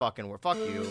fucking word. Fuck you.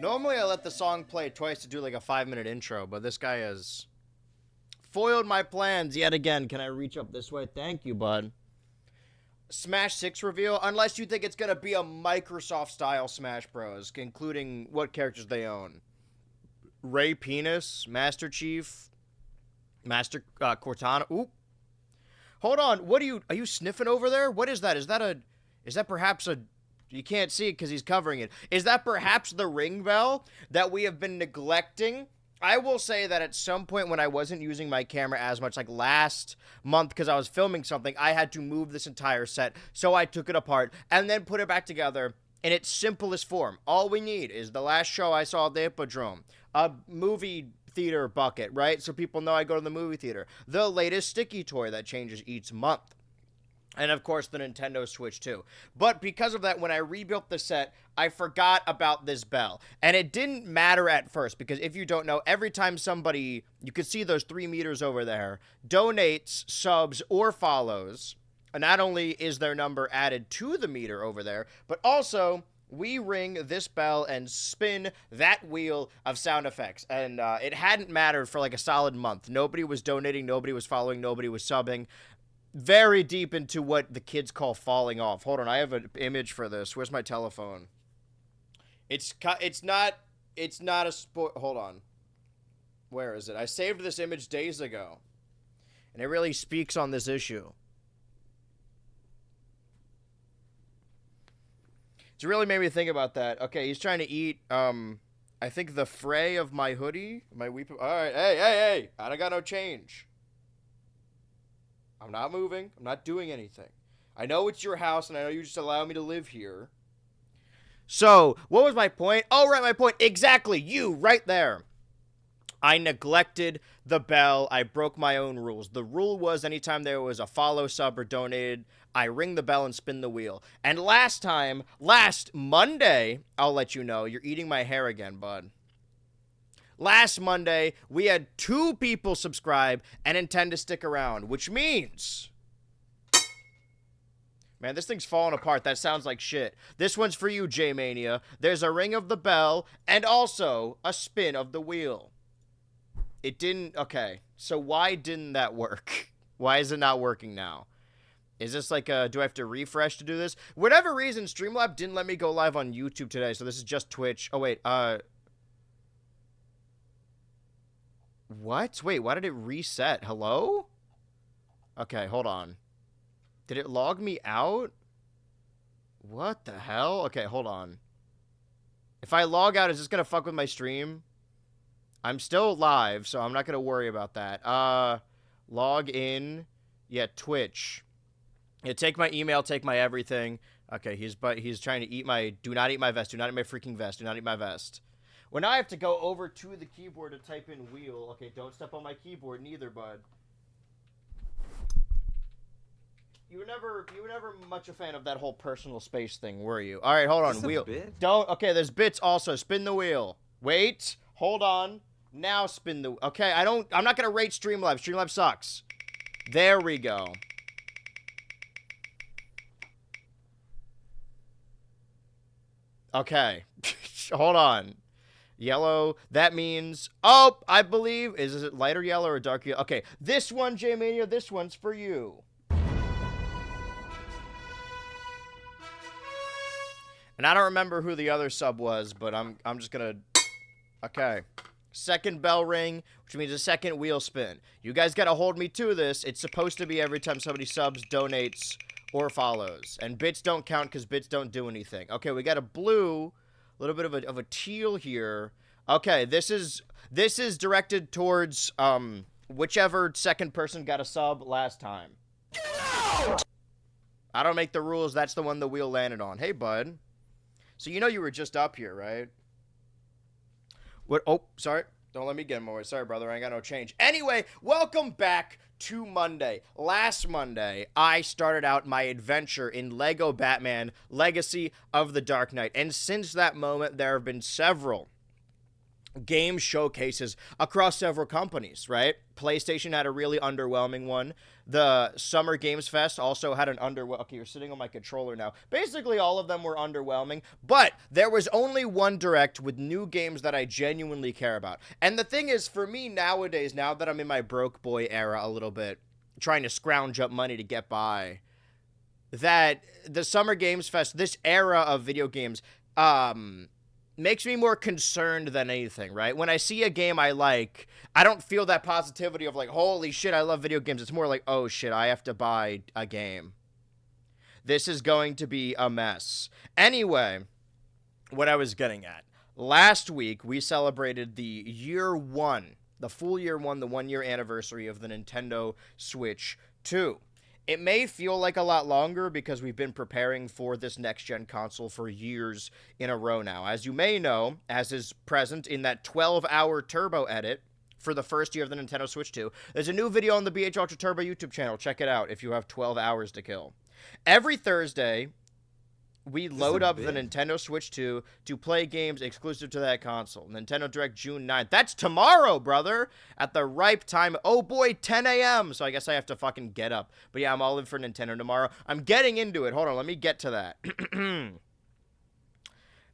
Normally I let the song play twice to do like a 5-minute intro, but this guy has foiled my plans yet again. Can I reach up this way? Thank you, bud. Smash 6 reveal, unless you think it's going to be a Microsoft-style Smash Bros., including what characters they own. Ray Penis, Master Chief, Master Cortana. Oop. Hold on, what are you sniffing over there? What is that? Is that perhaps a... You can't see it because he's covering it. Is that perhaps the ring bell that we have been neglecting? I will say that at some point when I wasn't using my camera as much, like last month because I was filming something, I had to move this entire set. So I took it apart and then put it back together in its simplest form. All we need is the last show I saw at the Hippodrome, a movie theater bucket, right? So people know I go to the movie theater. The latest sticky toy that changes each month. And, of course, the Nintendo Switch, too. But because of that, when I rebuilt the set, I forgot about this bell. And it didn't matter at first, because if you don't know, every time somebody, you could see those 3 meters over there, donates, subs, or follows, not only is their number added to the meter over there, but also we ring this bell and spin that wheel of sound effects. And it hadn't mattered for like a solid month. Nobody was donating, nobody was following, nobody was subbing. Very deep into what the kids call falling off. Hold on, I have an image for this. Where's my telephone? It's not a sport. Hold on. Where is it? I saved this image days ago. And it really speaks on this issue. It's really made me think about that. Okay, he's trying to eat, I think the fray of my hoodie. My weep. All right, hey. I don't got no change. I'm not moving. I'm not doing anything. I know it's your house, and I know you just allow me to live here. So, what was my point? Oh, right, my point. Exactly. You, right there. I neglected the bell. I broke my own rules. The rule was anytime there was a follow, sub, or donated, I ring the bell and spin the wheel. And last Monday, I'll let you know. You're eating my hair again, bud. Last Monday, we had 2 people subscribe and intend to stick around, which means... Man, this thing's falling apart. That sounds like shit. This one's for you, J-Mania. There's a ring of the bell and also a spin of the wheel. It didn't... Okay, so why didn't that work? Why is it not working now? Is this like a... Do I have to refresh to do this? Whatever reason, Streamlabs didn't let me go live on YouTube today, so this is just Twitch. Oh, wait, What? Wait, why did it reset? Hello? Okay, hold on. Did it log me out? What the hell? Okay, hold on. If I log out, is this gonna fuck with my stream? I'm still live, so I'm not gonna worry about that. Log in. Yeah, Twitch. Yeah, take my email, take my everything. Okay, he's trying to eat my... Do not eat my vest. Do not eat my freaking vest. Do not eat my vest. Well, now I have to go over to the keyboard to type in wheel. Okay, don't step on my keyboard neither, bud. You were never much a fan of that whole personal space thing, were you? All right, hold on. Wheel. Don't. Okay, there's bits also. Spin the wheel. Wait. Hold on. Now spin the... Okay, I'm not going to rate Streamlabs. Streamlabs sucks. There we go. Okay. Hold on. Yellow. That means... Oh, I believe... Is it lighter yellow or dark yellow? Okay. This one, J-Mania, this one's for you. And I don't remember who the other sub was, but I'm just gonna... Okay. Second bell ring, which means a second wheel spin. You guys gotta hold me to this. It's supposed to be every time somebody subs, donates, or follows. And bits don't count because bits don't do anything. Okay, we got a blue, a little bit of a teal here. Okay, this is directed towards whichever second person got a sub last time. No! I don't make the rules. That's the one the wheel landed on. Hey, bud. So you know you were just up here, right? What? Oh, sorry. Don't let me get more. Sorry, brother. I ain't got no change. Anyway, welcome back to Monday. Last Monday, I started out my adventure in Lego Batman Legacy of the Dark Knight. And since that moment, there have been several game showcases across several companies, right? PlayStation had a really underwhelming one. The Summer Games Fest also had an Okay, you're sitting on my controller now. Basically, all of them were underwhelming, but there was only one direct with new games that I genuinely care about. And the thing is, for me nowadays, now that I'm in my broke boy era a little bit, trying to scrounge up money to get by, that the Summer Games Fest, this era of video games, makes me more concerned than anything, right? When I see a game I like, I don't feel that positivity of like, holy shit, I love video games. It's more like, oh shit, I have to buy a game. This is going to be a mess. Anyway, what I was getting at. Last week, we celebrated the full year one, the 1-year anniversary of the Nintendo Switch 2. It may feel like a lot longer because we've been preparing for this next-gen console for years in a row now. As you may know, as is present in that 12-hour turbo edit for the first year of the Nintendo Switch 2, there's a new video on the BH Ultra Turbo YouTube channel. Check it out if you have 12 hours to kill. Every Thursday, we load up the Nintendo Switch 2 to play games exclusive to that console. Nintendo Direct June 9th. That's tomorrow, brother! At the ripe time. Oh boy, 10 a.m. So I guess I have to fucking get up. But yeah, I'm all in for Nintendo tomorrow. I'm getting into it. Hold on, let me get to that.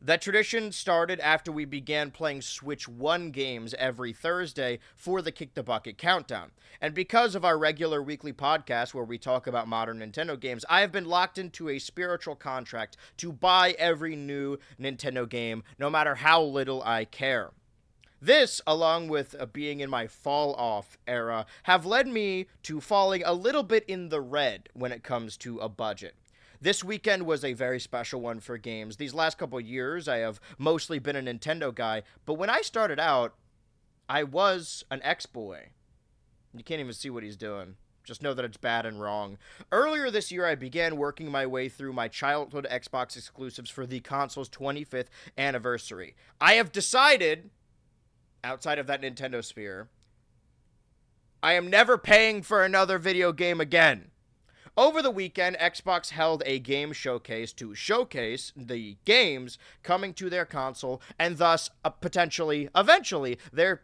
That tradition started after we began playing Switch 1 games every Thursday for the Kick the Bucket Countdown. And because of our regular weekly podcast where we talk about modern Nintendo games, I have been locked into a spiritual contract to buy every new Nintendo game, no matter how little I care. This, along with being in my fall-off era, have led me to falling a little bit in the red when it comes to a budget. This weekend was a very special one for games. These last couple years, I have mostly been a Nintendo guy, but when I started out, I was an X-boy. You can't even see what he's doing. Just know that it's bad and wrong. Earlier this year, I began working my way through my childhood Xbox exclusives for the console's 25th anniversary. I have decided, outside of that Nintendo sphere, I am never paying for another video game again. Over the weekend, Xbox held a game showcase to showcase the games coming to their console and thus potentially, eventually, their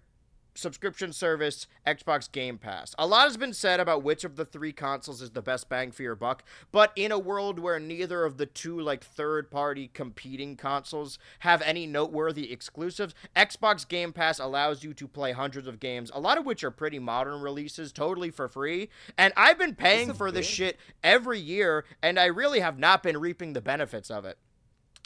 subscription service, Xbox Game Pass. A lot has been said about which of the three consoles is the best bang for your buck, but in a world where neither of the two third-party competing consoles have any noteworthy exclusives, Xbox Game Pass allows you to play hundreds of games, a lot of which are pretty modern releases, totally for free, and I've been paying for this shit every year, and I really have not been reaping the benefits of it.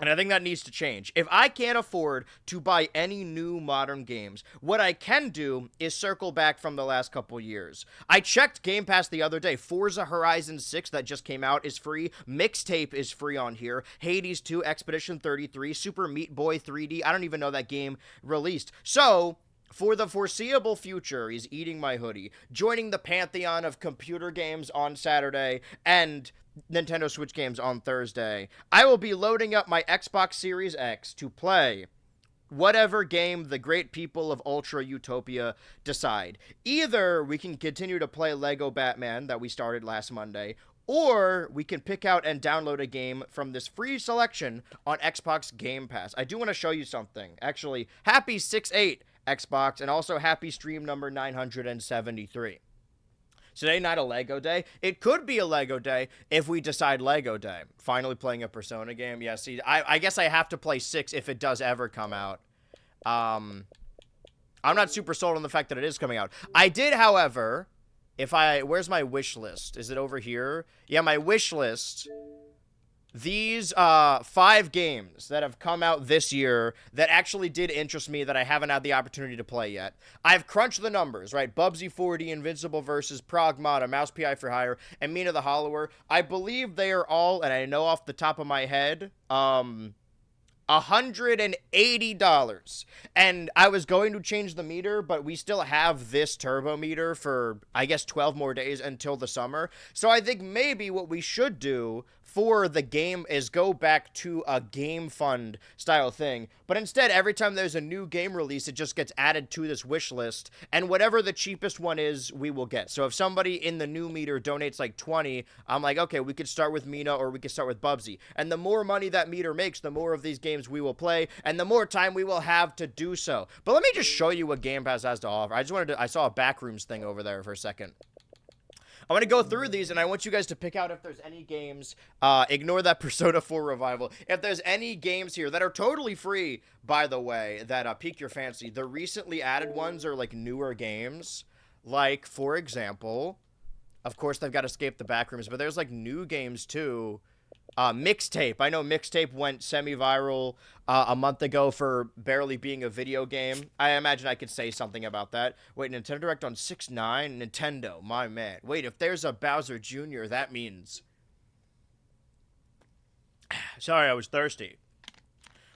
And I think that needs to change. If I can't afford to buy any new modern games, what I can do is circle back from the last couple years. I checked Game Pass the other day. Forza Horizon 6 that just came out is free. Mixtape is free on here. Hades 2, Expedition 33, Super Meat Boy 3D. I don't even know that game released. So, for the foreseeable future, he's eating my hoodie, joining the pantheon of computer games on Saturday, and Nintendo Switch games on Thursday. I will be loading up my Xbox Series X to play whatever game the great people of Ultra Utopia decide. Either we can continue to play Lego Batman that we started last Monday, or we can pick out and download a game from this free selection on Xbox Game Pass. I do want to show you something. Actually, happy 6/8 Xbox, and also happy stream number 973. Today, not a Lego day. It could be a Lego day if we decide Lego day. Finally playing a Persona game. Yeah, see, I guess I have to play 6 if it does ever come out. I'm not super sold on the fact that it is coming out. I did, however, where's my wish list? Is it over here? Yeah, my wish list. These 5 games that have come out this year that actually did interest me that I haven't had the opportunity to play yet. I've crunched the numbers, right? Bubsy 40, Invincible Versus, Pragmata, Mouse PI for Hire, and Mina the Hollower. I believe they are all, and I know off the top of my head, $180. And I was going to change the meter, but we still have this turbo meter for, I guess, 12 more days until the summer. So I think maybe what we should do for the game is go back to a game fund style thing. But instead, every time there's a new game release, it just gets added to this wish list. And whatever the cheapest one is, we will get. So if somebody in the new meter donates like 20, I'm like, okay, we could start with Mina or we could start with Bubsy. And the more money that meter makes, the more of these games we will play, and the more time we will have to do so. But let me just show you what Game Pass has to offer. I saw a Backrooms thing over there for a second. I'm going to go through these, and I want you guys to pick out if there's any games, ignore that Persona 4 revival, if there's any games here that are totally free, by the way, that pique your fancy. The recently added ones are, like, newer games, like, for example, of course, they've got Escape the Backrooms, but there's, like, new games, too. Mixtape. I know Mixtape went semi-viral a month ago for barely being a video game. I imagine I could say something about that. Wait, Nintendo Direct on 6/9? Nintendo, my man. Wait, if there's a Bowser Jr., that means... Sorry, I was thirsty.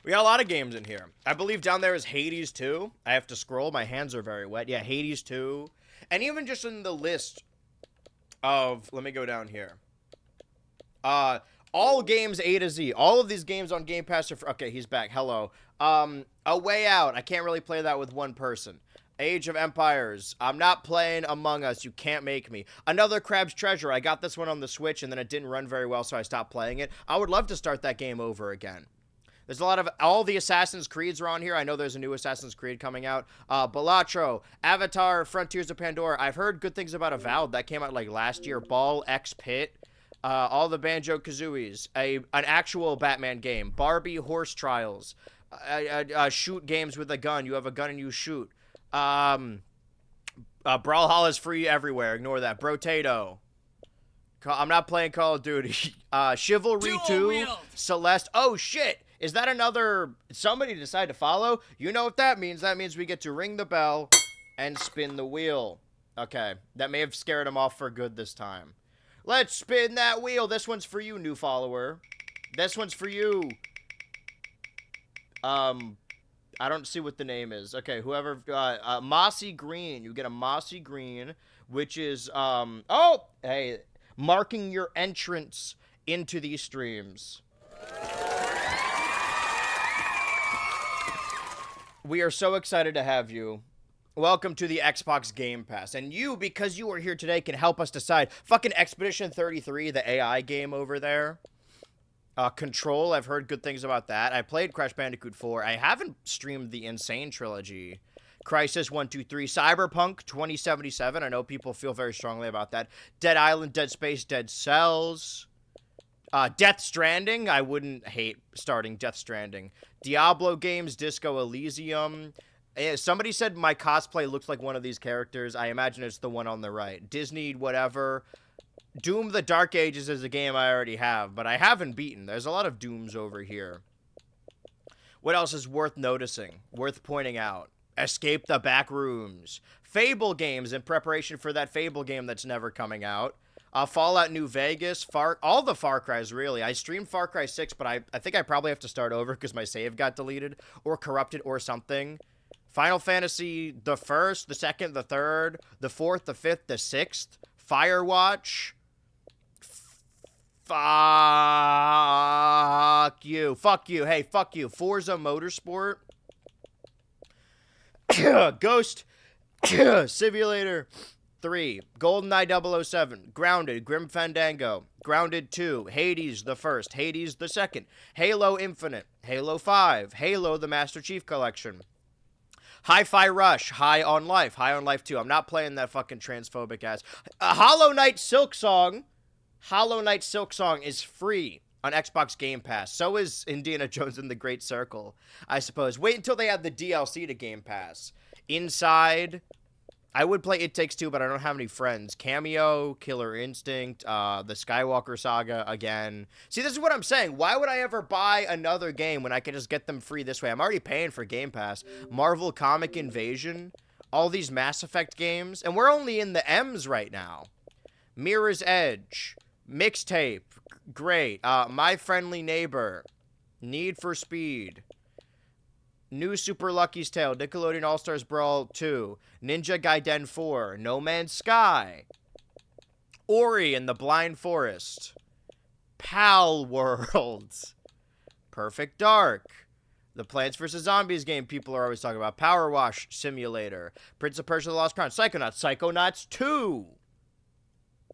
We got a lot of games in here. I believe down there is Hades 2. I have to scroll. My hands are very wet. Yeah, Hades 2. And even just in the list of... Let me go down here. All games A to Z. All of these games on Game Pass are for... Okay, he's back. Hello. A Way Out. I can't really play that with one person. Age of Empires. I'm not playing Among Us. You can't make me. Another Crab's Treasure. I got this one on the Switch, and then it didn't run very well, so I stopped playing it. I would love to start that game over again. There's a lot of... All the Assassin's Creeds are on here. I know there's a new Assassin's Creed coming out. Balatro. Avatar. Frontiers of Pandora. I've heard good things about Avowed. That came out, like, last year. Ball X Pit. All the Banjo-Kazooies, an actual Batman game, Barbie Horse Trials, shoot games with a gun. You have a gun and you shoot. Brawlhalla's free everywhere. Ignore that. Brotato. I'm not playing Call of Duty. Chivalry 2, Celeste. Oh, shit. Is that another... Somebody decided to follow? You know what that means. That means we get to ring the bell and spin the wheel. Okay. That may have scared him off for good this time. Let's spin that wheel. This one's for you, new follower. This one's for you. I don't see what the name is. Okay, whoever, Mossy Green. You get a Mossy Green, which is, oh, hey, marking your entrance into these streams. We are so excited to have you. Welcome to the Xbox Game Pass. And you, because you are here today, can help us decide. Fucking Expedition 33, the AI game over there. Control, I've heard good things about that. I played Crash Bandicoot 4. I haven't streamed the Insane trilogy. Crisis 123, Cyberpunk 2077. I know people feel very strongly about that. Dead Island, Dead Space, Dead Cells. Death Stranding. I wouldn't hate starting Death Stranding. Diablo games, Disco Elysium. Somebody said my cosplay looks like one of these characters. I imagine it's the one on the right. Disney, whatever. Doom the Dark Ages is a game I already have, but I haven't beaten. There's a lot of Dooms over here. What else is worth noticing? Worth pointing out? Escape the Backrooms. Fable games in preparation for that Fable game that's never coming out. Fallout New Vegas, all the Far Cry's, really. I streamed Far Cry 6, but I think I probably have to start over because my save got deleted or corrupted or something. Final Fantasy, the 1st, the 2nd, the 3rd, the 4th, the 5th, the 6th. Firewatch. Fuck you. Fuck you. Hey, fuck you. Forza Motorsport. Ghost Simulator 3, GoldenEye 007, Grounded, Grim Fandango, Grounded 2, Hades the 1st, Hades the 2nd, Halo Infinite, Halo 5, Halo the Master Chief Collection, Hi-Fi Rush, High on Life 2. I'm not playing that fucking transphobic ass. Hollow Knight Silksong is free on Xbox Game Pass. So is Indiana Jones and the Great Circle, I suppose. Wait until they add the DLC to Game Pass. Inside, I would play It Takes Two, but I don't have any friends. Cameo, Killer Instinct, the Skywalker Saga again. See, this is what I'm saying. Why would I ever buy another game when I can just get them free this way? I'm already paying for Game Pass. Marvel Comic Invasion, all these Mass Effect games, and we're only in the M's right now. Mirror's Edge, Mixtape, great. My Friendly Neighbor, Need for Speed, New Super Lucky's Tale, Nickelodeon All-Stars Brawl 2, Ninja Gaiden 4, No Man's Sky, Ori and the Blind Forest, Pal World, Perfect Dark, the Plants vs. Zombies game people are always talking about, Power Wash Simulator, Prince of Persia: The Lost Crown, Psychonauts 2,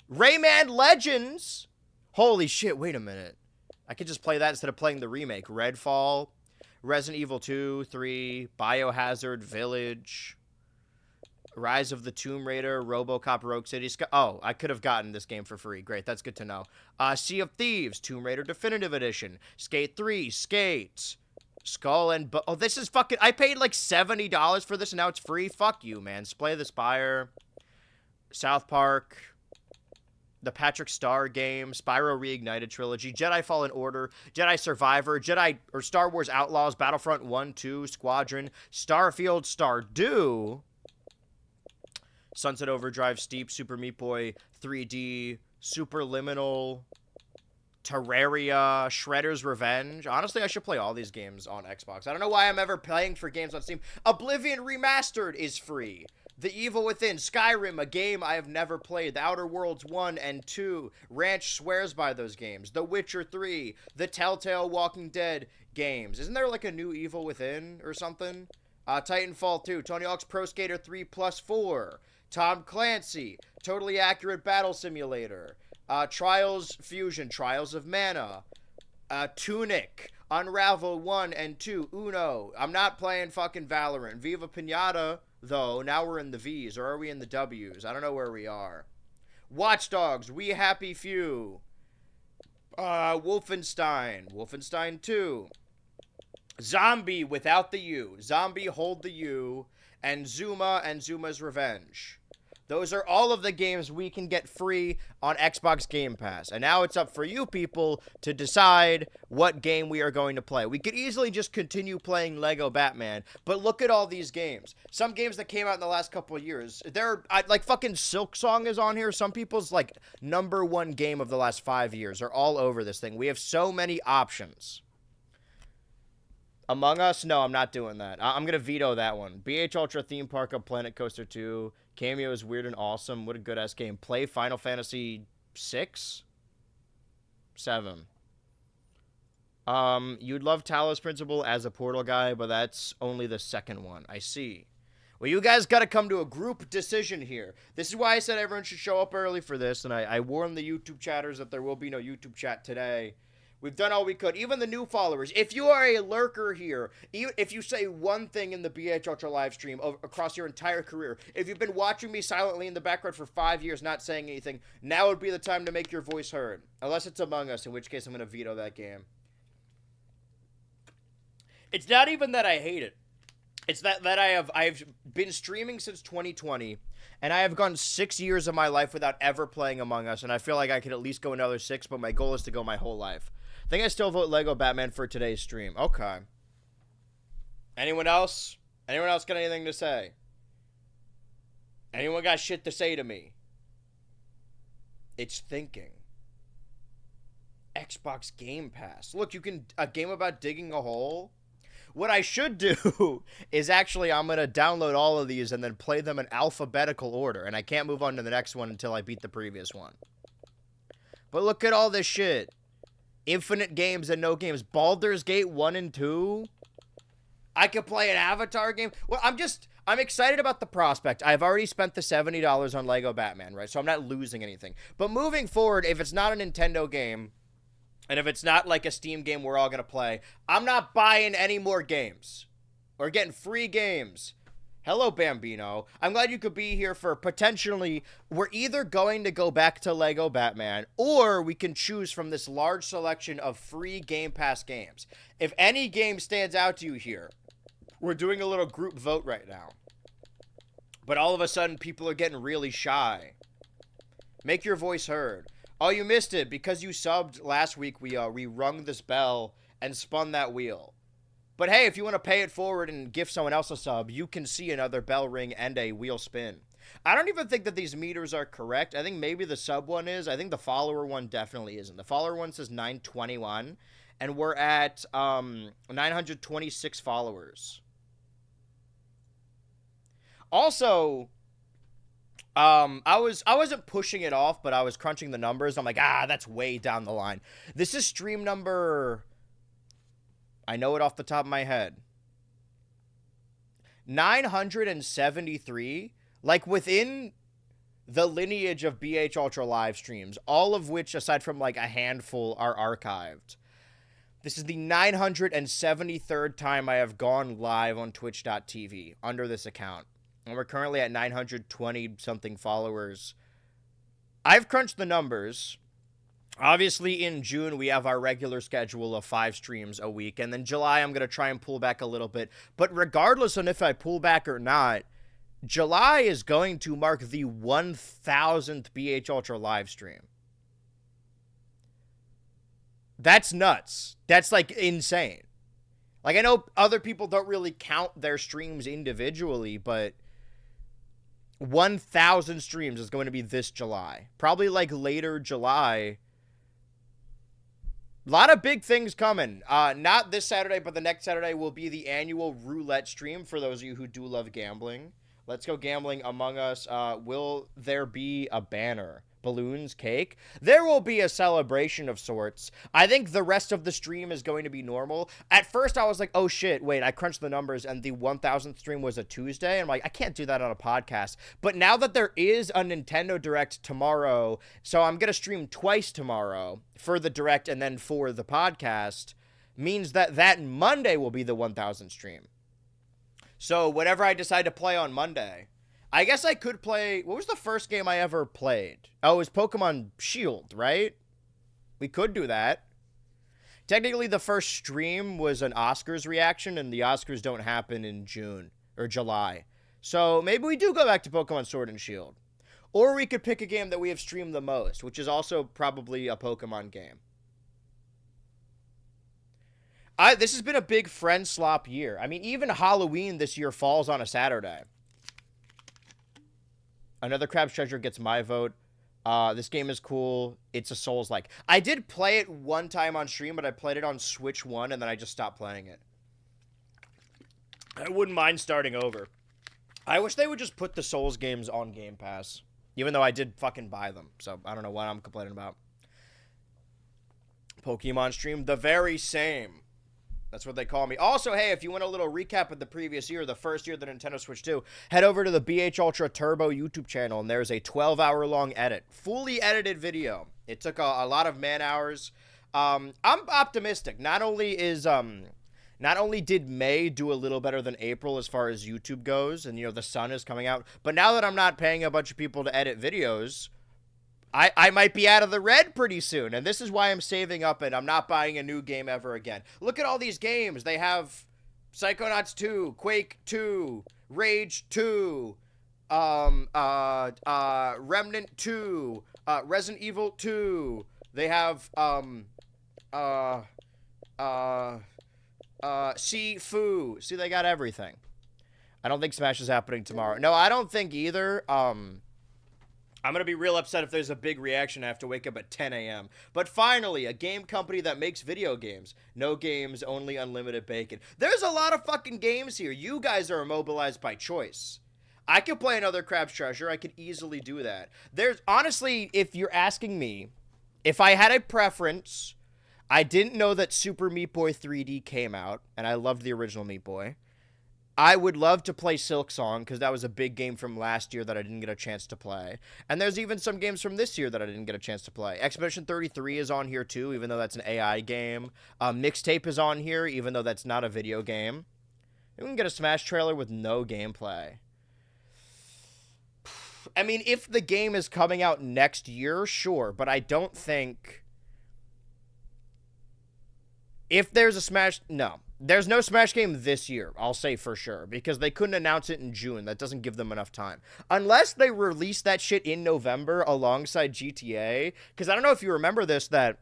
Rayman Legends. Holy shit, wait a minute. I could just play that instead of playing the remake. Redfall, Resident Evil 2, 3, Biohazard, Village, Rise of the Tomb Raider, RoboCop, Rogue City. Oh, I could have gotten this game for free. Great, that's good to know. Sea of Thieves, Tomb Raider Definitive Edition, Skate 3, Skate, Skull and... Oh, this is fucking... I paid like $70 for this and now it's free? Fuck you, man. Slay the Spire, South Park, the Patrick Star game, Spyro Reignited Trilogy, Jedi Fallen Order, Jedi Survivor, Star Wars Outlaws, Battlefront 1, 2, Squadron, Starfield, Stardew, Sunset Overdrive, Steep, Super Meat Boy, 3D, Superliminal, Terraria, Shredder's Revenge. Honestly, I should play all these games on Xbox. I don't know why I'm ever playing for games on Steam. Oblivion Remastered is free. The Evil Within, Skyrim, a game I have never played. The Outer Worlds 1 and 2. Ranch swears by those games. The Witcher 3. The Telltale Walking Dead games. Isn't there like a new Evil Within or something? Titanfall 2. Tony Hawk's Pro Skater 3 plus 4. Tom Clancy. Totally Accurate Battle Simulator. Trials Fusion. Trials of Mana. Tunic. Unravel 1 and 2. Uno. I'm not playing fucking Valorant. Viva Pinata, though. Now we're in the V's, or are we in the W's? I don't know where we are. Watch Dogs. We Happy Few. Wolfenstein. Wolfenstein 2. Zombie without the U. Zombie Hold the U. And Zuma and Zuma's Revenge. Those are all of the games we can get free on Xbox Game Pass. And now it's up for you people to decide what game we are going to play. We could easily just continue playing Lego Batman, but look at all these games. Some games that came out in the last couple of years. Like fucking Silksong is on here. Some people's like #1 game of the last 5 years are all over this thing. We have so many options. Among Us? No, I'm not doing that. I'm going to veto that one. BH Ultra Theme Park of Planet Coaster 2. Cameo is weird and awesome. What a good-ass game. Play Final Fantasy 6? 7. You'd love Talos Principle as a Portal guy, but that's only the second one. I see. Well, you guys got to come to a group decision here. This is why I said everyone should show up early for this, and I warned the YouTube chatters that there will be no YouTube chat today. We've done all we could. Even the new followers. If you are a lurker here, even if you say one thing in the BH Ultra live stream across your entire career, if you've been watching me silently in the background for 5 years not saying anything, now would be the time to make your voice heard. Unless it's Among Us, in which case I'm going to veto that game. It's not even that I hate it. It's that I've been streaming since 2020, and I have gone 6 years of my life without ever playing Among Us, and I feel like I could at least go another 6, but my goal is to go my whole life. I think I still vote Lego Batman for today's stream. Okay. Anyone else? Anyone else got anything to say? Anyone got shit to say to me? It's thinking. Xbox Game Pass. Look, you can... A game about digging a hole? What I should do is actually I'm going to download all of these and then play them in alphabetical order. And I can't move on to the next one until I beat the previous one. But look at all this shit. Infinite games and no games. Baldur's Gate 1 and 2. I could play an Avatar game. Well, I'm excited about the prospect. I've already spent the $70 on Lego Batman, right? So I'm not losing anything. But moving forward, if it's not a Nintendo game, and if it's not like a Steam game we're all going to play, I'm not buying any more games. Or getting free games. Hello, Bambino. I'm glad you could be here for potentially... We're either going to go back to Lego Batman, or we can choose from this large selection of free Game Pass games. If any game stands out to you here, we're doing a little group vote right now. But all of a sudden, people are getting really shy. Make your voice heard. Oh, you missed it. Because you subbed last week, we rung this bell and spun that wheel. But hey, if you want to pay it forward and give someone else a sub, you can see another bell ring and a wheel spin. I don't even think that these meters are correct. I think maybe the sub one is. I think the follower one definitely isn't. The follower one says 921, and we're at 926 followers. Also, I wasn't pushing it off, but I was crunching the numbers. I'm like, that's way down the line. This is stream number... I know it off the top of my head. 973, like within the lineage of BH Ultra live streams, all of which, aside from like a handful, are archived. This is the 973rd time I have gone live on twitch.tv under this account. And we're currently at 920-something followers. I've crunched the numbers. Obviously, in June, we have our regular schedule of 5 streams a week. And then July, I'm going to try and pull back a little bit. But regardless on if I pull back or not, July is going to mark the 1,000th BH Ultra live stream. That's nuts. That's, like, insane. Like, I know other people don't really count their streams individually, but 1,000 streams is going to be this July. Probably, like, later July... A lot of big things coming. Not this Saturday, but the next Saturday will be the annual roulette stream for those of you who do love gambling. Let's go gambling Among Us. Will there be a banner? Balloons, cake? There will be a celebration of sorts. I think the rest of the stream is going to be normal. At first, I was like, oh shit, wait, I crunched the numbers and the 1,000th stream was a Tuesday. I'm like, I can't do that on a podcast. But now that there is a Nintendo Direct tomorrow, so I'm going to stream twice tomorrow for the Direct and then for the podcast, means that that Monday will be the 1,000th stream. So whatever I decide to play on Monday... I guess I could play... What was the first game I ever played? Oh, it was Pokemon Shield, right? We could do that. Technically, the first stream was an Oscars reaction, and the Oscars don't happen in June or July. So maybe we do go back to Pokemon Sword and Shield. Or we could pick a game that we have streamed the most, which is also probably a Pokemon game. This has been a big friend slop year. I mean, even Halloween this year falls on a Saturday. Another Crab's Treasure gets my vote. This game is cool. It's a Souls-like. I did play it one time on stream, but I played it on Switch 1, and then I just stopped playing it. I wouldn't mind starting over. I wish they would just put the Souls games on Game Pass, even though I did fucking buy them, so I don't know what I'm complaining about. Pokemon stream, the very same. That's what they call me. Also, hey, if you want a little recap of the previous year, the first year of the Nintendo Switch 2, head over to the BH Ultra Turbo YouTube channel, and there's a 12-hour-long edit. Fully edited video. It took a lot of man-hours. I'm optimistic. Not only did May do a little better than April as far as YouTube goes, and, the sun is coming out, but now that I'm not paying a bunch of people to edit videos, I might be out of the red pretty soon, and this is why I'm saving up and I'm not buying a new game ever again. Look at all these games. They have Psychonauts 2, Quake 2, Rage 2, Remnant 2, Resident Evil 2. They have, Sifu. See, they got everything. I don't think Smash is happening tomorrow. No, I don't think either. I'm going to be real upset if there's a big reaction. I have to wake up at 10 a.m. But finally, a game company that makes video games. No games, only unlimited bacon. There's a lot of fucking games here. You guys are immobilized by choice. I could play another Crab's Treasure. I could easily do that. Honestly, if you're asking me, if I had a preference, I didn't know that Super Meat Boy 3D came out, and I loved the original Meat Boy. I would love to play Silk Song, because that was a big game from last year that I didn't get a chance to play. And there's even some games from this year that I didn't get a chance to play. Expedition 33 is on here, too, even though that's an AI game. Mixtape is on here, even though that's not a video game. We can get a Smash trailer with no gameplay. I mean, if the game is coming out next year, sure, but I don't think... If there's a Smash... No. There's no Smash game this year, I'll say for sure, because they couldn't announce it in June. That doesn't give them enough time. Unless they release that shit in November alongside GTA, because I don't know if you remember this, that,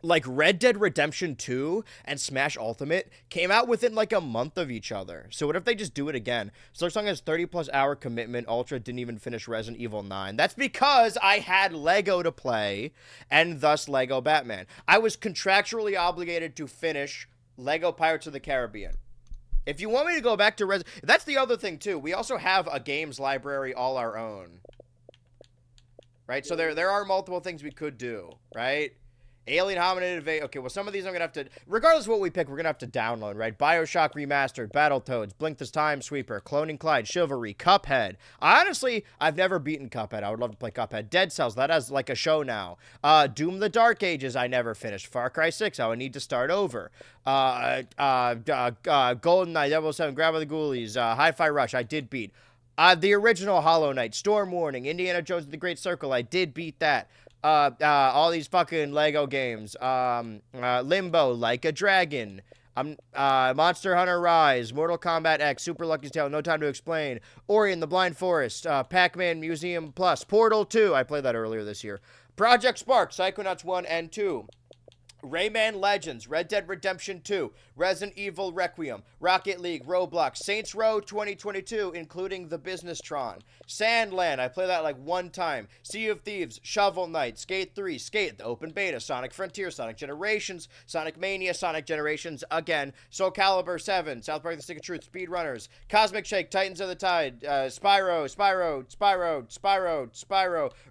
like, Red Dead Redemption 2 and Smash Ultimate came out within, like, a month of each other. So what if they just do it again? Silksong has 30-plus hour commitment. Ultra didn't even finish Resident Evil 9. That's because I had Lego to play, and thus Lego Batman. I was contractually obligated to finish Lego Pirates of the Caribbean. If you want me to go back to that's the other thing, too. We also have a games library all our own. Right? So there are multiple things we could do, right? Alien Hominid Invade. Okay, well, some of these I'm going to have to... Regardless of what we pick, we're going to have to download, right? BioShock Remastered, Battletoads, Blink this Time Sweeper, Cloning Clyde, Chivalry, Cuphead. Honestly, I've never beaten Cuphead. I would love to play Cuphead. Dead Cells, that has, like, a show now. Doom the Dark Ages, I never finished. Far Cry 6, I would need to start over. GoldenEye, 007, Grab of the Ghoulies, Hi-Fi Rush, I did beat. The original Hollow Knight, Storm Warning, Indiana Jones and the Great Circle, I did beat that. All these fucking Lego games, Limbo, Like a Dragon, Monster Hunter Rise, Mortal Kombat X, Super Lucky's Tale, No Time to Explain, Ori and the Blind Forest, Pac-Man Museum Plus, Portal 2, I played that earlier this year, Project Spark, Psychonauts 1 and 2, Rayman Legends, Red Dead Redemption 2, Resident Evil Requiem, Rocket League, Roblox, Saints Row 2022, including the Business Tron, Sandland, I played that like one time, Sea of Thieves, Shovel Knight, Skate 3, Skate, the Open Beta, Sonic Frontier, Sonic Generations, Sonic Mania, Sonic Generations, again, Soul Calibur 7, South Park The Stick of Truth, Speedrunners, Cosmic Shake, Titans of the Tide, Spyro,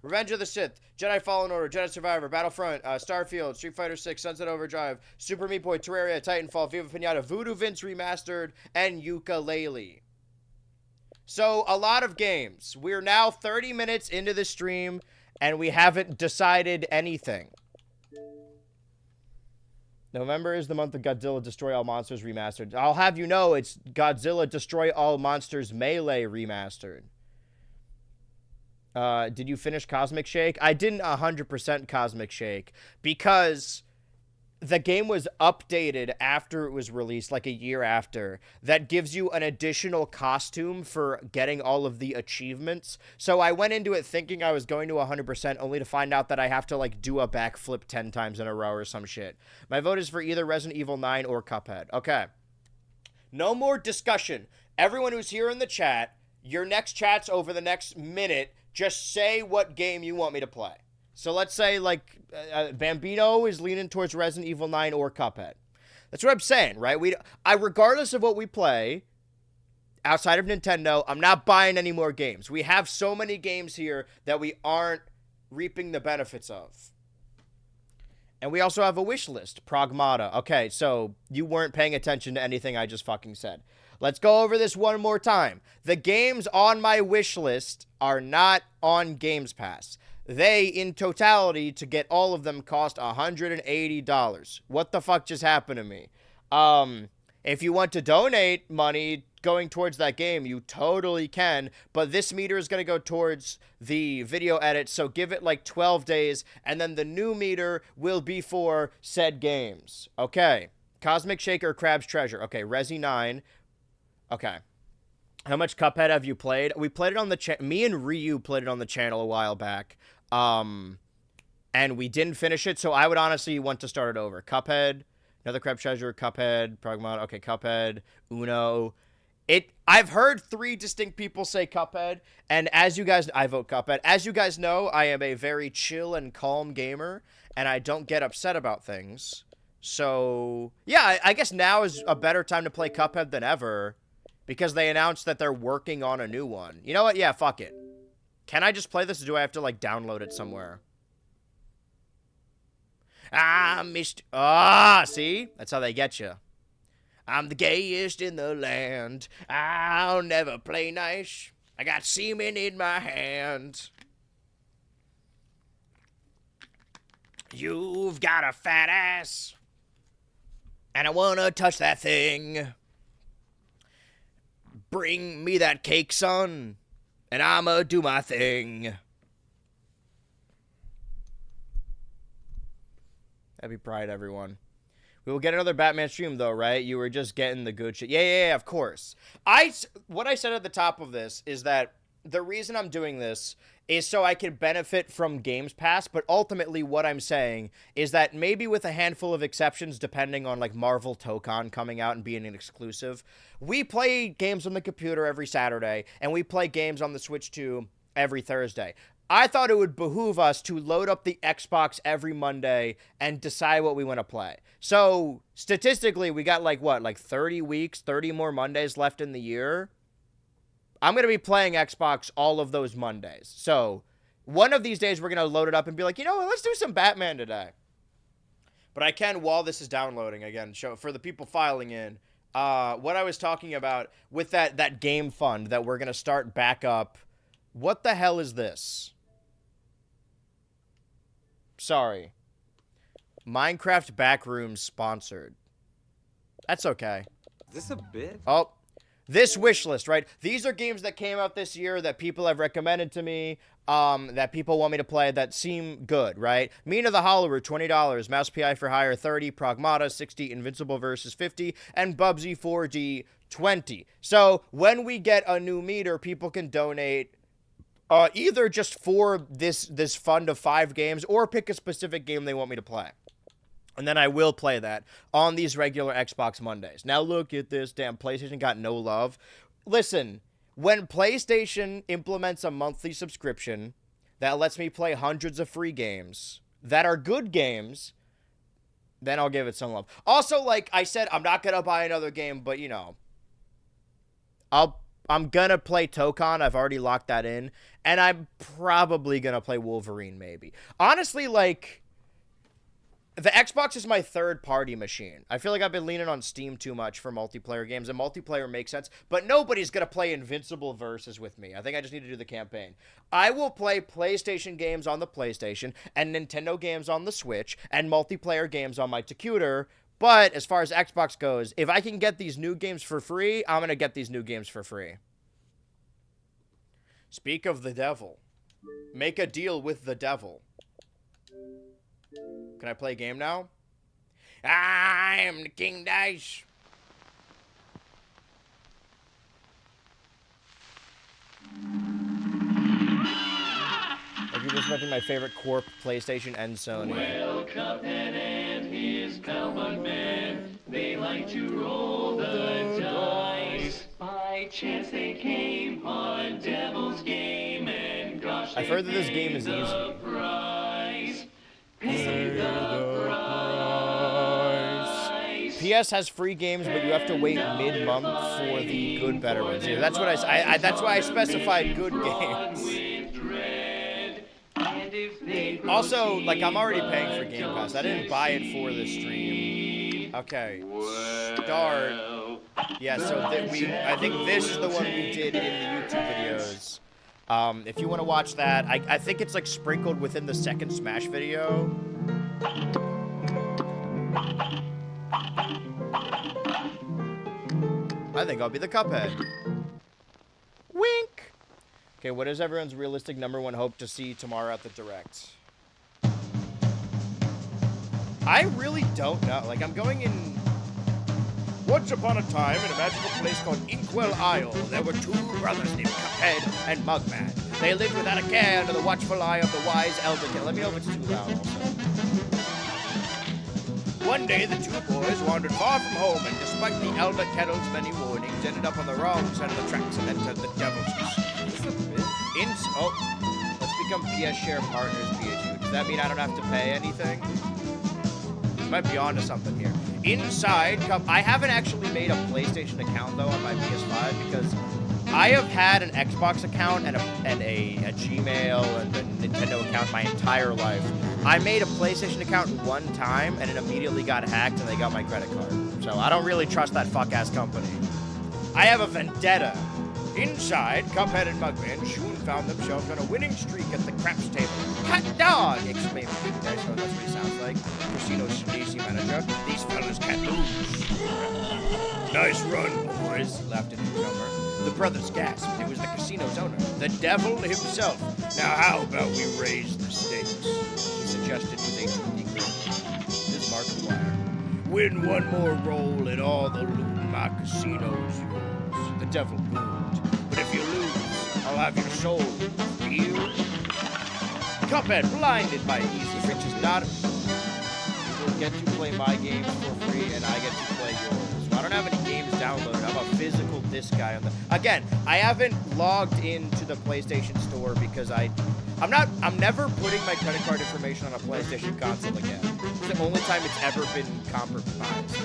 Revenge of the Sith, Jedi Fallen Order, Jedi Survivor, Battlefront, Starfield, Street Fighter 6, Sunset Overdrive, Super Meat Boy, Terraria, Titanfall, Viva Pinata, Voodoo Vince Remastered, and Yooka-Laylee. So, a lot of games. We're now 30 minutes into the stream, and we haven't decided anything. November is the month of Godzilla Destroy All Monsters Remastered. I'll have you know, it's Godzilla Destroy All Monsters Melee Remastered. Did you finish Cosmic Shake? I didn't 100% Cosmic Shake because the game was updated after it was released, like a year after. That gives you an additional costume for getting all of the achievements. So I went into it thinking I was going to 100%, only to find out that I have to, like, do a backflip 10 times in a row or some shit. My vote is for either Resident Evil 9 or Cuphead. Okay. No more discussion. Everyone who's here in the chat, your next chats over the next minute, just say what game you want me to play. So let's say, like, Bambino is leaning towards Resident Evil 9 or Cuphead. That's what I'm saying, right? Regardless of what we play, outside of Nintendo, I'm not buying any more games. We have so many games here that we aren't reaping the benefits of. And we also have a wish list, Pragmata. Okay, so you weren't paying attention to anything I just fucking said. Let's go over this one more time. The games on my wish list are not on Games Pass. They, in totality, to get all of them, cost $180. What the fuck just happened to me? If you want to donate money going towards that game, you totally can, but this meter is going to go towards the video edit, so give it like 12 days, and then the new meter will be for said games. Okay. Cosmic Shaker, Crab's Treasure. Okay, Resi 9. Okay. How much Cuphead have you played? We played it on the me and Ryu played it on the channel a while back. And we didn't finish it, so I would honestly want to start it over. Cuphead, another Crab Treasure, Cuphead, Pragmata. Okay, Cuphead, Uno. I've heard 3 distinct people say Cuphead, and as you guys, I vote Cuphead. As you guys know, I am a very chill and calm gamer, and I don't get upset about things. So, yeah, I guess now is a better time to play Cuphead than ever, because they announced that they're working on a new one. You know what? Yeah, fuck it. Can I just play this, or do I have to, like, download it somewhere? See? That's how they get you. I'm the gayest in the land. I'll never play nice. I got semen in my hand. You've got a fat ass. And I wanna touch that thing. Bring me that cake, son. And I'ma do my thing. Happy Pride, everyone. We will get another Batman stream, though, right? You were just getting the good shit. Yeah, of course. What I said at the top of this is that the reason I'm doing this is so I can benefit from Games Pass, but ultimately what I'm saying is that maybe with a handful of exceptions, depending on, like, Marvel Tokon coming out and being an exclusive, we play games on the computer every Saturday, and we play games on the Switch, too, every Thursday. I thought it would behoove us to load up the Xbox every Monday and decide what we want to play. So, statistically, we got, like, what, like 30 weeks, 30 more Mondays left in the year? I'm going to be playing Xbox all of those Mondays. So, one of these days, we're going to load it up and be like, you know what, let's do some Batman today. But I can, while this is downloading, again, show for the people filing in, what I was talking about with that game fund that we're going to start back up. What the hell is this? Sorry. Minecraft Backrooms sponsored. That's okay. Is this a bit? Oh, this wish list, right? These are games that came out this year that people have recommended to me, that people want me to play that seem good, right? Mina the Hollower, $20. Mouse PI for Hire, 30. Pragmata, 60. Invincible Versus, 50. And Bubsy 4D, 20. So, when we get a new meter, people can donate either just for this fund of 5 games or pick a specific game they want me to play. And then I will play that on these regular Xbox Mondays. Now look at this. Damn, PlayStation got no love. Listen, when PlayStation implements a monthly subscription that lets me play hundreds of free games that are good games, then I'll give it some love. Also, like I said, I'm not going to buy another game, but, you know, I'm going to play Tokon. I've already locked that in. And I'm probably going to play Wolverine, maybe. Honestly, like, the Xbox is my third-party machine. I feel like I've been leaning on Steam too much for multiplayer games, and multiplayer makes sense, but nobody's going to play Invincible Versus with me. I think I just need to do the campaign. I will play PlayStation games on the PlayStation, and Nintendo games on the Switch, and multiplayer games on my computer. But as far as Xbox goes, if I can get these new games for free, I'm going to get these new games for free. Speak of the devil. Make a deal with the devil. Can I play a game now? I am the King Dice. Like you just mentioned my favorite Corp, PlayStation, and Sony. Well, Cuphead and his pal Bugman, they like to roll the dice. By chance they came on Devil's Game, and gosh, I've heard that this game is easy. PS has free games, but you have to wait mid-month for the good, better ones. Yeah, that's what that's why I specified good games. Also, like, I'm already paying for Game Pass. I didn't buy it for the stream. Okay, start. Yeah, so I think this is the one we did in the YouTube videos. If you want to watch that, I think it's like sprinkled within the second Smash video. I think I'll be the Cuphead. Wink! Okay, what is everyone's realistic #1 hope to see tomorrow at the Direct? I really don't know. Like, I'm going in... Once upon a time, in a magical place called Inkwell Isle, there were two brothers named Cuphead and Mugman. They lived without a care under the watchful eye of the wise elder. Let me know if it's too loud also. One day, the two boys wandered far from home, and despite the elder kettle's many warnings, ended up on the wrong side of the tracks and entered the devil's let's become PS Share partners, PHU. Does that mean I don't have to pay anything? Might be onto something here. Inside, I haven't actually made a PlayStation account though on my PS5 because I have had an Xbox account and a Gmail and a Nintendo account my entire life. I made a PlayStation account one time and it immediately got hacked and they got my credit card. So I don't really trust that fuck-ass company. I have a vendetta. Inside, Cuphead and Mugman soon found themselves on a winning streak at the craps table. Hot dog! Exclaimed King Dice. Oh, that's what he sounds like. Casino sleazy manager. These fellas can't lose. Nice run, boys, laughed a newcomer. The brothers gasped. It was the casino's owner, the devil himself. Now how about we raise the stakes? He suggested with a toothy grin. This is Markiplier. Win one more roll and all the loot in my casino's yours. The devil boomed. But if you lose, I'll have your soul. Deal? Cuphead, blinded by easy riches, not... You will get to play my games for free, and I get to play yours. So I don't have any games downloaded. I'm a physical disc guy on the... Again, I haven't logged into the PlayStation Store because I'm never putting my credit card information on a PlayStation console again. It's the only time it's ever been compromised.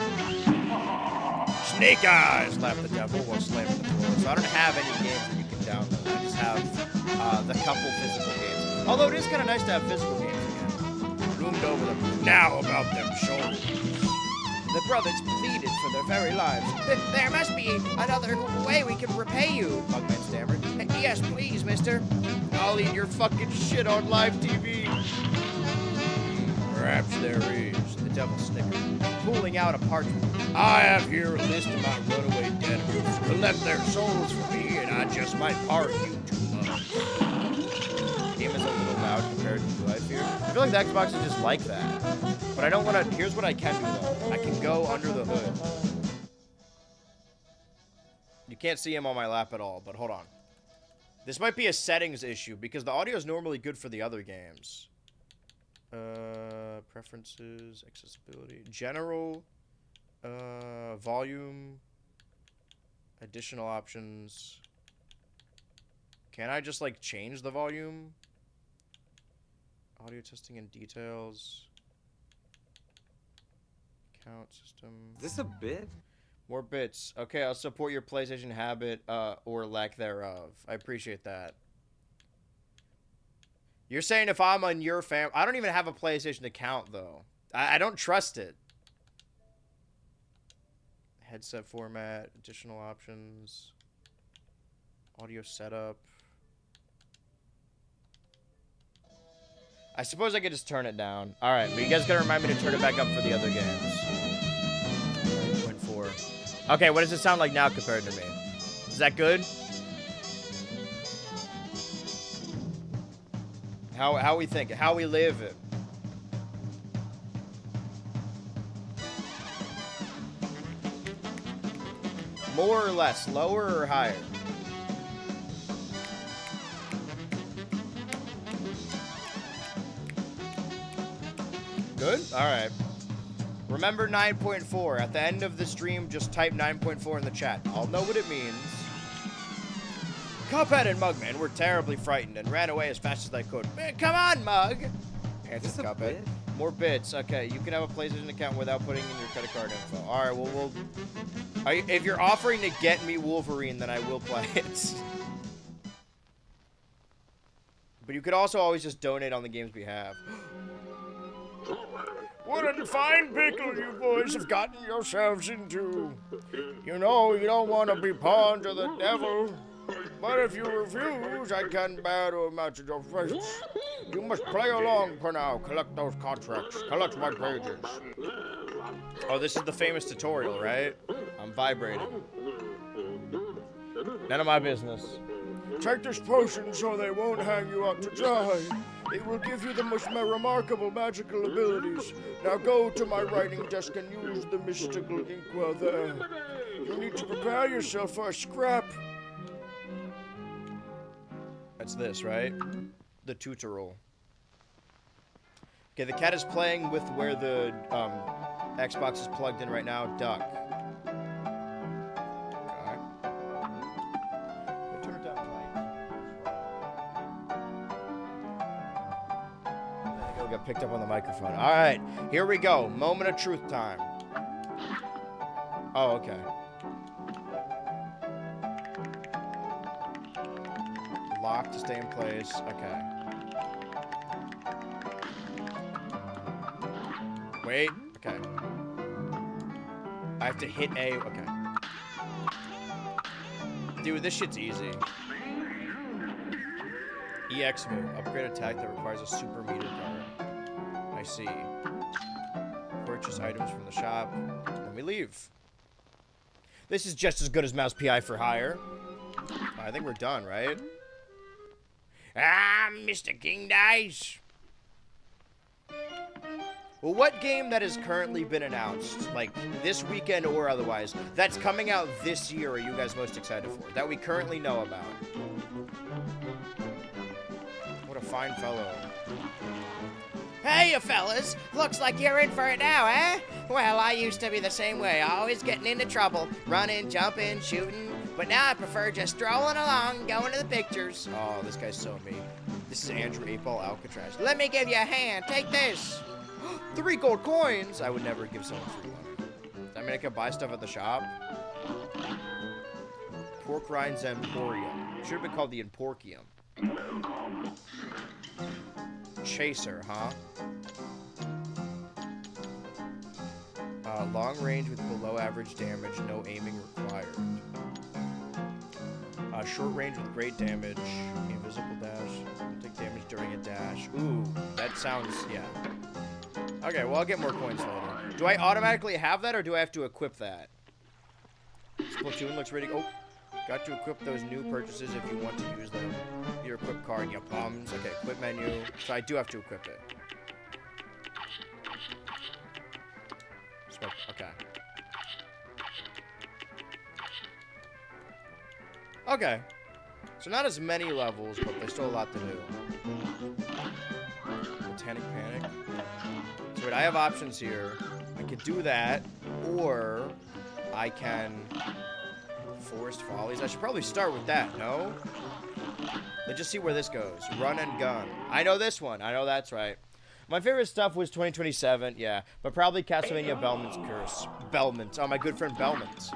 Snake eyes, laughed the devil while slamming the floor. So I don't have any games that you can download. I just have the couple physical games. Although it is kind of nice to have physical games again. Loomed over them. Now about them shoulders. The brothers pleaded for their very lives. There must be another way we can repay you, Mugman stammered. Yes, please, mister. I'll eat your fucking shit on live TV. Perhaps there is, the devil snickered, pulling out a parchment. I have here a list of my runaway debtors. Collect their souls for me, and I just might pardon you 2 months. The game is a little loud compared to life here. I feel like the Xbox is just like that. But I don't want to... Here's what I can do, though. I can go under the hood. You can't see him on my lap at all, but hold on. This might be a settings issue, because the audio is normally good for the other games. Preferences, accessibility, general, volume, additional options. Can I just, like, change the volume? Audio testing and details. Count system. Is this a bit? More bits. Okay, I'll support your PlayStation habit, or lack thereof. I appreciate that. You're saying if I'm on your I don't even have a PlayStation account, though. I don't trust it. Headset format, additional options, audio setup. I suppose I could just turn it down. All right, but you guys gotta remind me to turn it back up for the other games. 9.4. Okay, what does it sound like now compared to me? Is that good? How we think, how we live it. More or less, lower or higher? Good? All right. Remember 9.4. At the end of the stream, just type 9.4 in the chat. I'll know what it means. Cuphead and Mugman were terribly frightened and ran away as fast as they could. Come on, Mug! Answered Cuphead. More bits. Okay, you can have a PlayStation account without putting in your credit card info. All right, well, if you're offering to get me Wolverine, then I will play it. But you could also always just donate on the game's behalf. What a fine pickle you boys have gotten yourselves into. You know you don't want to be pawns of the devil. But if you refuse, I can't bear to imagine your face. You must play along for now. Collect those contracts. Collect my pages. Oh, this is the famous tutorial, right? I'm vibrating. None of my business. Take this potion so they won't hang you up to dry. It will give you the most remarkable magical abilities. Now go to my writing desk and use the mystical inkwell there. You need to prepare yourself for a scrap. That's this, right? The tutorial. Okay, the cat is playing with where the Xbox is plugged in right now. Duck. Okay. Turn it down I think I got picked up on the microphone. All right, here we go. Moment of truth time. Oh, okay. Lock to stay in place. Okay. Wait. Okay. I have to hit A. Okay. Dude, this shit's easy. EX move. Upgrade attack that requires a super meter card. I see. Purchase items from the shop. Then we leave. This is just as good as Mouse PI for hire. I think we're done, right? Ah, Mr. King Dice. Well, what game that has currently been announced, like this weekend or otherwise, that's coming out this year are you guys most excited for? That we currently know about? What a fine fellow. Hey, you fellas. Looks like you're in for it now, eh? Well, I used to be the same way, always getting into trouble. Running, jumping, shooting. But now I prefer just strolling along, going to the pictures. Oh, this guy's so mean. This is Andrew 8-Ball Alcatraz. Let me give you a hand. Take this. 3 gold coins! I would never give someone free money. I mean, I could buy stuff at the shop. Pork Rinds Emporium. Should have been called the Emporkium. Chaser, huh? Long range with below average damage, no aiming required. Short range with great damage, invisible dash, take damage during a dash. Ooh, that sounds, yeah. Okay, well, I'll get more coins later. Do I automatically have that, or do I have to equip that? Splatoon looks ready. Oh, got to equip those new purchases if you want to use them. Your equip card, you bums. Okay, equip menu. So I do have to equip it. Okay. Okay. So not as many levels, but there's still a lot to do. Botanic Panic. So wait, I have options here. I could do that, or I can Forest Follies. I should probably start with that, no? Let's just see where this goes. Run and Gun. I know this one. I know that's right. My favorite stuff was 2027, yeah. But probably Castlevania Belmont's Curse. Belmont. Oh, my good friend Belmont.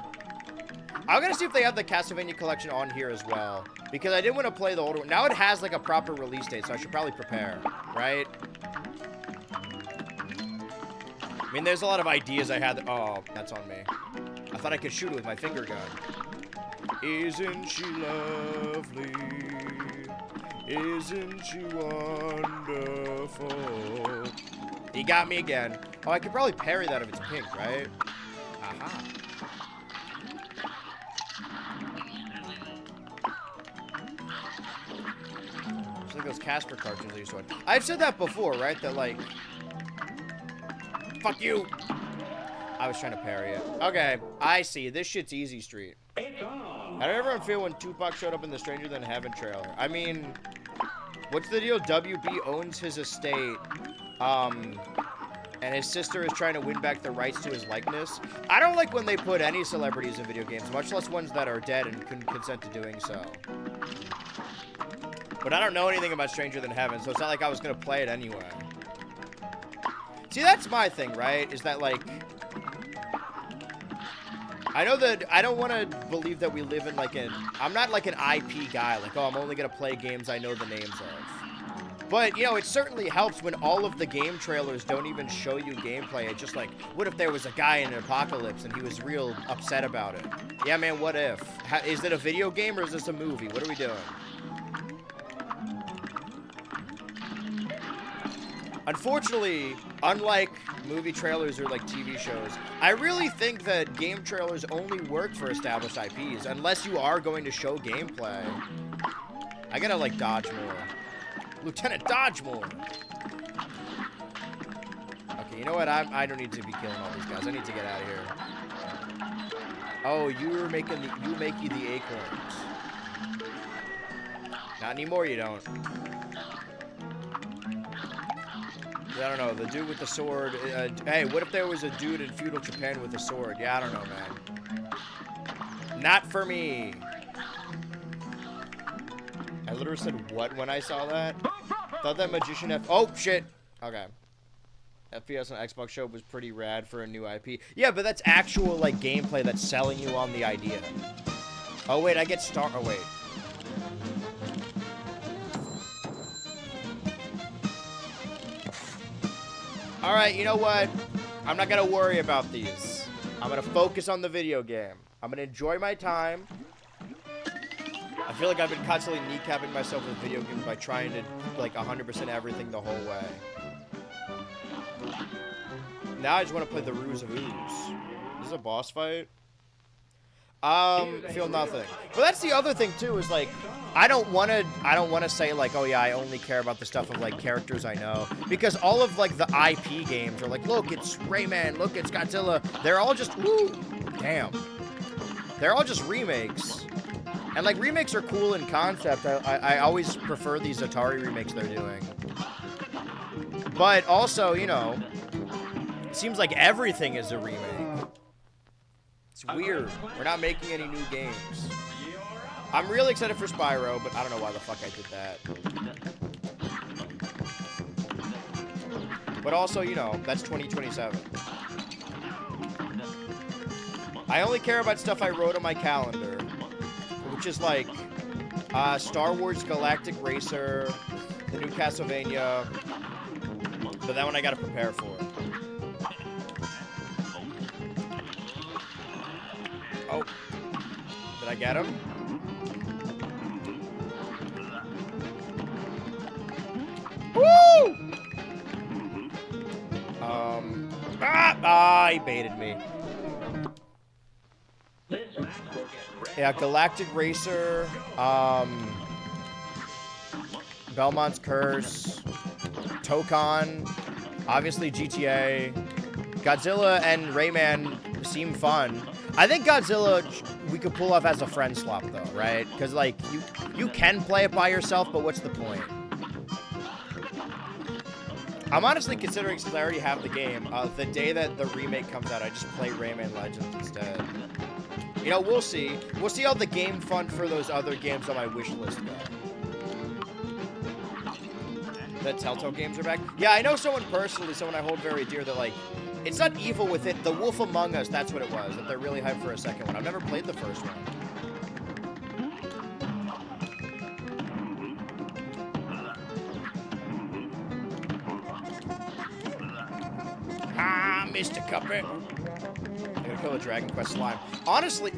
I'm gonna see if they have the Castlevania collection on here as well. Because I didn't want to play the older one. Now it has like a proper release date, so I should probably prepare, right? I mean, there's a lot of ideas I had that, oh, that's on me. I thought I could shoot it with my finger gun. Isn't she lovely? Isn't she wonderful? He got me again. Oh, I could probably parry that if it's pink, right? Aha. It's like those Casper cartoons I used to watch. I've said that before, right? That, like... Fuck you! I was trying to parry it. Okay, I see. This shit's easy street. How did everyone feel when Tupac showed up in the Stranger Than Heaven trailer? I mean, what's the deal? WB owns his estate, and his sister is trying to win back the rights to his likeness. I don't like when they put any celebrities in video games, much less ones that are dead and couldn't consent to doing so. But I don't know anything about Stranger Than Heaven, so it's not like I was gonna play it anyway. See, that's my thing, right? Is that, like... I know that I don't want to believe that we live in, like, I'm not, like, an IP guy. Like, oh, I'm only going to play games I know the names of. But, you know, it certainly helps when all of the game trailers don't even show you gameplay. It's just like, what if there was a guy in an apocalypse and he was real upset about it? Yeah, man, what if? Is it a video game or is this a movie? What are we doing? Unfortunately, unlike movie trailers or like TV shows, I really think that game trailers only work for established IPs, unless you are going to show gameplay. I gotta like dodge more. Lieutenant Dodgemore. Okay, you know what? I don't need to be killing all these guys. I need to get out of here. Oh, you make you the acorns. Not anymore, you don't. I don't know, the dude with the sword. Hey, what if there was a dude in feudal Japan with a sword? Yeah, I don't know, man. Not for me. I literally said what when I saw that? Thought that magician oh, shit. Okay. FPS on Xbox show was pretty rad for a new IP. Yeah, but that's actual, like, gameplay that's selling you on the idea. Oh, wait, I get oh, wait. Alright, you know what? I'm not gonna worry about these. I'm gonna focus on the video game. I'm gonna enjoy my time. I feel like I've been constantly kneecapping myself with video games by trying to, like, 100% everything the whole way. Now I just want to play the Ruse of Ooze. Is this a boss fight? Feel nothing. But that's the other thing, too, is, like, I don't want to say, like, oh, yeah, I only care about the stuff of, like, characters I know. Because all of, like, the IP games are like, look, it's Rayman, look, it's Godzilla. They're all just, woo, damn. They're all just remakes. And, like, remakes are cool in concept. I always prefer these Atari remakes they're doing. But also, you know, it seems like everything is a remake. It's weird. We're not making any new games. I'm really excited for Spyro, but I don't know why the fuck I did that. But also, you know, that's 2027. I only care about stuff I wrote on my calendar, which is like Star Wars Galactic Racer, the new Castlevania, but that one I gotta prepare for. Oh, did I get him? Woo! He baited me. Yeah, Galactic Racer, Belmont's Curse, Tokon, obviously GTA, Godzilla and Rayman seem fun. I think Godzilla we could pull off as a friend swap though, right? Because like you can play it by yourself, but what's the point? I'm honestly considering, since I already have the game, the day that the remake comes out, I just play Rayman Legends instead. You know, we'll see. We'll see how the game fund for those other games on my wish list go. The Telltale games are back. Yeah, I know someone personally, someone I hold very dear, that like, it's not evil with it. The Wolf Among Us, that's what it was. That they're really hyped for a second one. I've never played the first one. Ah, Mr. Cuphead. I'm gonna kill a Dragon Quest slime. Honestly,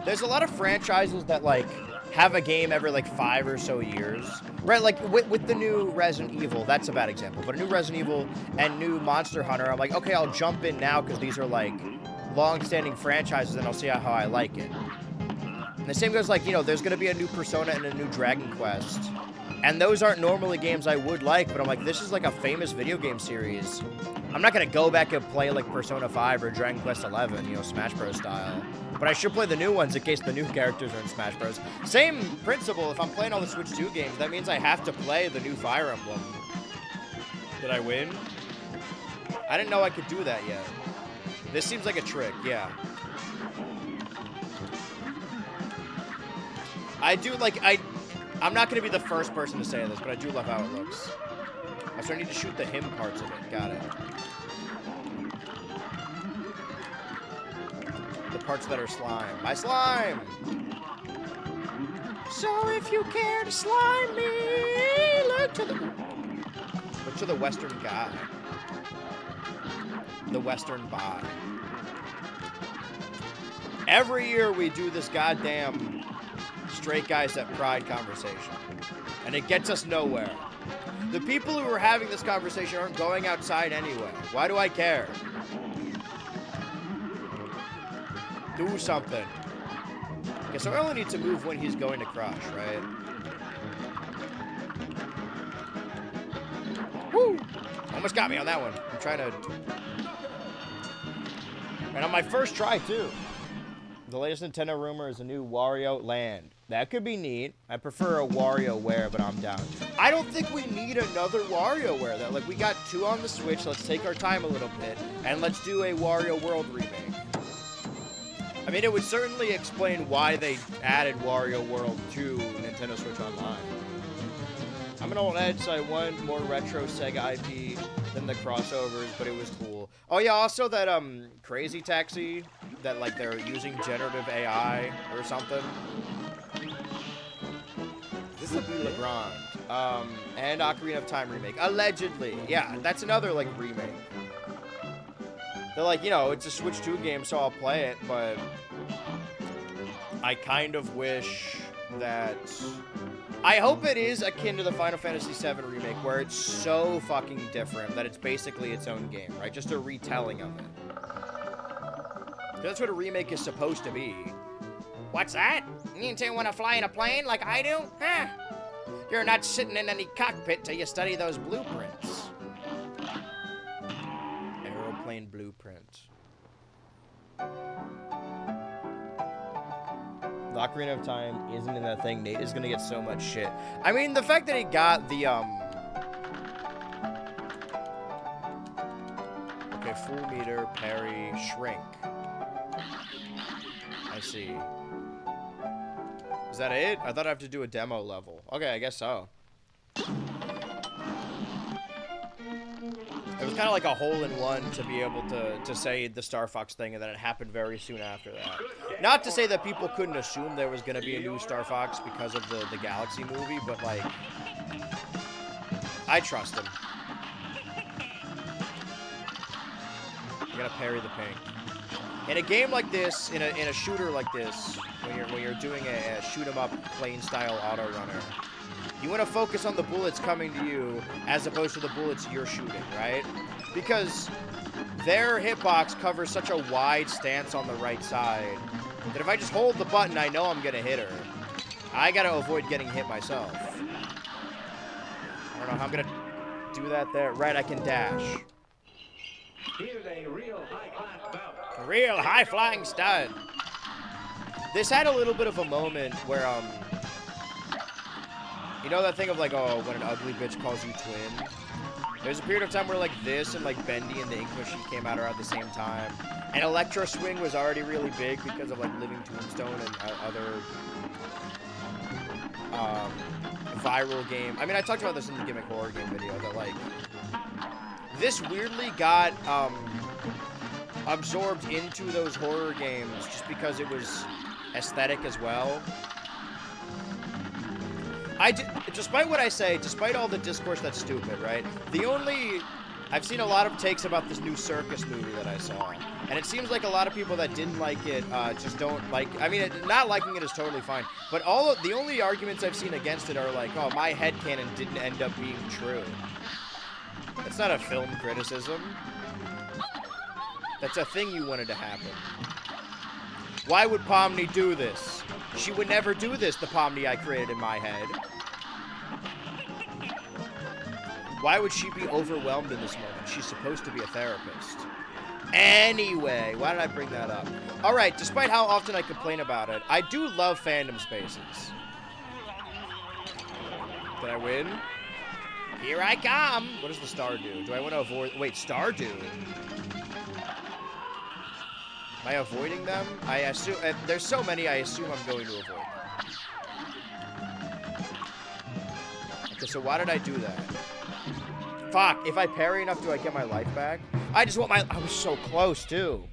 there's a lot of franchises that like have a game every like 5 or so years. Right, like with the new Resident Evil, that's a bad example. But a new Resident Evil and new Monster Hunter, I'm like, okay, I'll jump in now because these are like long-standing franchises and I'll see how I like it. And the same goes like, you know, there's gonna be a new Persona and a new Dragon Quest. And those aren't normally games I would like, but I'm like, this is like a famous video game series. I'm not gonna go back and play like Persona 5 or Dragon Quest 11, you know, Smash Bros. Style. But I should play the new ones in case the new characters are in Smash Bros. Same principle, if I'm playing all the Switch 2 games, that means I have to play the new Fire Emblem. Did I win? I didn't know I could do that yet. This seems like a trick, yeah. I do, like, I'm not going to be the first person to say this, but I do love how it looks. So I need to shoot the him parts of it. Got it. The parts that are slime. My slime! So if you care to slime me, look to the Western guy. The Western Bye. Every year we do this goddamn straight guys at Pride conversation. And it gets us nowhere. The people who are having this conversation aren't going outside anyway. Why do I care? Do something. Okay, so I only need to move when he's going to crush, right? Woo! Almost got me on that one. I'm trying to... And on my first try, too. The latest Nintendo rumor is a new Wario Land. That could be neat. I prefer a WarioWare, but I'm down. I don't think we need another WarioWare, though. Like, we got 2 on the Switch. Let's take our time a little bit, and let's do a Wario World remake. I mean, it would certainly explain why they added Wario World to Nintendo Switch Online. I'm an old head, so I want more retro Sega IP than the crossovers, but it was cool. Oh yeah, also that Crazy Taxi, that like they're using generative AI or something. This would be LeBron. And Ocarina of Time remake. Allegedly. Yeah, that's another like remake. They're like, you know, it's a Switch 2 game, so I'll play it, but I kind of wish that... I hope it is akin to the Final Fantasy VII remake, where it's so fucking different that it's basically its own game, right? Just a retelling of it. That's what a remake is supposed to be. What's that? You two want to fly in a plane like I do? Huh? You're not sitting in any cockpit till you study those blueprints. Aeroplane blueprint. The Ocarina of Time isn't in that thing. Nate is gonna get so much shit. I mean, the fact that he got the, okay, full meter, parry, shrink. I see. Is that it? I thought I have to do a demo level. Okay, I guess so. It was kind of like a hole-in-one to be able to say the Star Fox thing, and then it happened very soon after that. Not to say that people couldn't assume there was going to be a new Star Fox because of the Galaxy movie, but, like, I trust him. You gotta parry the pink. In a game like this, in a shooter like this, when you're doing a shoot-'em-up plane-style auto-runner, you want to focus on the bullets coming to you as opposed to the bullets you're shooting, right? Because their hitbox covers such a wide stance on the right side that if I just hold the button, I know I'm going to hit her. I got to avoid getting hit myself. I don't know how I'm going to do that there. Right, I can dash. Here's a real high-class bout. A real high-flying stud. This had a little bit of a moment where, you know that thing of like, oh, when an ugly bitch calls you twin? There's a period of time where like this and like Bendy and the Ink Machine came out around the same time. And Electro Swing was already really big because of like Living Tombstone and other viral game. I mean, I talked about this in the Gimmick Horror Game video, that like, this weirdly got absorbed into those horror games just because it was aesthetic as well. Despite what I say, despite all the discourse that's stupid, right? I've seen a lot of takes about this new Circus movie that I saw, and it seems like a lot of people that didn't like it just don't like. I mean, not liking it is totally fine, but the only arguments I've seen against it are like, oh, my headcanon didn't end up being true. That's not a film criticism. That's a thing you wanted to happen. Why would Pomni do this? She would never do this, the Pomni I created in my head. Why would she be overwhelmed in this moment? She's supposed to be a therapist. Anyway, why did I bring that up? Alright, despite how often I complain about it, I do love fandom spaces. Did I win? Here I come! What does the star do? Do I want to avoid... Wait, star do? Am I avoiding them? I assume... there's so many, I assume I'm going to avoid them. Okay, so why did I do that? Fuck, if I parry enough, do I get my life back? I just want my... I was so close, too.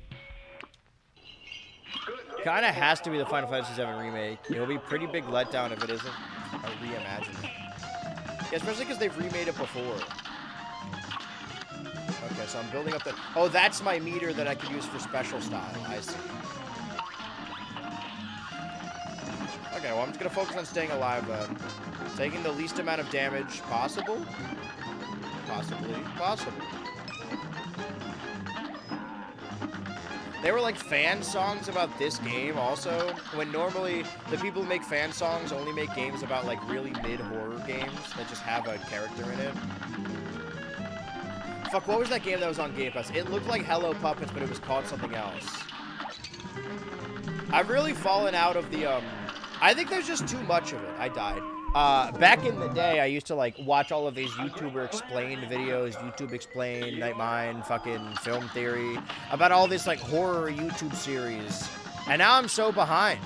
Kind of has to be the Final Fantasy VII Remake. It'll be a pretty big letdown if it isn't a reimagining. Yeah, especially because they've remade it before. Okay, so I'm building up the... Oh, that's my meter that I could use for special style. I see. Okay, well, I'm just going to focus on staying alive, then. Taking the least amount of damage possible. Possibly. Possible. There were, like, fan songs about this game, also. When normally, the people who make fan songs only make games about, like, really mid-horror games that just have a character in it. Fuck, what was that game that was on Game Pass? It looked like Hello Puppets, but it was called something else. I've really fallen out of the, I think there's just too much of it. I died. Back in the day, I used to, like, watch all of these YouTuber explained videos, YouTube Explained, Night Mind, fucking Film Theory, about all this, like, horror YouTube series. And now I'm so behind.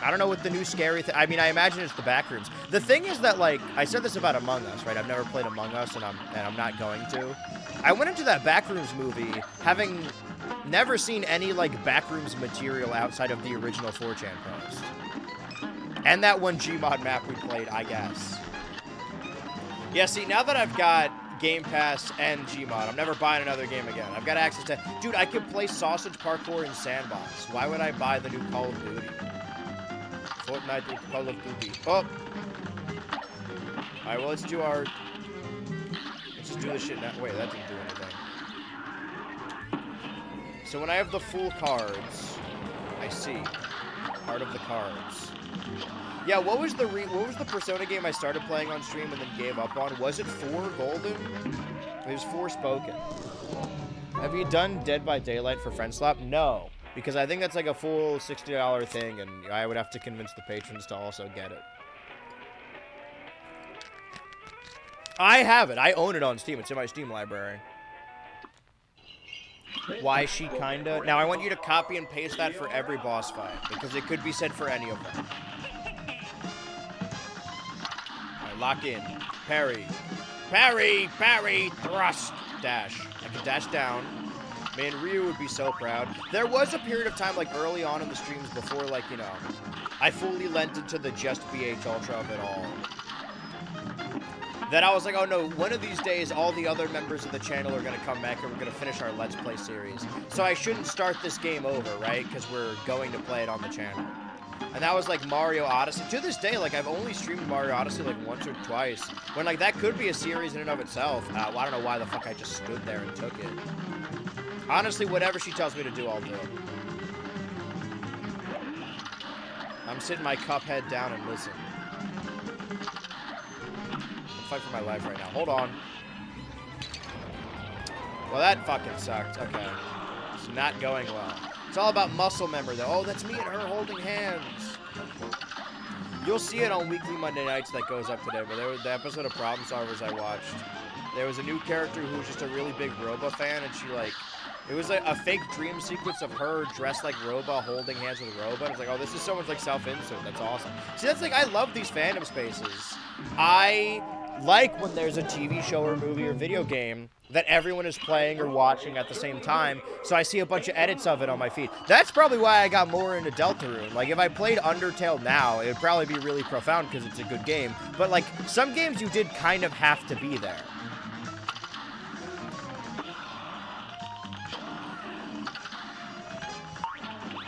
I don't know what the new scary thing... I mean, I imagine it's the Backrooms. The thing is that, like, I said this about Among Us, right? I've never played Among Us, and I'm not going to. I went into that Backrooms movie having never seen any, like, Backrooms material outside of the original 4chan post. And that one Gmod map we played, I guess. Yeah, see, now that I've got Game Pass and Gmod, I'm never buying another game again. I've got access to... Dude, I could play Sausage Parkour in Sandbox. Why would I buy the new Call of Duty? Fortnite with Call of Duty. Oh! Alright, well, let's do our... Let's just do this shit now. Wait, that didn't do anything. So when I have the full cards, I see. Part of the cards. Yeah, what was the Persona game I started playing on stream and then gave up on? Was it 4 Golden? It was 4 Spoken. Have you done Dead by Daylight for Friend Slap? No, because I think that's like a full $60 thing, and I would have to convince the patrons to also get it. I have it. I own it on Steam. It's in my Steam library. Why she kinda... Now, I want you to copy and paste that for every boss fight, because it could be said for any of them. Alright, lock in. Parry. Parry! Parry! Thrust! Dash. I can dash down. Man, Ryu would be so proud. There was a period of time, like, early on in the streams before, like, you know, I fully lent into the just BH Ultra of it all. Then I was like, oh no, one of these days all the other members of the channel are going to come back and we're going to finish our Let's Play series. So I shouldn't start this game over, right? Because we're going to play it on the channel. And that was like Mario Odyssey. To this day, like, I've only streamed Mario Odyssey like once or twice. When, like, that could be a series in and of itself. Well, I don't know why the fuck I just stood there and took it. Honestly, whatever she tells me to do, I'll do. I'm sitting my cup head down and listen. Fight for my life right now. Hold on. Well, that fucking sucked. Okay. It's not going well. It's all about muscle memory, though. Oh, that's me and her holding hands. You'll see it on weekly Monday nights that goes up today, but there was the episode of Problem Solvers I watched. There was a new character who was just a really big Roba fan, and she, like... It was like a fake dream sequence of her dressed like Roba, holding hands with Roba. And it's like, oh, this is so much like self-insert. That's awesome. See, that's like, I love these fandom spaces. I like when there's a TV show or movie or video game that everyone is playing or watching at the same time, so I see a bunch of edits of it on my feed. That's probably why I got more into Deltarune. Like, if I played Undertale now, it would probably be really profound because it's a good game. But, like, some games you did kind of have to be there.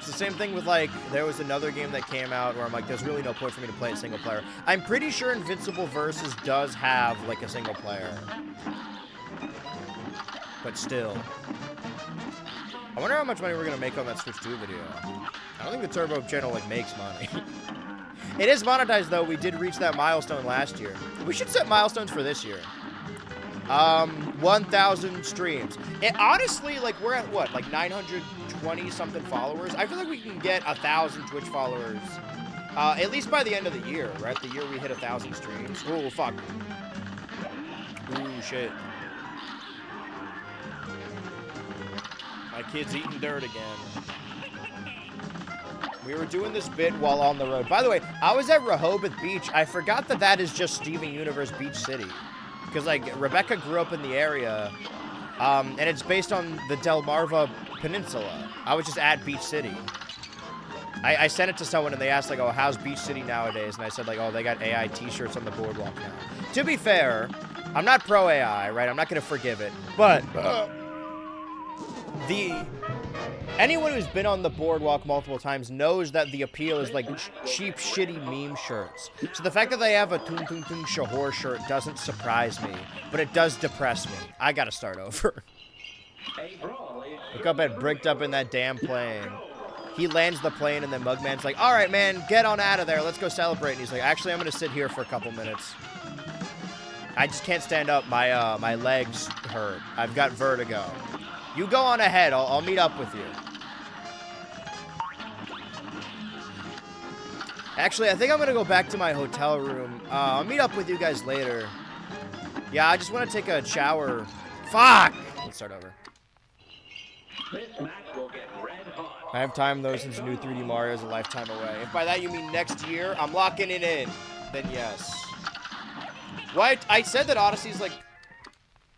Same thing with, like, there was another game that came out where I'm like, there's really no point for me to play it single player. I'm pretty sure Invincible Versus does have, like, a single player. But still. I wonder how much money we're going to make on that Switch 2 video. I don't think the Turbo channel, like, makes money. It is monetized, though. We did reach that milestone last year. We should set milestones for this year. 1,000 streams. It, honestly, like, we're at, what, like 920-something followers? I feel like we can get 1,000 Twitch followers, at least by the end of the year, right? The year we hit 1,000 streams. Oh, fuck. Ooh, shit. My kid's eating dirt again. We were doing this bit while on the road. By the way, I was at Rehoboth Beach. I forgot that that is just Steven Universe Beach City. Because, like, Rebecca grew up in the area, and it's based on the Delmarva Peninsula. I was just at Beach City. I sent it to someone and they asked like, oh, how's Beach City nowadays? And I said like, oh, they got AI t-shirts on the boardwalk now. To be fair, I'm not pro AI, right? I'm not going to forgive it. But anyone who's been on the boardwalk multiple times knows that the appeal is like cheap, shitty meme shirts. So the fact that they have a Tung Tung Tung Shahor shirt doesn't surprise me, but it does depress me. I got to start over. Look up at bricked up in that damn plane. He lands the plane and then Mugman's like, all right, man, get on out of there. Let's go celebrate. And he's like, actually, I'm going to sit here for a couple minutes. I just can't stand up. My legs hurt. I've got vertigo. You go on ahead. I'll meet up with you. Actually, I think I'm going to go back to my hotel room. I'll meet up with you guys later. Yeah, I just want to take a shower. Fuck! Let's start over. I have time, though, since the new 3D Mario is a lifetime away. If by that you mean next year, I'm locking it in. Then yes. Well, I said that Odyssey is, like,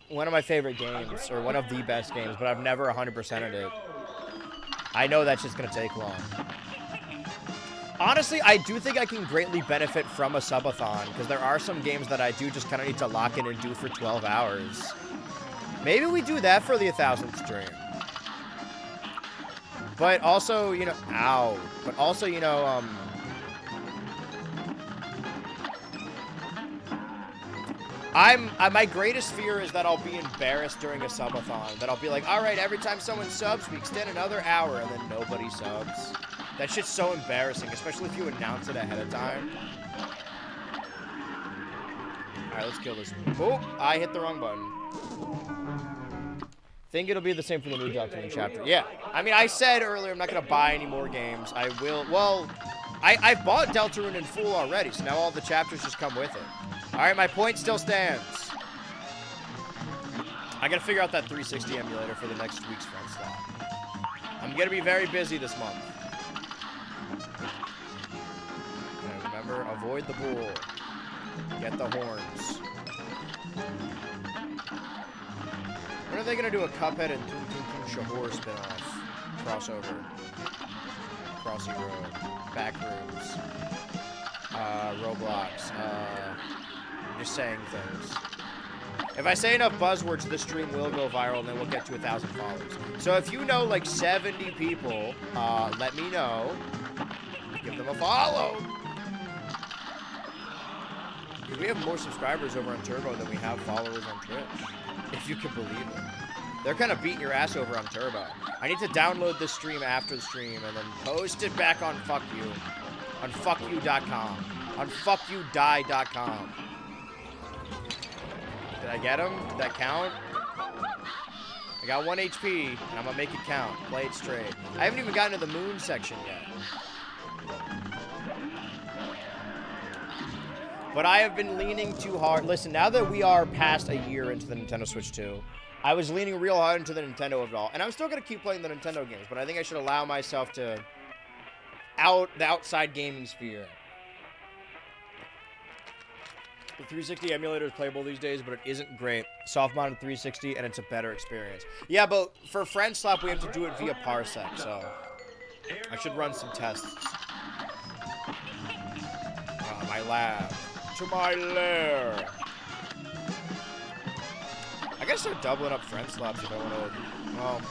one of my favorite games, or one of the best games, but I've never 100%ed it. I know that's just going to take long. Honestly, I do think I can greatly benefit from a subathon, because there are some games that I do just kind of need to lock in and do for 12 hours. Maybe we do that for the 1,000th stream. But also, you know, ow. But also, you know, my greatest fear is that I'll be embarrassed during a subathon. That I'll be like, all right, every time someone subs, we extend another hour, and then nobody subs. That shit's so embarrassing, especially if you announce it ahead of time. All right, let's kill this. Oh, I hit the wrong button. Think it'll be the same for the new Doctrine chapter. Yeah. I mean, I said earlier I'm not going to buy any more games. I will. Well, I've bought Deltarune in full already, so now all the chapters just come with it. All right, my point still stands. I got to figure out that 360 emulator for the next week's friend slot. I'm going to be very busy this month. And remember, avoid the bull. Get the horns. When are they going to do a Cuphead and Tung Tung Tung Shahor spinoff? Crossover. Crossy Road. Backrooms. Roblox. Just saying things. If I say enough buzzwords, this stream will go viral, and then we'll get to 1,000 followers. So if you know, like, 70 people, let me know. Give them a follow. Because we have more subscribers over on Turbo than we have followers on Twitch. If you can believe it. They're kind of beating your ass over on Turbo. I need to download this stream after the stream and then post it back on Fuck You. On fuckyou.com. On fuckyoudie.com. Did I get him? Did that count? I got 1 HP, and I'm going to make it count. Play it straight. I haven't even gotten to the moon section yet. But I have been leaning too hard. Listen, now that we are past a year into the Nintendo Switch 2, I was leaning real hard into the Nintendo of it all. And I'm still going to keep playing the Nintendo games, but I think I should allow myself to the outside gaming sphere. The 360 emulator is playable these days, but it isn't great. Soft-mounted 360, and it's a better experience. Yeah, but for Friend Slap, we have to do it via Parsec, so I should run some tests. My lab. To my lair. I gotta start doubling up Friend Slaps if I want to. Well,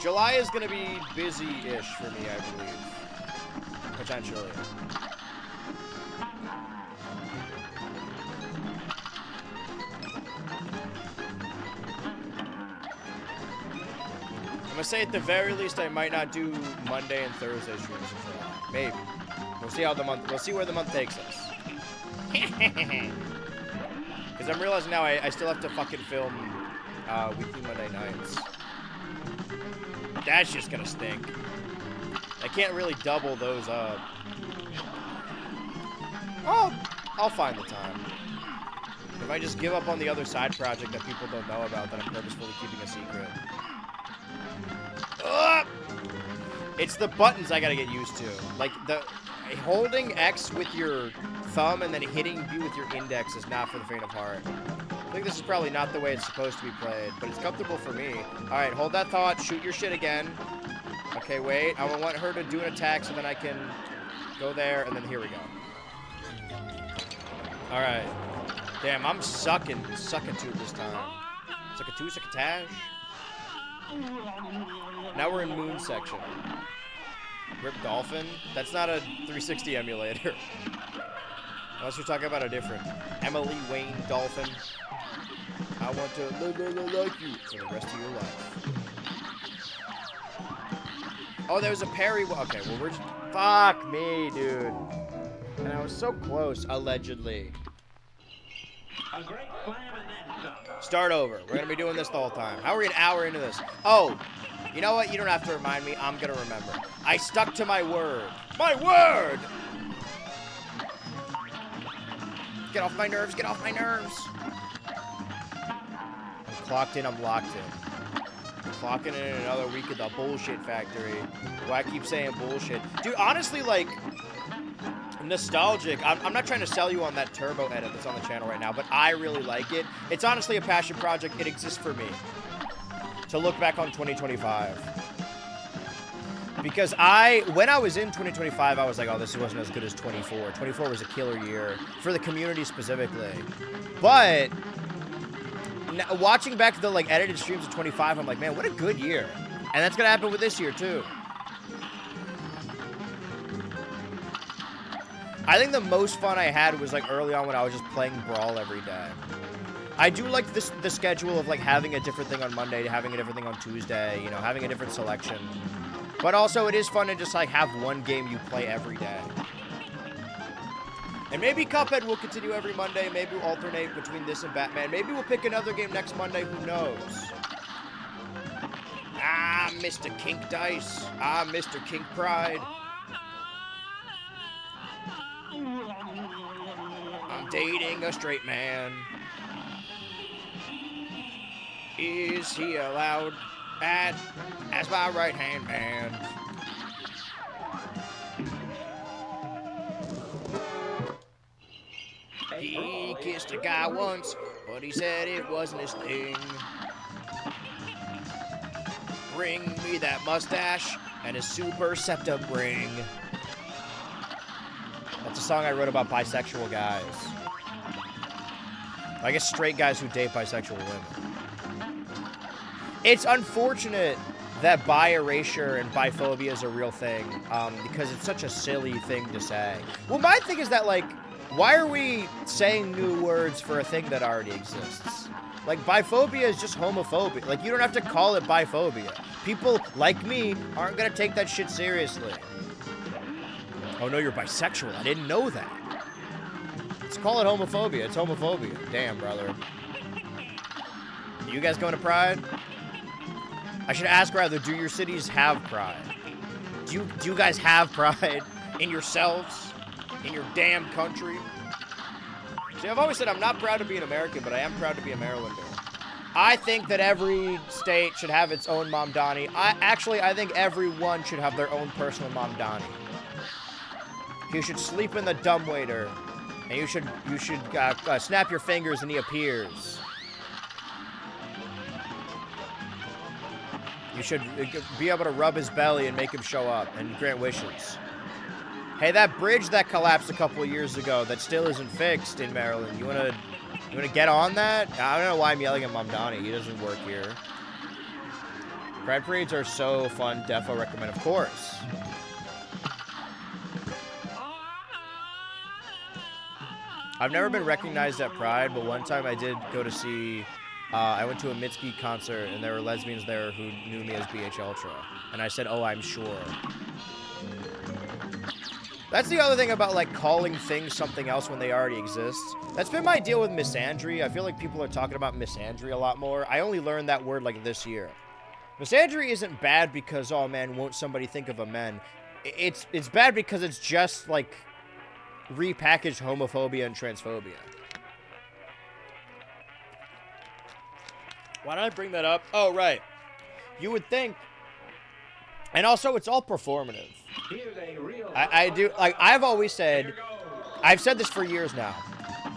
July is going to be busy-ish for me, I believe. Potentially. I'm going to say at the very least I might not do Monday and Thursday streams in July. Maybe. We'll see how we'll see where the month takes us. Because I'm realizing now I still have to fucking film weekly Monday nights. That's just gonna stink. I can't really double those up. Oh, I'll find the time. If I just give up on the other side project that people don't know about that I'm purposefully keeping a secret. Ugh! It's the buttons I gotta get used to. Like, holding X with your thumb and then hitting B with your index is not for the faint of heart. I think this is probably not the way it's supposed to be played, but it's comfortable for me. Alright, hold that thought. Shoot your shit again. Okay, wait. I want her to do an attack so then I can go there, and then here we go. All right. Damn, I'm sucking to it this time. Suckatu, suckatash. Now we're in Moon section. Rip Dolphin? That's not a 360 emulator. Unless you're talking about a different Emily Wayne Dolphin. I want to like you for the rest of your life. Oh, there was a parry. Okay, well, we're just... Fuck me, dude. And I was so close, allegedly. A great slam and then some. Start over. We're going to be doing this the whole time. How are we an hour into this? Oh, you know what? You don't have to remind me. I'm going to remember. I stuck to my word. My word! Get off my nerves. Get off my nerves. I'm clocked in. I'm locked in. Clocking in another week at the bullshit factory. Why I keep saying bullshit. Dude, honestly, like, nostalgic. I'm not trying to sell you on that turbo edit that's on the channel right now, but I really like it. It's honestly a passion project. It exists for me. To look back on 2025. Because when I was in 2025, I was like, oh, this wasn't as good as 24. 24 was a killer year for the community specifically. But watching back the like edited streams of 25, I'm like, man, what a good year. And that's gonna happen with this year too. I think the most fun I had was like early on when I was just playing Brawl every day. I do like the schedule of like having a different thing on Monday, having a different thing on Tuesday, you know, having a different selection. But also it is fun to just like have one game you play every day. And maybe Cuphead will continue every Monday. Maybe we'll alternate between this and Batman. Maybe we'll pick another game next Monday. Who knows? Ah, Mr. Kink Dice. Ah, Mr. Kink Pride. I'm dating a straight man. Is he allowed as my right-hand man? He kissed a guy once, but he said it wasn't his thing. Bring me that mustache and his super septum ring. That's a song I wrote about bisexual guys. I guess straight guys who date bisexual women. It's unfortunate that bi-erasure and biphobia is a real thing, because it's such a silly thing to say. Well, my thing is that, like, why are we saying new words for a thing that already exists? Like, biphobia is just homophobia. Like, you don't have to call it biphobia. People like me aren't gonna take that shit seriously. Oh no, you're bisexual. I didn't know that. Let's call it homophobia. It's homophobia. Damn, brother. You guys going to Pride? I should ask rather, do your cities have Pride? Do you guys have Pride in yourselves? In your damn country? See, I've always said I'm not proud to be an American, but I am proud to be a Marylander. I think that every state should have its own Mamdani. I think everyone should have their own personal Mamdani. You should sleep in the dumbwaiter, and you should snap your fingers and he appears. You should be able to rub his belly and make him show up and grant wishes. Hey, that bridge that collapsed a couple of years ago that still isn't fixed in Maryland, you wanna get on that? I don't know why I'm yelling at Mamdani. He doesn't work here. Pride parades are so fun. Defo recommend, of course. I've never been recognized at Pride, but one time I did go to see, I went to a Mitski concert, and there were lesbians there who knew me as BH Ultra. And I said, oh, I'm sure. That's the other thing about, like, calling things something else when they already exist. That's been my deal with misandry. I feel like people are talking about misandry a lot more. I only learned that word, like, this year. Misandry isn't bad because, oh, man, won't somebody think of a men? It's bad because it's just, like, repackaged homophobia and transphobia. Why did I bring that up? Oh, right. You would think... And also, it's all performative. I do, like, I've always said, I've said this for years now.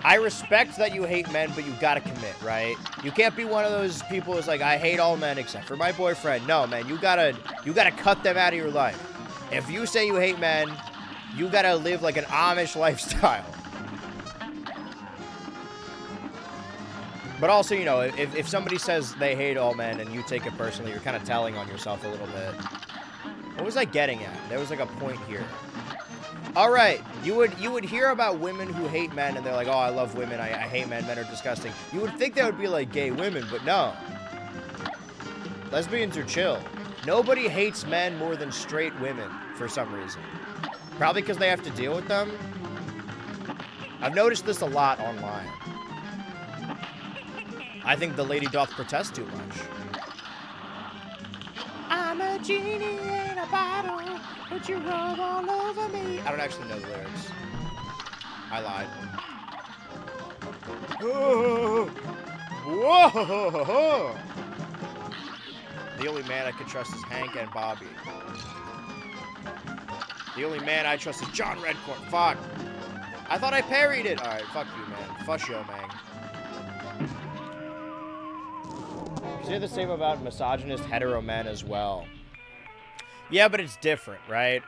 I respect that you hate men, but you gotta commit, right? You can't be one of those people who's like, I hate all men except for my boyfriend. No, man, you gotta cut them out of your life. If you say you hate men, you gotta live like an Amish lifestyle. But also, you know, if somebody says they hate all men and you take it personally, you're kind of telling on yourself a little bit. What was I getting at? There was like a point here. All right, you would hear about women who hate men, and they're like, oh, I love women, I hate men, men are disgusting. You would think that would be like gay women, but no. Lesbians are chill. Nobody hates men more than straight women for some reason. Probably because they have to deal with them. I've noticed this a lot online. I think the lady doth protest too much. I'm a genie in a bottle, but you rub all over me. I don't actually know the lyrics. I lied. Whoa! The only man I can trust is Hank and Bobby. The only man I trust is John Redcorn. Fuck. I thought I parried it. Alright, fuck you, man. Fuck you, man. You say the same about misogynist hetero men as well. Yeah, but it's different, right?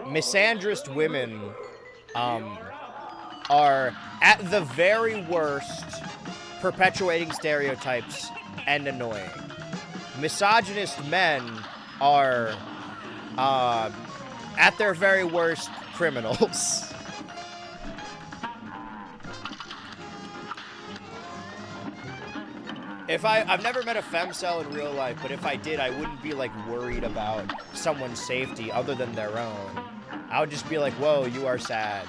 Misandrist women are, at the very worst, perpetuating stereotypes and annoying. Misogynist men are, at their very worst, criminals. I've never met a femcel in real life, but if I did, I wouldn't be, like, worried about someone's safety other than their own. I would just be like, whoa, you are sad.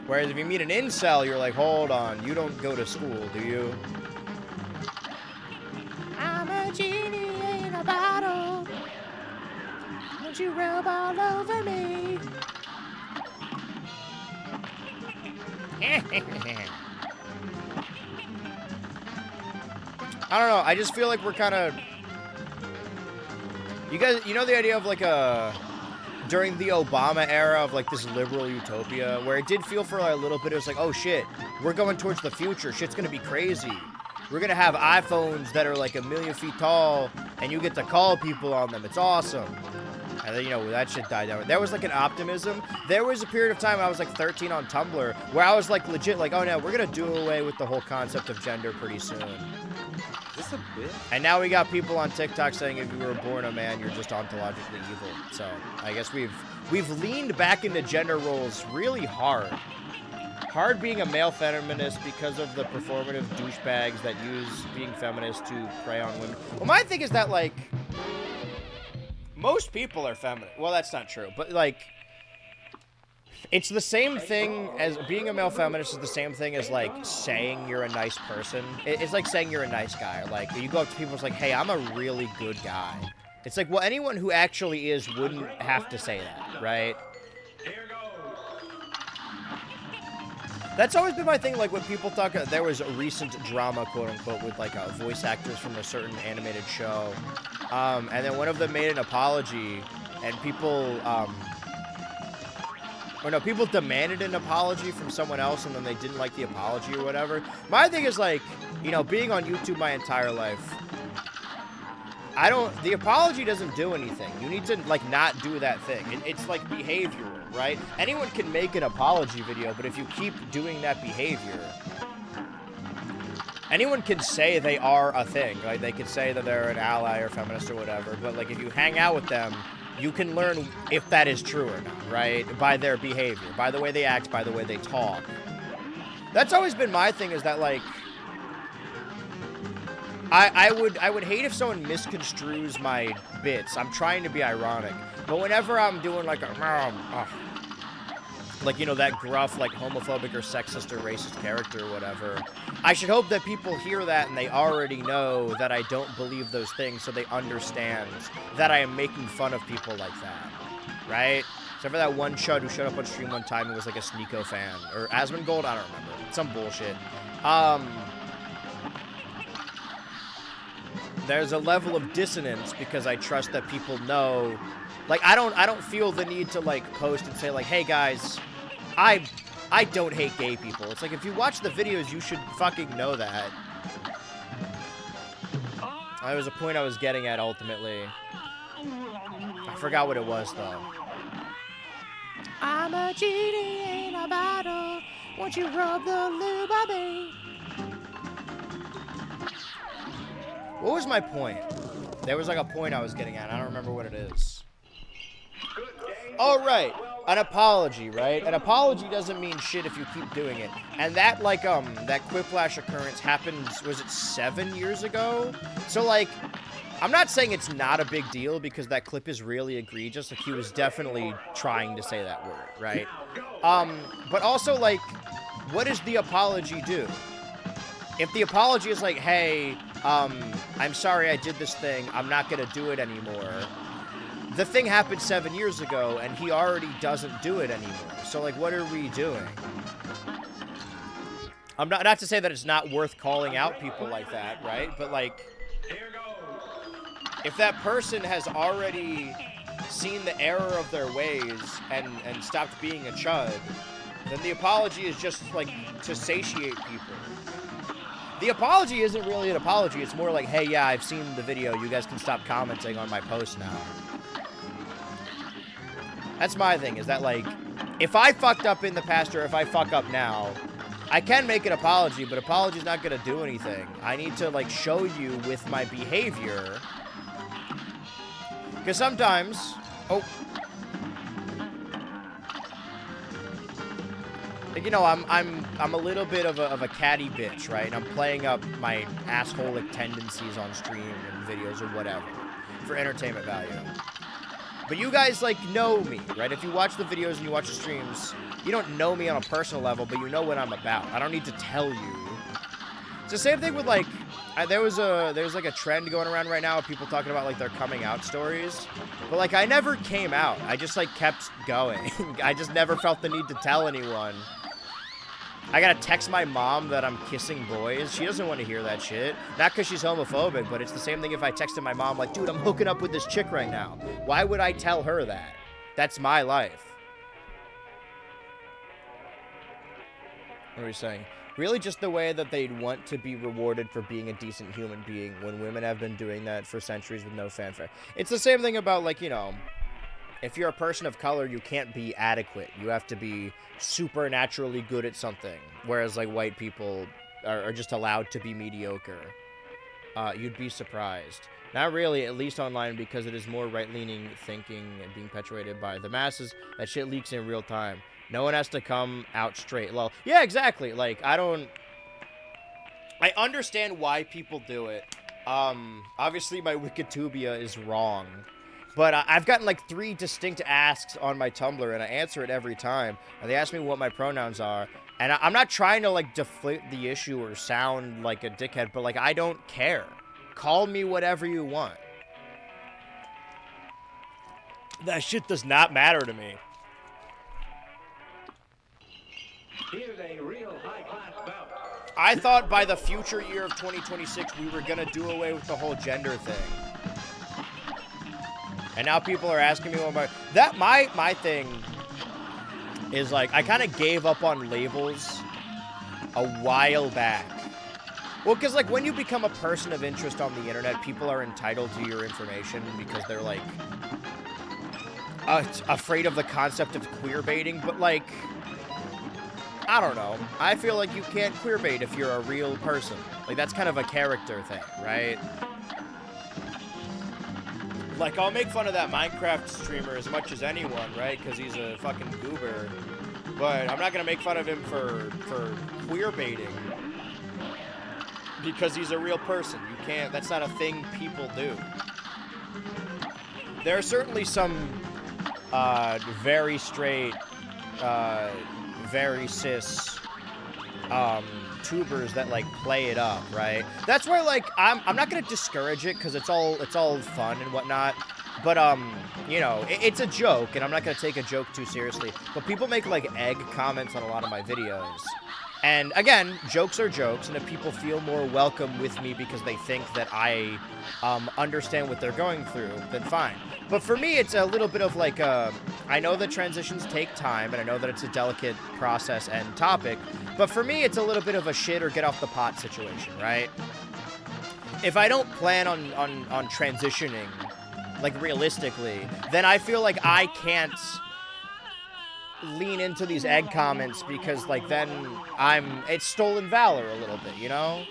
Whereas if you meet an incel, you're like, hold on, you don't go to school, do you? I'm a genie in a bottle. Won't you rub all over me? I don't know. I just feel like we're kind of... You guys, you know the idea of like during the Obama era of like this liberal utopia where it did feel for like a little bit, it was like, oh shit, we're going towards the future. Shit's going to be crazy. We're going to have iPhones that are like 1 million feet tall and you get to call people on them. It's awesome. And then, you know, that shit died down. There was, like, an optimism. There was a period of time, I was, like, 13 on Tumblr, where I was, like, legit, like, oh, no, we're gonna do away with the whole concept of gender pretty soon. Is this a bit? And now we got people on TikTok saying if you were born a man, you're just ontologically evil. So, I guess we've leaned back into gender roles really hard. Hard being a male feminist because of the performative douchebags that use being feminist to prey on women. Well, my thing is that, like... Most people are feminine. Well, that's not true. But, like, it's the same thing as being a male feminist is the same thing as, like, saying you're a nice person. It's like saying you're a nice guy. Like, you go up to people, it's like, hey, I'm a really good guy. It's like, well, anyone who actually is wouldn't have to say that, right? That's always been my thing, like, when people talk, there was a recent drama, quote-unquote, with, like, voice actors from a certain animated show, and then one of them made an apology, and people, people demanded an apology from someone else, and then they didn't like the apology or whatever. My thing is, like, you know, being on YouTube my entire life, the apology doesn't do anything. You need to, like, not do that thing. It's, like, behavioral, right? Anyone can make an apology video, but if you keep doing that behavior, anyone can say they are a thing. Like, they could say that they're an ally or feminist or whatever, but, like, if you hang out with them, you can learn if that is true or not, right? By their behavior, by the way they act, by the way they talk. That's always been my thing, is that, like, I would hate if someone misconstrues my bits. I'm trying to be ironic. But whenever I'm doing like like, you know, that gruff, like, homophobic or sexist or racist character or whatever, I should hope that people hear that and they already know that I don't believe those things, so they understand that I am making fun of people like that, right? Except for that one chud who showed up on stream one time and was like a Sneeko fan. Or Asmongold, I don't remember. Some bullshit. There's a level of dissonance because I trust that people know Like, I don't feel the need to, like, post and say, like, hey, guys, I don't hate gay people. It's like, if you watch the videos, you should fucking know that. That was a point I was getting at, ultimately. I forgot what it was, though. I'm a genie in a bottle. Won't you rub the lube on me? What was my point? There was, like, a point I was getting at. I don't remember what it is. Oh, right. An apology, right? An apology doesn't mean shit if you keep doing it. And that, like, that Quiplash occurrence happened, was it 7 years ago? So, like, I'm not saying it's not a big deal because that clip is really egregious. Like, he was definitely trying to say that word, right? But also, like, what does the apology do? If the apology is like, hey, I'm sorry I did this thing, I'm not gonna do it anymore. The thing happened 7 years ago, and he already doesn't do it anymore. So, like, what are we doing? I'm not to say that it's not worth calling out people like that, right? But, like, if that person has already seen the error of their ways and stopped being a chud, then the apology is just, like, to satiate people. The apology isn't really an apology. It's more like, hey, yeah, I've seen the video. You guys can stop commenting on my post now. That's my thing, is that, like, if I fucked up in the past or if I fuck up now, I can make an apology, but apology's not gonna do anything. I need to, like, show you with my behavior. Because sometimes... Oh. Like, you know, I'm a little bit of a catty bitch, right? And I'm playing up my assholic tendencies on stream and videos or whatever for entertainment value. But you guys, like, know me, right? If you watch the videos and you watch the streams, you don't know me on a personal level, but you know what I'm about. I don't need to tell you. It's the same thing with, like, there's like a trend going around right now of people talking about, like, their coming out stories. But, like, I never came out. I just, like, kept going. I just never felt the need to tell anyone. I gotta text my mom that I'm kissing boys. She doesn't want to hear that shit. Not because she's homophobic, but it's the same thing if I texted my mom, like, dude, I'm hooking up with this chick right now. Why would I tell her that? That's my life. What are you saying? Really just the way that they'd want to be rewarded for being a decent human being when women have been doing that for centuries with no fanfare. It's the same thing about, like, you know, if you're a person of color, you can't be adequate. You have to be supernaturally good at something. Whereas, like, white people are just allowed to be mediocre. You'd be surprised. Not really, at least online, because it is more right-leaning thinking and being perpetuated by the masses. That shit leaks in real time. No one has to come out straight. Well, yeah, exactly. Like, I understand why people do it. Obviously, my Wikitubia is wrong. But I've gotten, like, 3 distinct asks on my Tumblr, and I answer it every time. And they ask me what my pronouns are. And I'm not trying to, like, deflate the issue or sound like a dickhead, but, like, I don't care. Call me whatever you want. That shit does not matter to me. Here's a real high-class bout. I thought by the future year of 2026 we were gonna do away with the whole gender thing. And now people are asking me what my thing is, like, I kind of gave up on labels a while back. Well, because, like, when you become a person of interest on the internet, people are entitled to your information because they're, like, afraid of the concept of queerbaiting, but, like, I don't know. I feel like you can't queerbait if you're a real person. Like, that's kind of a character thing, right? Like, I'll make fun of that Minecraft streamer as much as anyone, right? Because he's a fucking goober. But I'm not going to make fun of him for queerbaiting. Because he's a real person. You can't, that's not a thing people do. There are certainly some very straight, very cis tubers that, like, play it up, right? That's where, like, I'm not gonna discourage it because it's all fun and whatnot, but you know, it's a joke and I'm not gonna take a joke too seriously. But people make, like, egg comments on a lot of my videos, And again, jokes are jokes, and if people feel more welcome with me because they think that I understand what they're going through, then fine. But for me, it's a little bit of like I know that transitions take time, and I know that it's a delicate process and topic, but for me, it's a little bit of a shit or get off the pot situation, right? If I don't plan on transitioning, like realistically, then I feel like I can't lean into these egg comments because like then it's stolen valor a little bit, you know?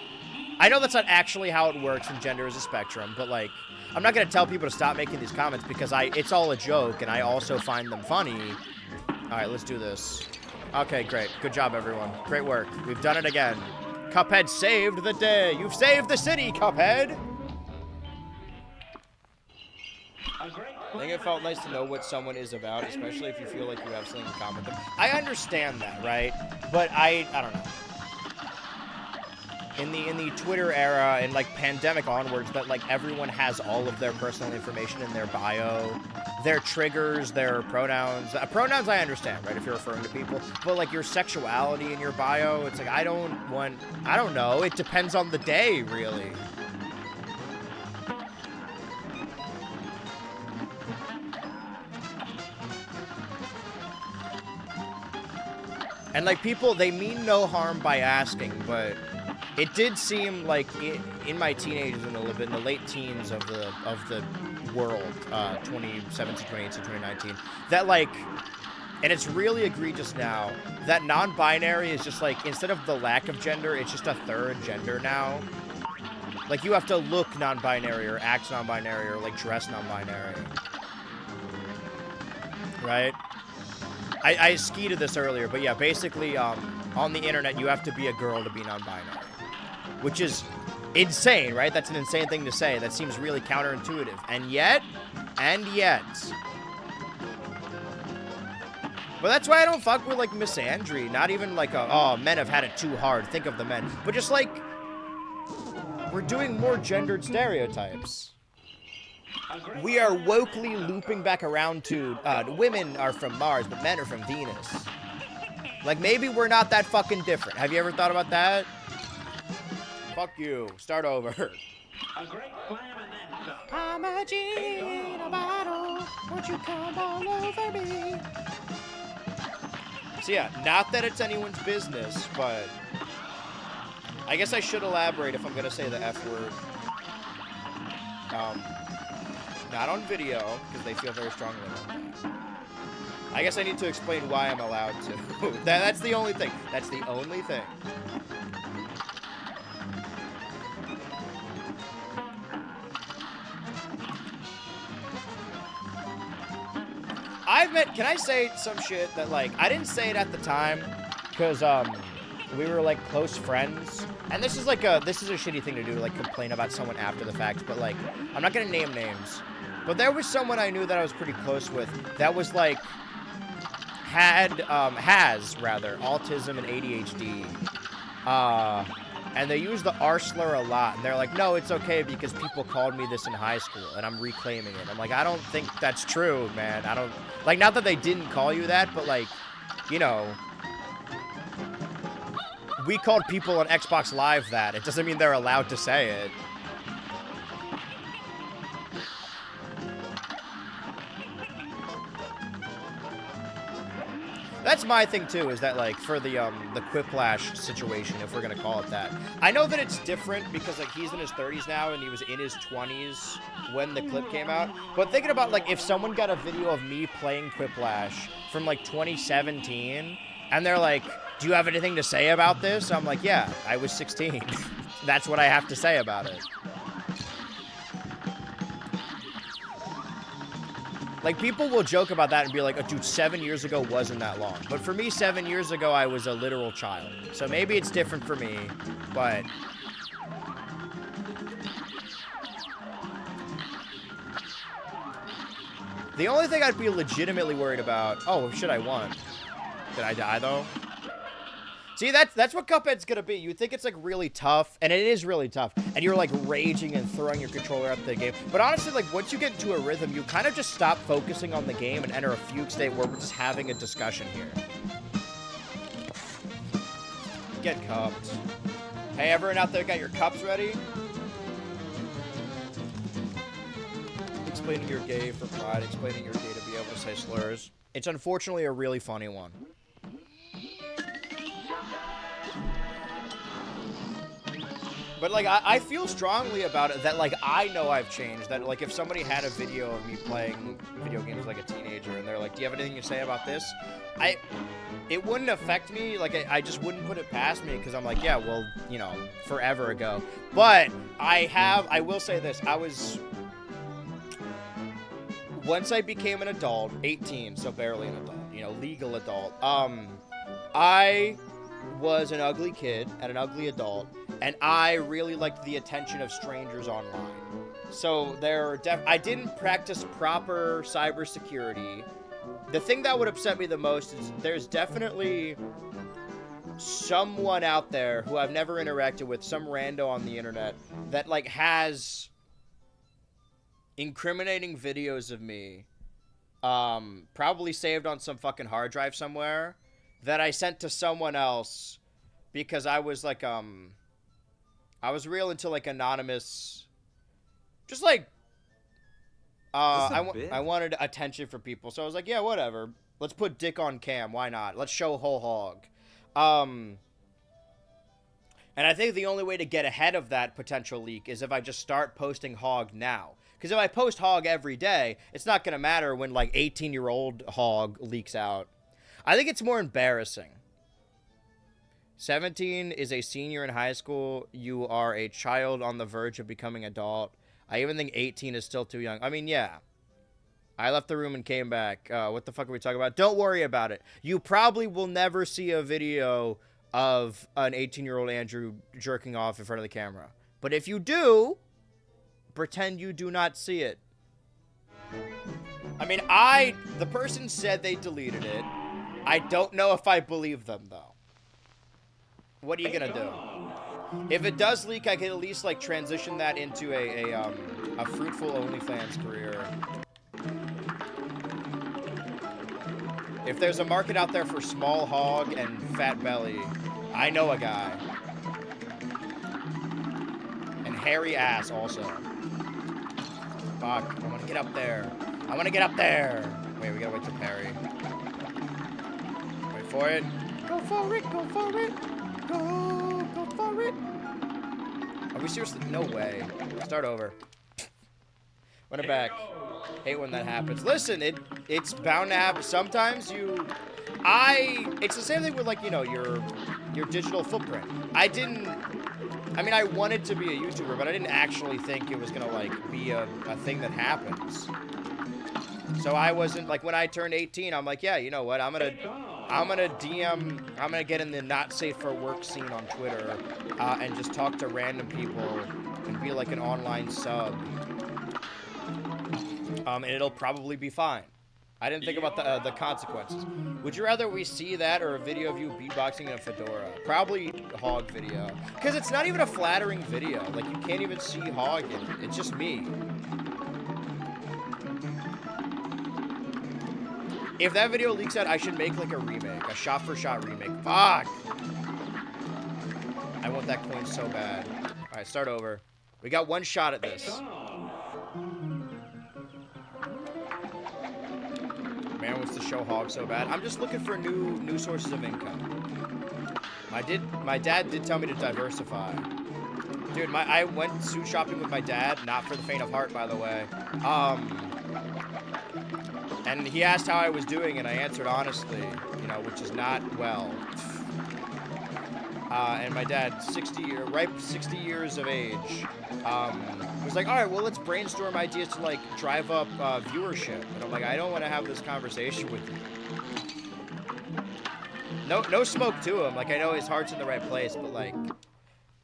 I know that's not actually how it works and gender is a spectrum, but like I'm not gonna tell people to stop making these comments because it's all a joke and I also find them funny. Alright, let's do this. Okay, great. Good job, everyone. Great work. We've done it again. Cuphead saved the day. You've saved the city, Cuphead! I think it felt nice to know what someone is about, especially if you feel like you have something in common with them. I understand that, right? But I don't know. In the Twitter era and like pandemic onwards, that like everyone has all of their personal information in their bio, their triggers, their pronouns. Pronouns I understand, right? If you're referring to people, but like your sexuality in your bio, it's like I don't know. It depends on the day, really. And like people, they mean no harm by asking, but it did seem like in my teenagers and in the late teens of the world, 2017, 2018, 2019, that like, and it's really egregious now, that non-binary is just like, instead of the lack of gender, it's just a third gender now. Like you have to look non-binary or act non-binary or like dress non-binary. Right? I skeeted this earlier, but yeah, basically, on the internet, you have to be a girl to be non-binary. Which is insane, right? That's an insane thing to say. That seems really counterintuitive. And yet... But that's why I don't fuck with, like, misandry. Not even like oh, men have had it too hard. Think of the men. But just, like, we're doing more gendered stereotypes. We are wokely looping back around to, women are from Mars, but men are from Venus. Like, maybe we're not that fucking different. Have you ever thought about that? Fuck you. Start over. A great slam and then some. I'm a genie in a bottle. Won't you come all over me? So yeah, not that it's anyone's business, but I guess I should elaborate if I'm gonna say the F word. Not on video, because they feel very strongly about that. I guess I need to explain why I'm allowed to. That's the only thing. That's the only thing. Can I say some shit that, like, I didn't say it at the time, because, we were, like, close friends, and this is a shitty thing to do, to, like, complain about someone after the fact, but, like, I'm not gonna name names, but there was someone I knew that I was pretty close with that was, like, has autism and ADHD, and they use the R slur a lot, and they're like, no, it's okay because people called me this in high school, and I'm reclaiming it. I'm like, I don't think that's true, man. I don't, like, not that they didn't call you that, but, like, you know, we called people on Xbox Live that. It doesn't mean they're allowed to say it. That's my thing, too, is that, like, for the Quiplash situation, if we're gonna call it that. I know that it's different because, like, he's in his 30s now and he was in his 20s when the clip came out. But thinking about, like, if someone got a video of me playing Quiplash from, like, 2017, and they're like, do you have anything to say about this? I'm like, yeah, I was 16. That's what I have to say about it. Like, people will joke about that and be like, oh, dude, 7 years ago wasn't that long. But for me, 7 years ago, I was a literal child. So maybe it's different for me, but... The only thing I'd be legitimately worried about... Oh, shit, I won. Did I die, though? See, that's what Cuphead's gonna be. You think it's, like, really tough, and it is really tough, and you're, like, raging and throwing your controller at the game. But honestly, like, once you get into a rhythm, you kind of just stop focusing on the game and enter a fugue state where we're just having a discussion here. Get cupped. Hey, everyone out there got your cups ready? Explaining you're gay for pride, explaining you're gay to be able to say slurs. It's unfortunately a really funny one. But, like, I feel strongly about it that, like, I know I've changed. That, like, if somebody had a video of me playing video games like a teenager and they're like, do you have anything to say about this? It wouldn't affect me. Like, I just wouldn't put it past me because I'm like, yeah, well, you know, forever ago. But I will say this. Once I became an adult, 18, so barely an adult, you know, legal adult, I was an ugly kid and an ugly adult, and I really liked the attention of strangers online. So I didn't practice proper cybersecurity. The thing that would upset me the most is there's definitely someone out there who I've never interacted with, some rando on the internet, that, like, has incriminating videos of me, probably saved on some fucking hard drive somewhere, that I sent to someone else because I was, like, I was real into, like, anonymous, just, like, I wanted attention from people, so I was like, yeah, whatever. Let's put dick on cam, why not? Let's show whole hog. And I think the only way to get ahead of that potential leak is if I just start posting hog now. Because if I post hog every day, it's not going to matter when, like, 18-year-old hog leaks out. I think it's more embarrassing. 17 is a senior in high school. You are a child on the verge of becoming adult. I even think 18 is still too young. I mean, yeah. I left the room and came back. What the fuck are we talking about? Don't worry about it. You probably will never see a video of an 18-year-old Andrew jerking off in front of the camera. But if you do, pretend you do not see it. I mean, the person said they deleted it. I don't know if I believe them, though. What are you gonna do? If it does leak, I can at least, like, transition that into a fruitful OnlyFans career. If there's a market out there for small hog and fat belly, I know a guy. And hairy ass also. Fuck, I wanna get up there. I wanna get up there. Wait, we gotta wait till Perry. Wait for it. Go for it, go for it. Go for it. Are we seriously? No way. Start over. Run it back. Hate when that happens. Listen, it's bound to happen. Sometimes it's the same thing with, like, you know, your digital footprint. I mean, I wanted to be a YouTuber, but I didn't actually think it was gonna, like, be a thing that happens. So I wasn't, like, when I turned 18, I'm like, yeah, you know what, I'm gonna get in the not safe for work scene on Twitter, and just talk to random people and be like an online sub. And it'll probably be fine. I didn't think about the consequences. Would you rather we see that or a video of you beatboxing in a fedora? Probably hog video. Because it's not even a flattering video. Like, you can't even see hog in it. It's just me. If that video leaks out, I should make, like, a remake. A shot-for-shot remake. Fuck! I want that coin so bad. Alright, start over. We got one shot at this. Man wants to show hog so bad. I'm just looking for new sources of income. My dad did tell me to diversify. Dude, I went suit shopping with my dad, not for the faint of heart, by the way. And he asked how I was doing, and I answered honestly, you know, which is not well. And my dad, 60 years of age, was like, all right, well, let's brainstorm ideas to, like, drive up viewership. And I'm like, I don't want to have this conversation with you. No smoke to him. Like, I know his heart's in the right place, but, like,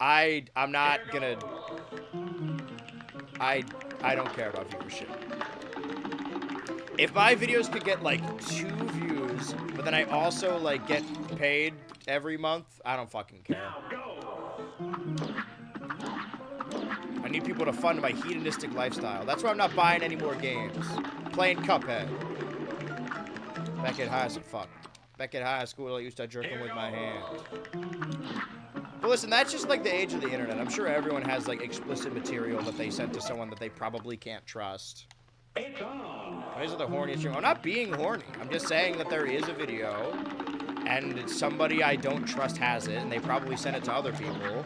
I'm not gonna. I don't care about viewership. If my videos could get, like, 2 views, but then I also, like, get paid every month, I don't fucking care. I need people to fund my hedonistic lifestyle. That's why I'm not buying any more games. Playing Cuphead. Back at high as fuck. Back in high school, I used to jerk him with my hand. But listen, that's just like the age of the internet. I'm sure everyone has like explicit material that they sent to someone that they probably can't trust. It's on. These are the horniest stream. I'm not being horny. I'm just saying that there is a video, and somebody I don't trust has it, and they probably sent it to other people.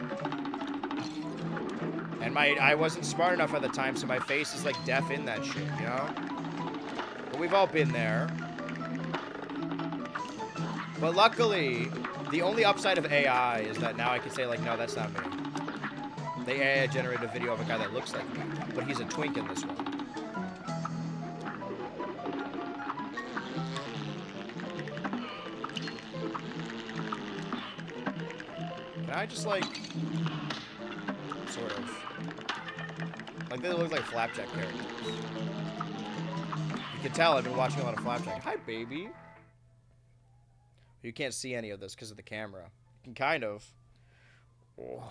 And I wasn't smart enough at the time, so my face is like deaf in that shit, you know? But we've all been there. But luckily, the only upside of AI is that now I can say, like, no, that's not me. The AI generated a video of a guy that looks like me, but he's a twink in this one. Can I just, like, sort of. Like, they look like Flapjack characters. You can tell I've been watching a lot of Flapjack. Hi, baby. You can't see any of this because of the camera. You can kind of. Oh.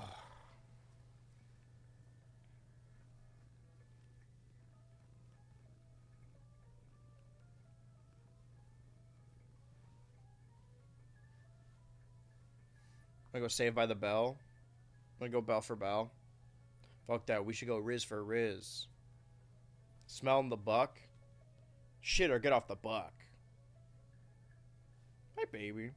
I'm gonna go Saved by the Bell. I'm gonna go Bell for Bell. Fuck that. We should go Riz for Riz. Smelling the buck. Shit, or get off the buck. Hi, baby.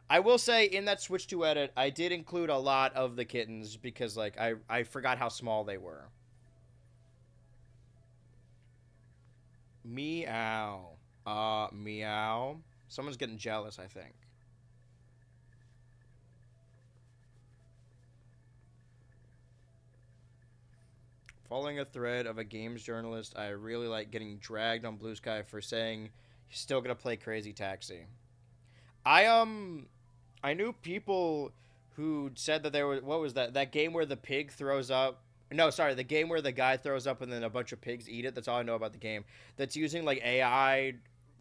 I will say, in that Switch to edit, I did include a lot of the kittens because, like, I forgot how small they were. Meow. Meow. Someone's getting jealous, I think. Following a thread of a games journalist, I really like getting dragged on Blue Sky for saying he's still gonna play Crazy Taxi. I knew people who said that there was, what was that game where the pig throws up? No, sorry, the game where the guy throws up and then a bunch of pigs eat it. That's all I know about the game. That's using like AI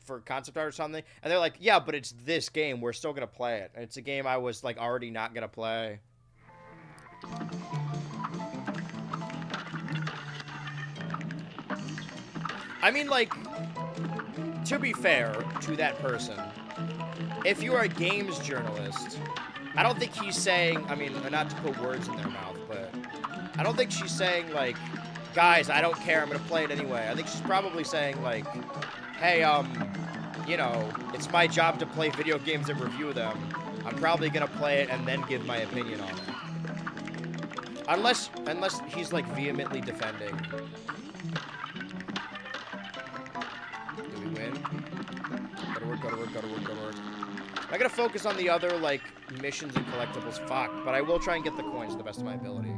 for concept art or something. And they're like, yeah, but it's this game. We're still gonna play it. And it's a game I was like already not gonna play. I mean, like, to be fair to that person, if you are a games journalist, I don't think he's saying, I mean, not to put words in their mouth, but I don't think she's saying, like, guys, I don't care, I'm gonna play it anyway. I think she's probably saying, like, hey, you know, it's my job to play video games and review them. I'm probably gonna play it and then give my opinion on it. Unless he's, like, vehemently defending. Do we win? Gotta work, gotta work, gotta work, gotta work. I gotta focus on the other, like, missions and collectibles. Fuck. But I will try and get the coins to the best of my ability.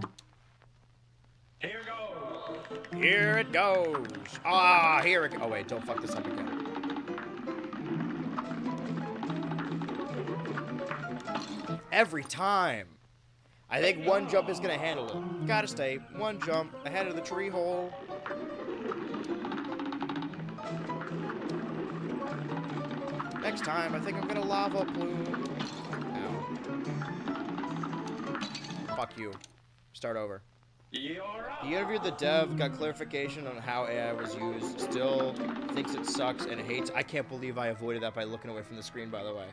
Here goes. Here it goes. Ah, here it goes. Oh, wait. Don't fuck this up again. Every time. I think one jump is gonna handle it. Gotta stay. One jump ahead of the tree hole. Next time, I think I'm gonna lava plume. Ow. Fuck you. Start over. He interviewed the dev, got clarification on how AI was used, still thinks it sucks and hates. I can't believe I avoided that by looking away from the screen, by the way.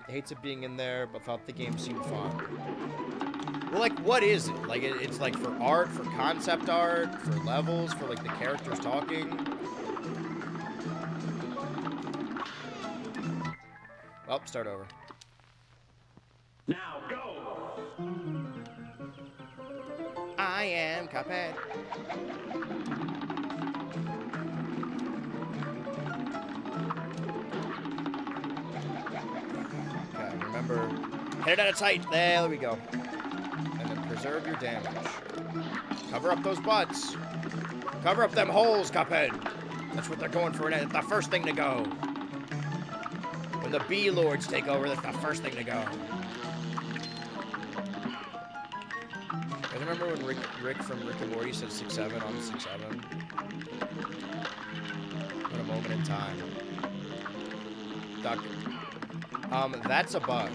Hates it being in there, but thought the game seemed fun. Well, like, what is it? Like, it's like for art, for concept art, for levels, for like the characters talking. Well, start over. Now go. I am Cuphead. Okay, remember, hit it at a tight. There we go. And then preserve your damage. Cover up those butts. Cover up them holes, Cuphead. That's what they're going for. It's the first thing to go. When the bee lords take over, that's the first thing to go. I remember when Rick from Rick and Morty said 6'7" on 6'7". What a moment in time. Duck. That's a bug.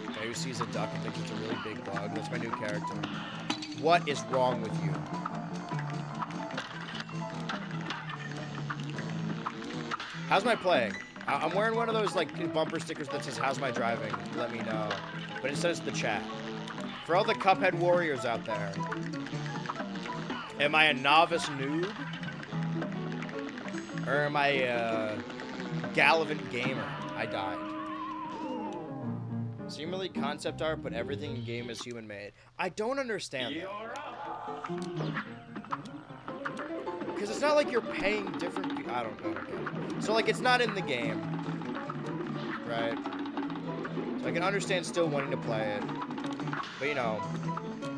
Guy who sees a duck and thinks it's a really big bug. That's my new character. What is wrong with you? How's my playing? I'm wearing one of those like bumper stickers that says "How's my driving?" Let me know. But it says the chat. For all the Cuphead warriors out there, am I a novice noob? Or am I a Gallivant gamer? I died. Seemingly concept art, but everything in game is human made. I don't understand that. Because it's not like you're paying different people. I don't know. So like it's not in the game. Right? So I can understand still wanting to play it. But you know,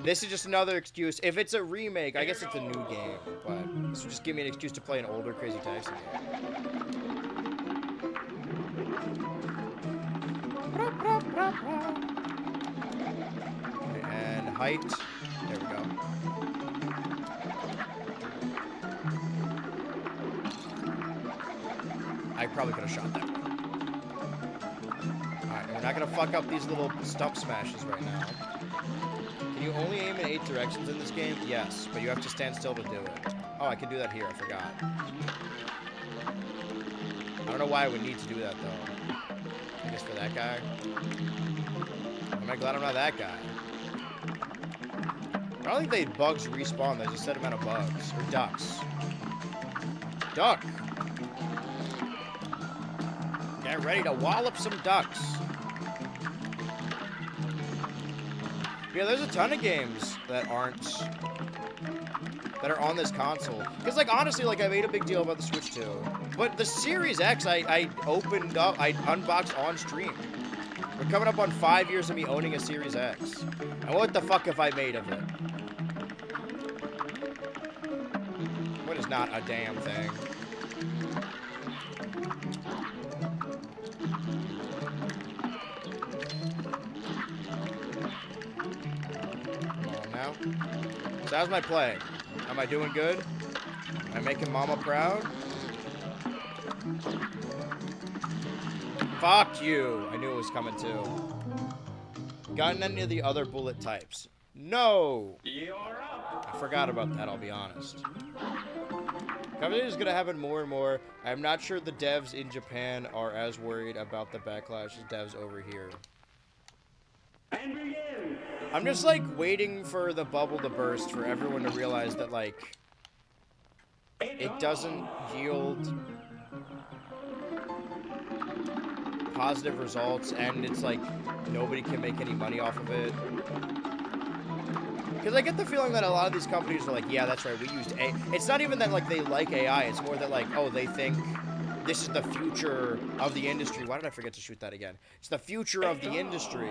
this is just another excuse. If it's a remake, I guess it's a new game. But this would just give me an excuse to play an older Crazy Taxi game. And height. There we go. I probably could have shot that one. Alright, we're not going to fuck up these little stump smashes right now. Can you only aim in 8 directions in this game? Yes, but you have to stand still to do it. Oh, I can do that here. I forgot. I don't know why I would need to do that, though. I guess for that guy. Am I glad I'm not that guy? I don't think bugs respawn. There's a set amount of bugs. Or ducks. Duck! Get ready to wallop some ducks. Yeah, there's a ton of games that are on this console. Because, like, honestly, like, I made a big deal about the Switch 2. But the Series X, I opened up, I unboxed on stream. We're coming up on 5 years of me owning a Series X. And what the fuck have I made of it? What is not a damn thing? Come on now. So how's my play? Am I doing good? Am I making mama proud? Fuck you! I knew it was coming too. Gotten any of the other bullet types? No! I forgot about that, I'll be honest. Competition is going to happen more and more. I'm not sure the devs in Japan are as worried about the backlash as devs over here. And begin. I'm just, like, waiting for the bubble to burst for everyone to realize that, like, it doesn't yield positive results, and it's like nobody can make any money off of it. Because I get the feeling that a lot of these companies are like, yeah, that's right, we used AI. It's not even that like they like AI, it's more that like, oh, they think this is the future of the industry. Why did I forget to shoot that again? It's the future of the industry.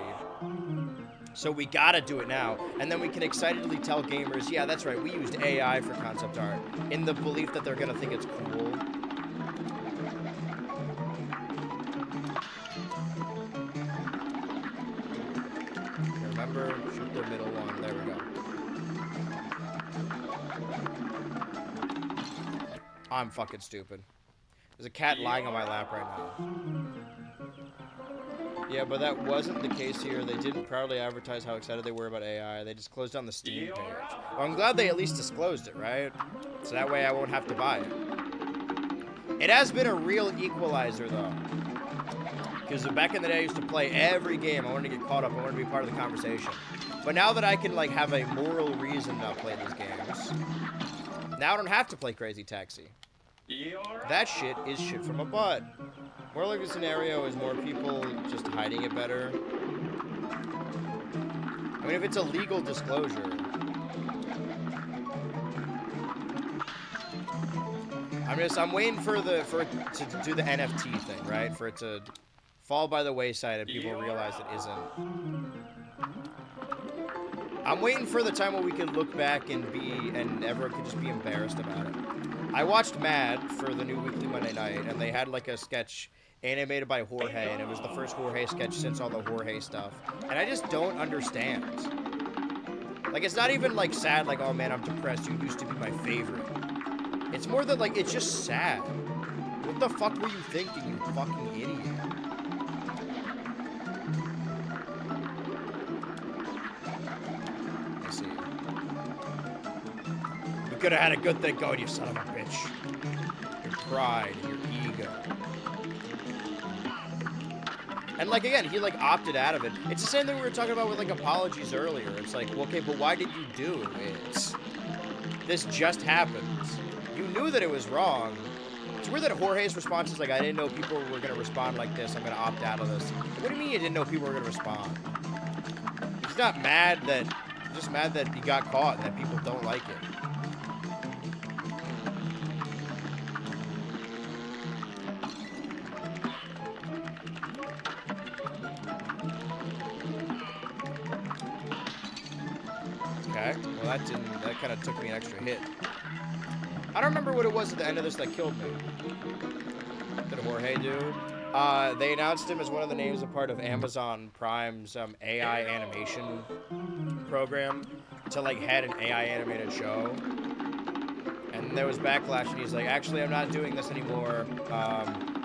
So we gotta do it now. And then we can excitedly tell gamers, yeah, that's right, we used AI for concept art. In the belief that they're gonna think it's cool. Remember, shoot the middle one. There we go. I'm fucking stupid. There's a cat lying on my lap right now. Yeah, but that wasn't the case here. They didn't proudly advertise how excited they were about AI. They just closed down the Steam page. Well, I'm glad they at least disclosed it, right? So that way I won't have to buy it. It has been a real equalizer, though. Because back in the day, I used to play every game. I wanted to get caught up. I wanted to be part of the conversation. But now that I can, like, have a moral reason to play these games, now I don't have to play Crazy Taxi. That shit is shit from a butt. More likely scenario is more people just hiding it better. I mean, if it's a legal disclosure. I'm waiting for it to do the NFT thing, right? For it to fall by the wayside and people realize it isn't. I'm waiting for the time where we can look back and everyone could just be embarrassed about it. I watched Mad for the new Weekly Monday Night, and they had like a sketch animated by Jorge, and it was the first Jorge sketch since all the Jorge stuff. And I just don't understand. Like, it's not even like sad, like, oh man, I'm depressed, you used to be my favorite. It's more that, like, it's just sad. What the fuck were you thinking, you fucking idiot? I see. You could have had a good thing going, you son of a bitch. Your pride, your ego. And, like, again, he, like, opted out of it. It's the same thing we were talking about with, like, apologies earlier. It's like, well, okay, but why did you do it? This just happened. You knew that it was wrong. It's weird that Jorge's response is like, I didn't know people were going to respond like this. I'm going to opt out of this. What do you mean you didn't know people were going to respond? He's not mad that... He's just mad that he got caught and that people don't like it. Okay, well that kind of took me an extra hit. I don't remember what it was at the end of this that killed me. What did Jorge do? They announced him as one of the names of part of Amazon Prime's AI animation program to like head an AI animated show. And there was backlash and he's like, actually I'm not doing this anymore.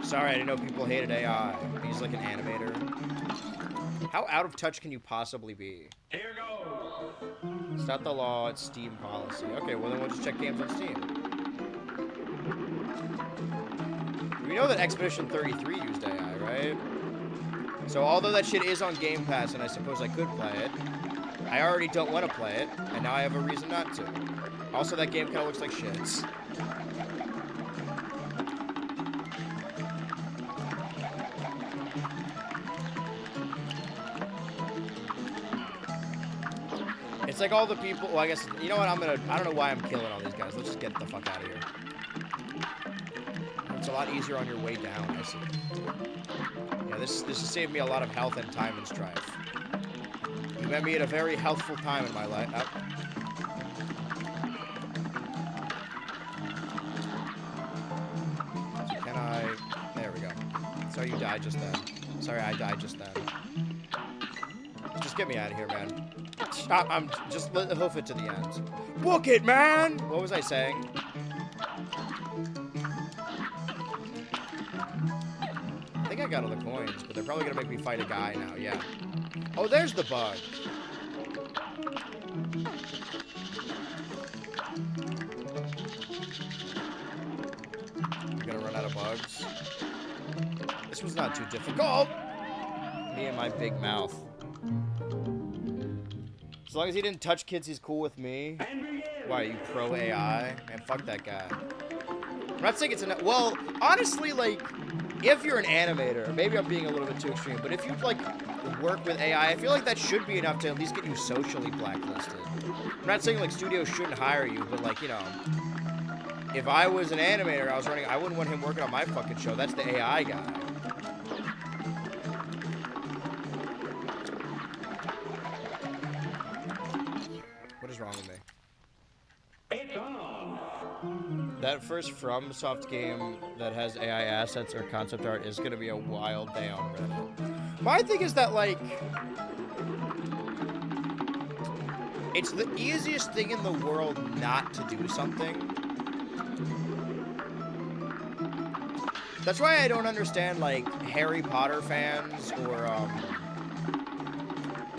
Sorry, I didn't know people hated AI. He's like an animator. How out of touch can you possibly be? Here goes. It's not the law, it's Steam policy. Okay, well then we'll just check games on Steam. We know that Expedition 33 used AI, right? So although that shit is on Game Pass and I suppose I could play it, I already don't want to play it, and now I have a reason not to. Also, that game kind of looks like shit. It's like all the people, well, I guess, you know what, I don't know why I'm killing all these guys. Let's just get the fuck out of here. It's a lot easier on your way down, I see. Yeah, this has saved me a lot of health and time and strife. You met me at a very healthful time in my life. Oh. So can I... There we go. Sorry you died just then. Sorry I died just then. Just get me out of here, man. I'm just hoof it to the end. Book it, man! What was I saying? I think I got all the coins, but they're probably gonna make me fight a guy now, yeah. Oh, there's the bug. I'm gonna run out of bugs. This was not too difficult. Me and my big mouth. As long as he didn't touch kids, he's cool with me. Why, are you pro AI? Man, fuck that guy. I'm not saying it's enough. Well, honestly, like, if you're an animator, maybe I'm being a little bit too extreme, but if you, like, work with AI, I feel like that should be enough to at least get you socially blacklisted. I'm not saying, like, studios shouldn't hire you, but, like, you know, if I was an animator, I wouldn't want him working on my fucking show. That's the AI guy. What is wrong with me? It's on. That first FromSoft game that has AI assets or concept art is going to be a wild day on Reddit. My thing is that, like, it's the easiest thing in the world not to do something. That's why I don't understand, like, Harry Potter fans or,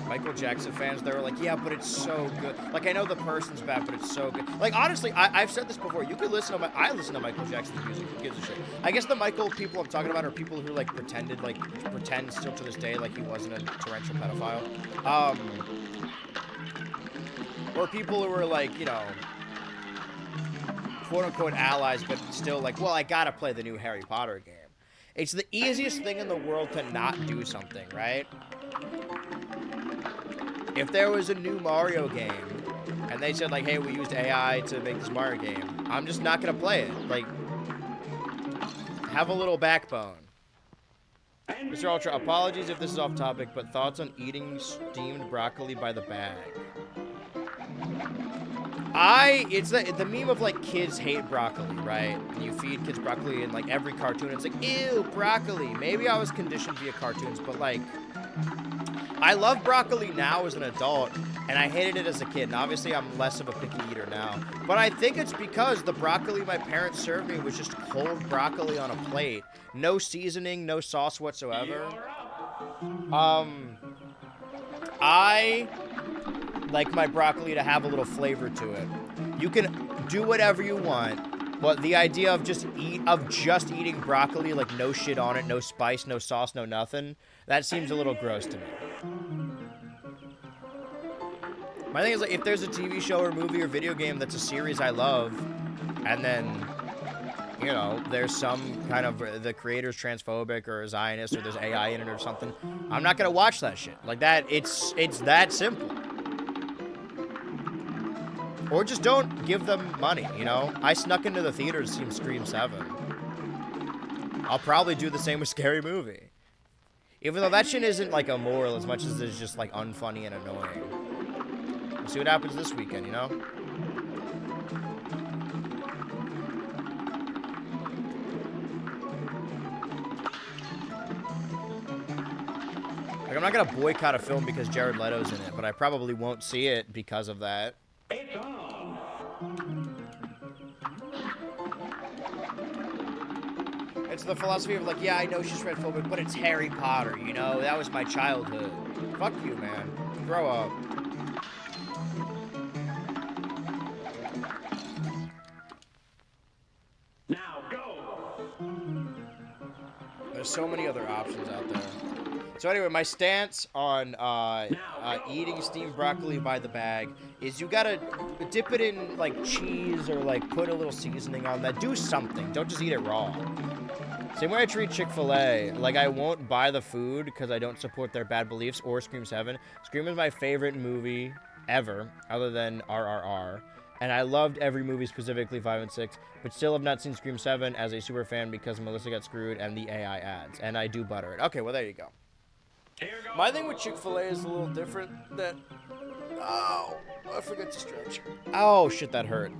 Michael Jackson fans, they were like, yeah, but it's so good. Like, I know the person's bad, but it's so good. Like, honestly, I've said this before. You could listen to I listen to Michael Jackson's music. Who gives a shit? I guess the Michael people I'm talking about are people who, like, pretend still to this day like he wasn't a torrential pedophile. Or people who are, like, you know, quote-unquote allies, but still like, well, I gotta play the new Harry Potter game. It's the easiest thing in the world to not do something, right? If there was a new Mario game, and they said, like, hey, we used AI to make this Mario game, I'm just not gonna play it. Like, have a little backbone. Mr. Ultra, apologies if this is off topic, but thoughts on eating steamed broccoli by the bag? It's the meme of, like, kids hate broccoli, right? And you feed kids broccoli in, like, every cartoon. It's like, ew, broccoli. Maybe I was conditioned via cartoons, but, like, I love broccoli now as an adult, and I hated it as a kid. And obviously, I'm less of a picky eater now. But I think it's because the broccoli my parents served me was just cold broccoli on a plate. No seasoning, no sauce whatsoever. I like my broccoli to have a little flavor to it. You can do whatever you want, But the idea of just eating broccoli, like no shit on it, no spice, no sauce, no nothing, that seems a little gross to me. My thing is, like, if there's a TV show or movie or video game that's a series I love, and then, you know, there's some kind of, the creator's transphobic or a Zionist or there's AI in it or something, I'm not gonna watch that shit. Like that, it's that simple. Or just don't give them money, you know? I snuck into the theater to see Scream 7. I'll probably do the same with Scary Movie. Even though that shit isn't, like, a moral as much as it's just, like, unfunny and annoying. We'll see what happens this weekend, you know? Like, I'm not gonna boycott a film because Jared Leto's in it, but I probably won't see it because of that. It's on. It's the philosophy of, like, yeah, I know she's transphobic, but it's Harry Potter, you know? That was my childhood. Fuck you, man. Grow up. Now go. There's so many other options out there. So anyway, my stance on eating steamed broccoli by the bag is you gotta dip it in, like, cheese or, like, put a little seasoning on that. Do something. Don't just eat it raw. Same way I treat Chick-fil-A. Like, I won't buy the food because I don't support their bad beliefs or Scream 7. Scream is my favorite movie ever, other than RRR. And I loved every movie, specifically 5 and 6, but still have not seen Scream 7 as a super fan because Melissa got screwed and the AI ads. And I do butter it. Okay, well, there you go. My thing with Chick-fil-A is a little different that... Oh, I forgot to stretch. Oh, shit, that hurt.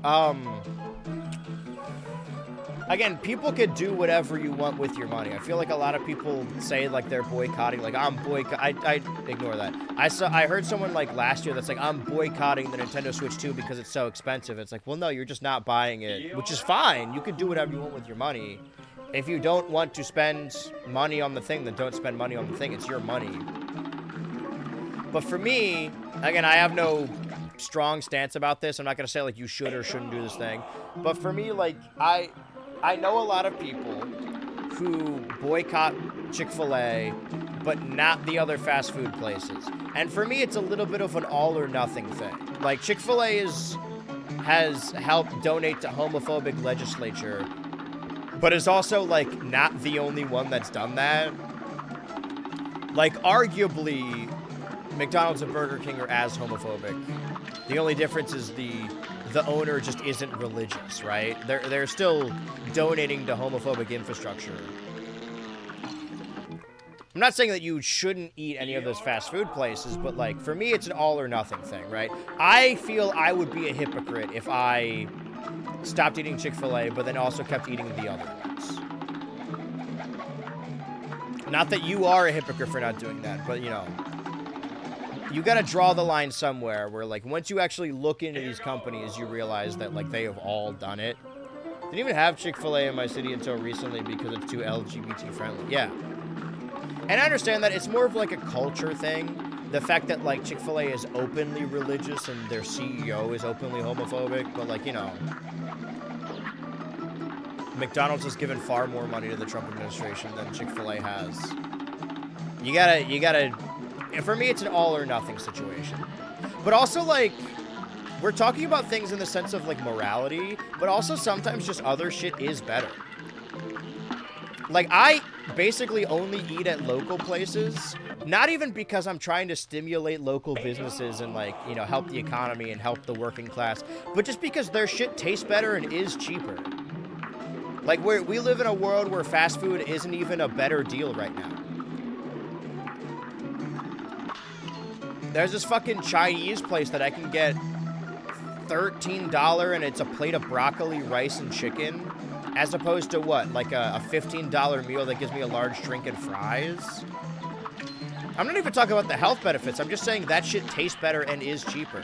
Again, people could do whatever you want with your money. I feel like a lot of people say, like, they're boycotting. Like, I'm boycotting. I ignore that. I heard someone, like, last year that's like, I'm boycotting the Nintendo Switch 2 because it's so expensive. It's like, well, no, you're just not buying it, which is fine. You can do whatever you want with your money. If you don't want to spend money on the thing, then don't spend money on the thing. It's your money. But for me, again, I have no strong stance about this. I'm not going to say, like, you should or shouldn't do this thing. But for me, like, I know a lot of people who boycott Chick-fil-A, but not the other fast food places. And for me, it's a little bit of an all or nothing thing. Like, Chick-fil-A has helped donate to homophobic legislature, but is also, like, not the only one that's done that. Like, arguably, McDonald's and Burger King are as homophobic. The only difference is the owner just isn't religious, right? They're still donating to homophobic infrastructure. I'm not saying that you shouldn't eat any of those fast food places, but, like, for me, it's an all or nothing thing, right? I feel I would be a hypocrite if I stopped eating Chick-fil-A, but then also kept eating the other ones. Not that you are a hypocrite for not doing that, but, you know, you gotta draw the line somewhere where, like, once you actually look into these companies, you realize that, like, they have all done it. Didn't even have Chick-fil-A in my city until recently because it's too LGBT friendly. Yeah. And I understand that it's more of, like, a culture thing. The fact that, like, Chick-fil-A is openly religious and their CEO is openly homophobic, but, like, you know, McDonald's has given far more money to the Trump administration than Chick-fil-A has. You gotta, for me, it's an all or nothing situation. But also, like, we're talking about things in the sense of, like, morality, but also sometimes just other shit is better. Like, I basically only eat at local places, not even because I'm trying to stimulate local businesses and, like, you know, help the economy and help the working class, but just because their shit tastes better and is cheaper. Like, we live in a world where fast food isn't even a better deal right now. There's this fucking Chinese place that I can get $13 and it's a plate of broccoli, rice, and chicken, as opposed to what? Like a $15 meal that gives me a large drink and fries? I'm not even talking about the health benefits. I'm just saying that shit tastes better and is cheaper.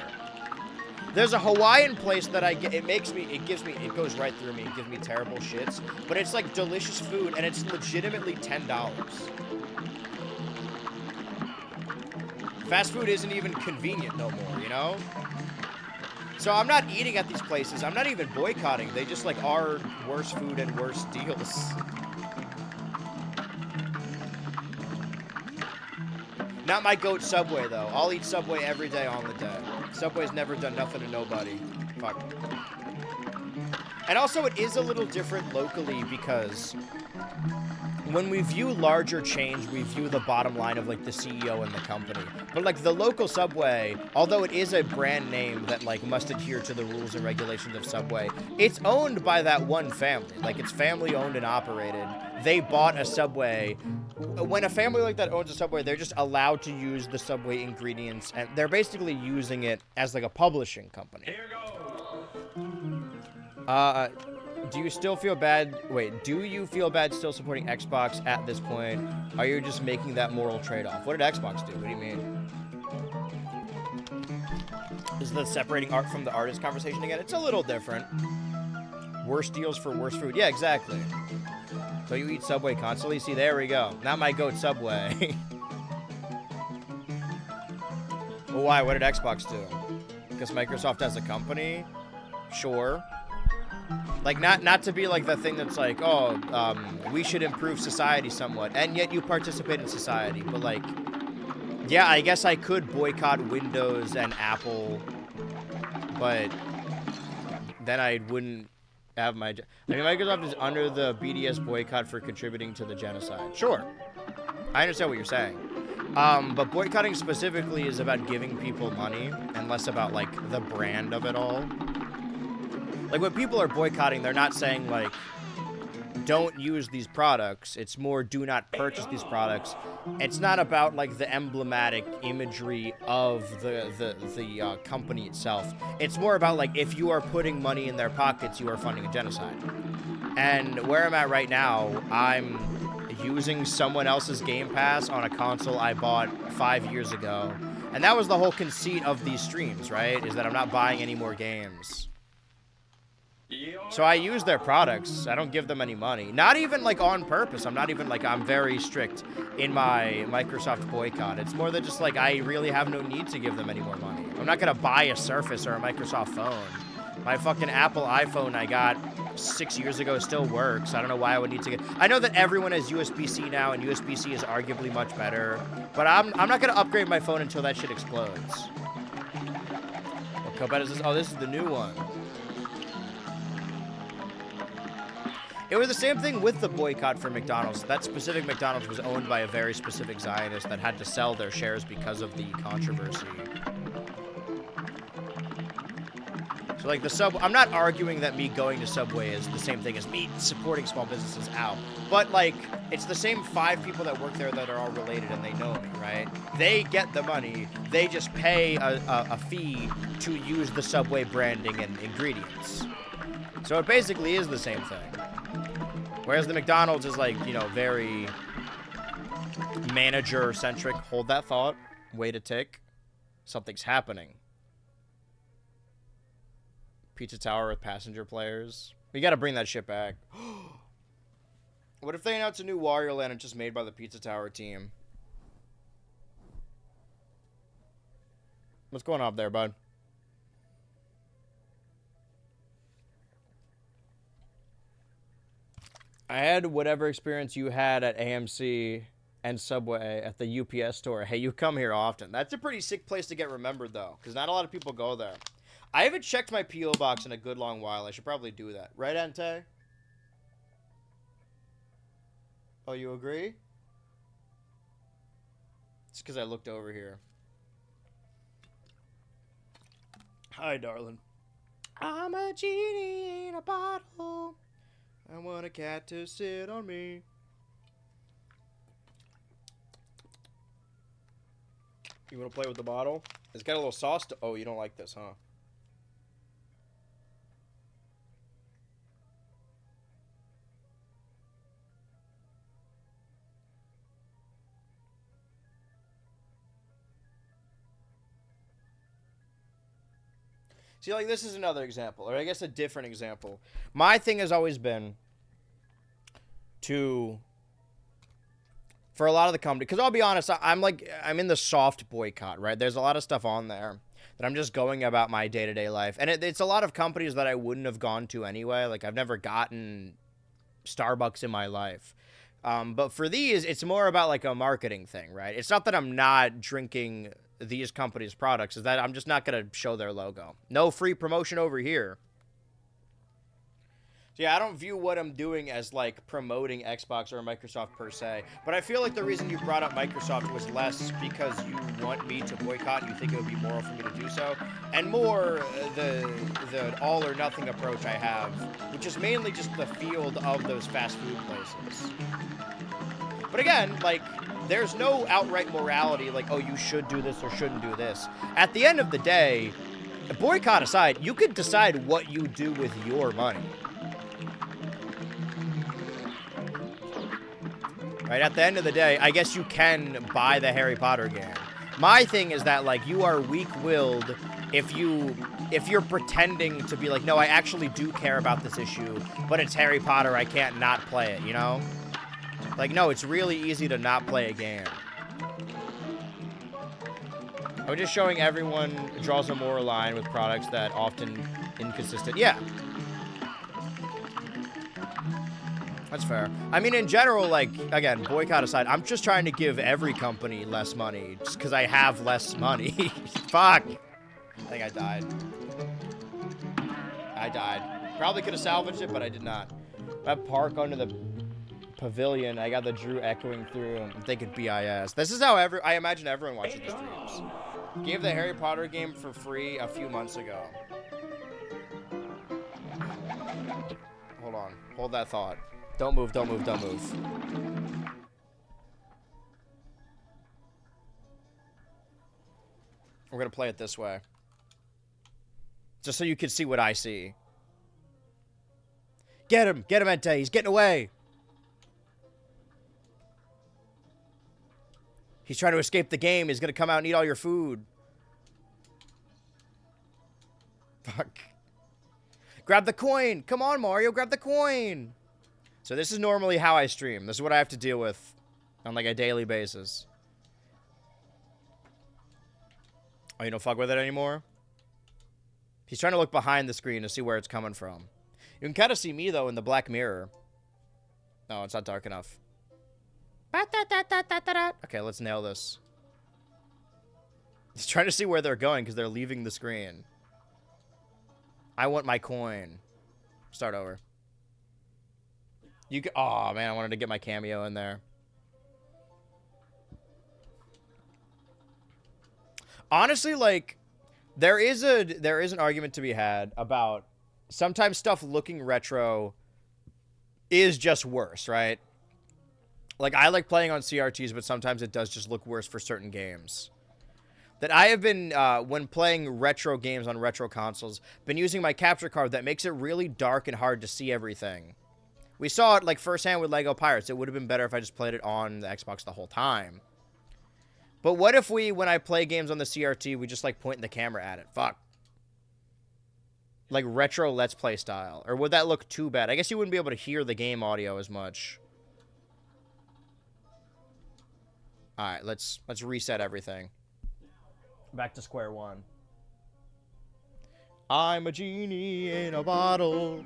There's a Hawaiian place that I get, it goes right through me. It gives me terrible shits. But it's like delicious food and it's legitimately $10. Fast food isn't even convenient no more, you know? So I'm not eating at these places. I'm not even boycotting. They just, like, are worse food and worse deals. Not my goat Subway, though. I'll eat Subway every day on the day. Subway's never done nothing to nobody. Fuck. And also, it is a little different locally because when we view larger change, we view the bottom line of, like, the CEO and the company. But, like, the local Subway, although it is a brand name that, like, must adhere to the rules and regulations of Subway, it's owned by that one family. Like, it's family owned and operated. They bought a Subway. When a family like that owns a Subway, they're just allowed to use the Subway ingredients, and they're basically using it as, like, a publishing company. Here goes. Do you still feel bad? Wait, do you feel bad still supporting Xbox at this point? Are you just making that moral trade-off? What did Xbox do? What do you mean? Is the separating art from the artist conversation again? It's a little different. Worse deals for worse food. Yeah, exactly. So you eat Subway constantly? See, there we go. Not my goat Subway. Well, why? What did Xbox do? Because Microsoft as a company? Sure. Like, not to be like the thing that's like, oh, we should improve society somewhat, and yet you participate in society. But, like, yeah, I guess I could boycott Windows and Apple, but then I wouldn't have my... I mean, Microsoft is under the BDS boycott for contributing to the genocide. Sure. I understand what you're saying. But boycotting specifically is about giving people money and less about, like, the brand of it all. Like, when people are boycotting, they're not saying, like, don't use these products. It's more, do not purchase these products. It's not about, like, the emblematic imagery of the company itself. It's more about, like, if you are putting money in their pockets, you are funding a genocide. And where I'm at right now, I'm using someone else's Game Pass on a console I bought 5 years ago. And that was the whole conceit of these streams, right? Is that I'm not buying any more games. So I use their products. I don't give them any money. Not even, like, on purpose. I'm not even, like, I'm very strict in my Microsoft boycott. It's more than just, like, I really have no need to give them any more money. I'm not going to buy a Surface or a Microsoft phone. My fucking Apple iPhone I got 6 years ago still works. I don't know why I would need to get... I know that everyone has USB-C now, and USB-C is arguably much better. But I'm not going to upgrade my phone until that shit explodes. What code is this? Oh, this is the new one. It was the same thing with the boycott for McDonald's. That specific McDonald's was owned by a very specific Zionist that had to sell their shares because of the controversy. So, like, the Subway... I'm not arguing that me going to Subway is the same thing as me supporting small businesses out. But, like, it's the same 5 people that work there that are all related and they know me, right? They get the money. They just pay a fee to use the Subway branding and ingredients. So it basically is the same thing. Whereas the McDonald's is, like, you know, very manager-centric. Hold that thought. Wait a tick. Something's happening. Pizza Tower with passenger players. We gotta bring that shit back. What if they announce a new Wario Land and just made by the Pizza Tower team? What's going on up there, bud? I had whatever experience you had at AMC and Subway at the UPS store. Hey, you come here often. That's a pretty sick place to get remembered, though, because not a lot of people go there. I haven't checked my P.O. box in a good long while. I should probably do that. Right, Ente? Oh, you agree? It's because I looked over here. Hi, darling. I'm a genie in a bottle. I want a cat to sit on me. You want to play with the bottle? It's got a little sauce to... Oh, you don't like this, huh? See, like, this is another example, or I guess a different example. My thing has always been to, for a lot of the company, because I'll be honest, I'm in the soft boycott, right? There's a lot of stuff on there. that I'm just going about my day-to-day life. And it's a lot of companies that I wouldn't have gone to anyway. Like, I've never gotten Starbucks in my life. But for these, it's more about like a marketing thing, right? It's not that I'm not drinking these companies' products, is that I'm just not going to show their logo. No free promotion over here. So yeah, I don't view what I'm doing as like promoting Xbox or Microsoft per se, but I feel like the reason you brought up Microsoft was less because you want me to boycott, you think it would be moral for me to do so, and more the all or nothing approach I have, which is mainly just the field of those fast food places. But again, like, there's no outright morality like, oh, you should do this or shouldn't do this. At the end of the day, boycott aside, you can decide what you do with your money. Right, at the end of the day, I guess you can buy the Harry Potter game. My thing is that, like, you are weak-willed if you're pretending to be like, no, I actually do care about this issue, but it's Harry Potter, I can't not play it, you know? Like, no, it's really easy to not play a game. I'm just showing everyone draws a moral line with products that often inconsistent. Yeah. That's fair. I mean, in general, like, again, boycott aside, I'm just trying to give every company less money just because I have less money. Fuck. I think I died. I died. Probably could have salvaged it, but I did not. I park under the pavilion. I got the Drew echoing through. I'm thinking BIS. This is how I imagine everyone watches the streams. Gave the Harry Potter game for free a few months ago. Hold on. Hold that thought. Don't move, don't move, don't move. We're gonna play it this way. Just so you can see what I see. Get him, Ente, he's getting away. He's trying to escape the game, he's gonna come out and eat all your food. Fuck. Grab the coin, come on Mario, grab the coin. So this is normally how I stream. This is what I have to deal with on like a daily basis. Oh, you don't fuck with it anymore? He's trying to look behind the screen to see where it's coming from. You can kind of see me, though, in the black mirror. No, it's not dark enough. Okay, let's nail this. He's trying to see where they're going because they're leaving the screen. I want my coin. Start over. You can, oh man, I wanted to get my cameo in there. Honestly, like, there is an argument to be had about sometimes stuff looking retro is just worse, right? Like, I like playing on CRTs, but sometimes it does just look worse for certain games. That I have been, when playing retro games on retro consoles, been using my capture card that makes it really dark and hard to see everything. We saw it, like, firsthand with Lego Pirates. It would have been better if I just played it on the Xbox the whole time. But what if when I play games on the CRT, we just, like, point the camera at it? Fuck. Like, retro Let's Play style. Or would that look too bad? I guess you wouldn't be able to hear the game audio as much. Alright, let's reset everything. Back to square one. I'm a genie in a bottle.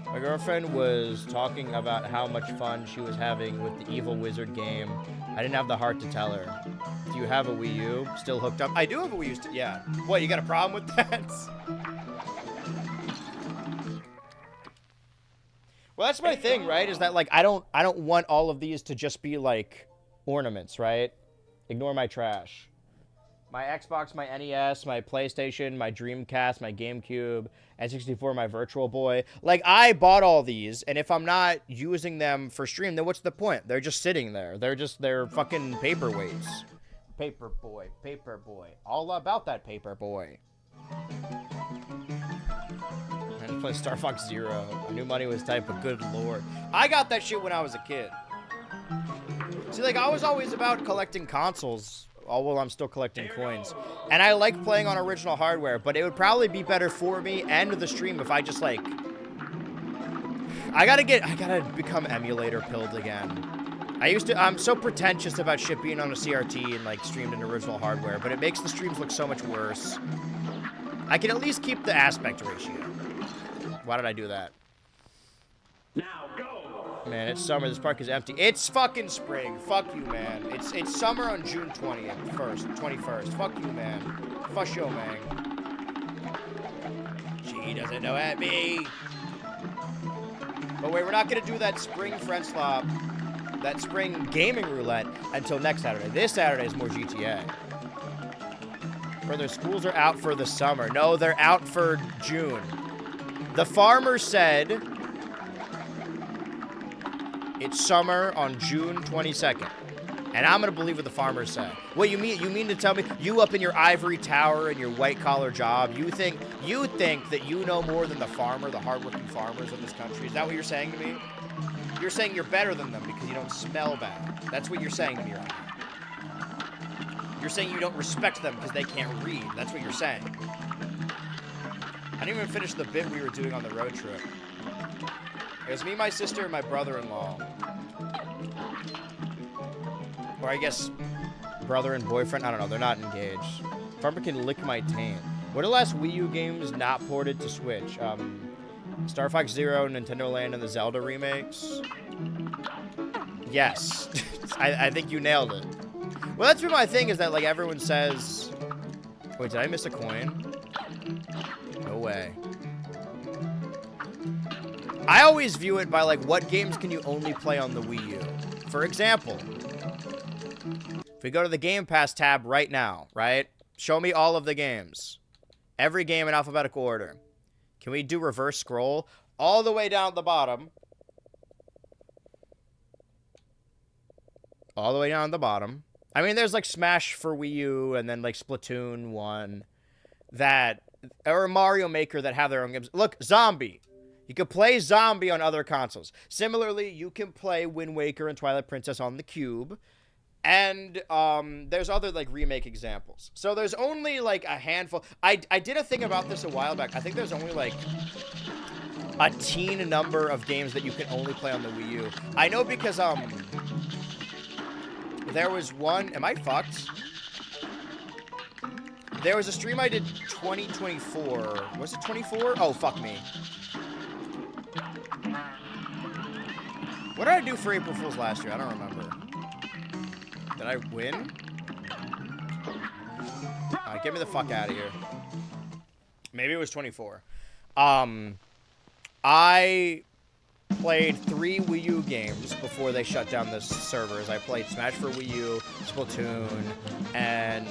My girlfriend was talking about how much fun she was having with the Evil Wizard game. I didn't have the heart to tell her. Do you have a Wii U? Still hooked up? I do have a Wii U. Yeah. What, you got a problem with that? Well, that's my thing, right? Is that, like, I don't want all of these to just be, like, ornaments, right? Ignore my trash. My Xbox, my NES, my PlayStation, my Dreamcast, my GameCube, N64, my Virtual Boy. Like, I bought all these, and if I'm not using them for stream, then what's the point? They're just sitting there. They're fucking paperweights. Paperboy, Paperboy. All about that Paperboy. I play Star Fox Zero. I knew money was tight, but good lord. I got that shit when I was a kid. See, like, I was always about collecting consoles. All while I'm still collecting coins. And I like playing on original hardware, but it would probably be better for me and the stream if I just, like... I gotta become emulator pilled again. I'm so pretentious about shit being on a CRT and like streamed in original hardware, but it makes the streams look so much worse. I can at least keep the aspect ratio. Why did I do that? Now go. Man, it's summer. This park is empty. It's fucking spring. Fuck you, man. It's summer on June 21st. Fuck you, man. Fuck you, man. She doesn't know at me. But wait, we're not gonna do that spring French flop, that spring gaming roulette until next Saturday. This Saturday is more GTA. Brother, schools are out for the summer. No, they're out for June. The farmer said it's summer on June 22nd. And I'm gonna believe what the farmer said. What you mean? You mean to tell me you up in your ivory tower and your white collar job, you think that you know more than the farmer, the hardworking farmers of this country? Is that what you're saying to me? You're saying you're better than them because you don't smell bad. That's what you're saying to me right now. You're saying you don't respect them because they can't read. That's what you're saying. I didn't even finish the bit we were doing on the road trip. It was me, my sister, and my brother-in-law. Or I guess brother and boyfriend. I don't know. They're not engaged. Farmer can lick my taint. What are the last Wii U games not ported to Switch? Star Fox Zero, Nintendo Land, and the Zelda remakes? Yes. I think you nailed it. Well, that's been my thing, is that, like, everyone says... Wait, did I miss a coin? No way. I always view it by, like, what games can you only play on the Wii U? For example, if we go to the Game Pass tab right now, right? Show me all of the games. Every game in alphabetical order. Can we do reverse scroll? All the way down at the bottom. All the way down at the bottom. I mean, there's like Smash for Wii U and then like Splatoon 1 that, or Mario Maker that have their own games. Look, Zombie. You can play Zombie on other consoles. Similarly, you can play Wind Waker and Twilight Princess on the Cube. And there's other like remake examples. So there's only like a handful. I did a thing about this a while back. I think there's only like a teen number of games that you can only play on the Wii U. I know because there was one. Am I fucked? There was a stream I did 2024. Was it 24? Oh, fuck me. What did I do for April Fool's last year? I don't remember. Did I win? Alright, get me the fuck out of here. Maybe it was 24. I played 3 Wii U games before they shut down the servers. I played Smash for Wii U, Splatoon, and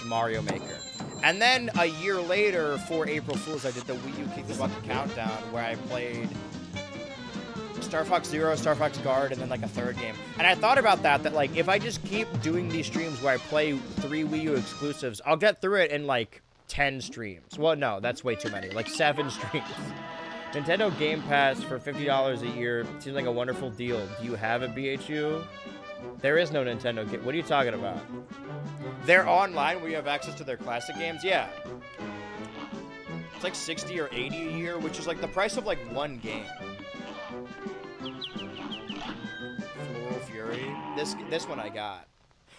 Mario Maker. And then a year later, for April Fool's, I did the Wii U Kick the Bucket Countdown, where I played Star Fox Zero, Star Fox Guard, and then like a third game. And I thought about that like if I just keep doing these streams where I play 3 Wii U exclusives, I'll get through it in like 10 streams. Well, no, that's way too many. Like 7 streams. Nintendo Game Pass for $50 a year seems like a wonderful deal. Do you have a BHU? There is no Nintendo game. What are you talking about? They're online where you have access to their classic games? Yeah. It's like 60 or 80 a year, which is like the price of like one game. Floral Fury. This one I got.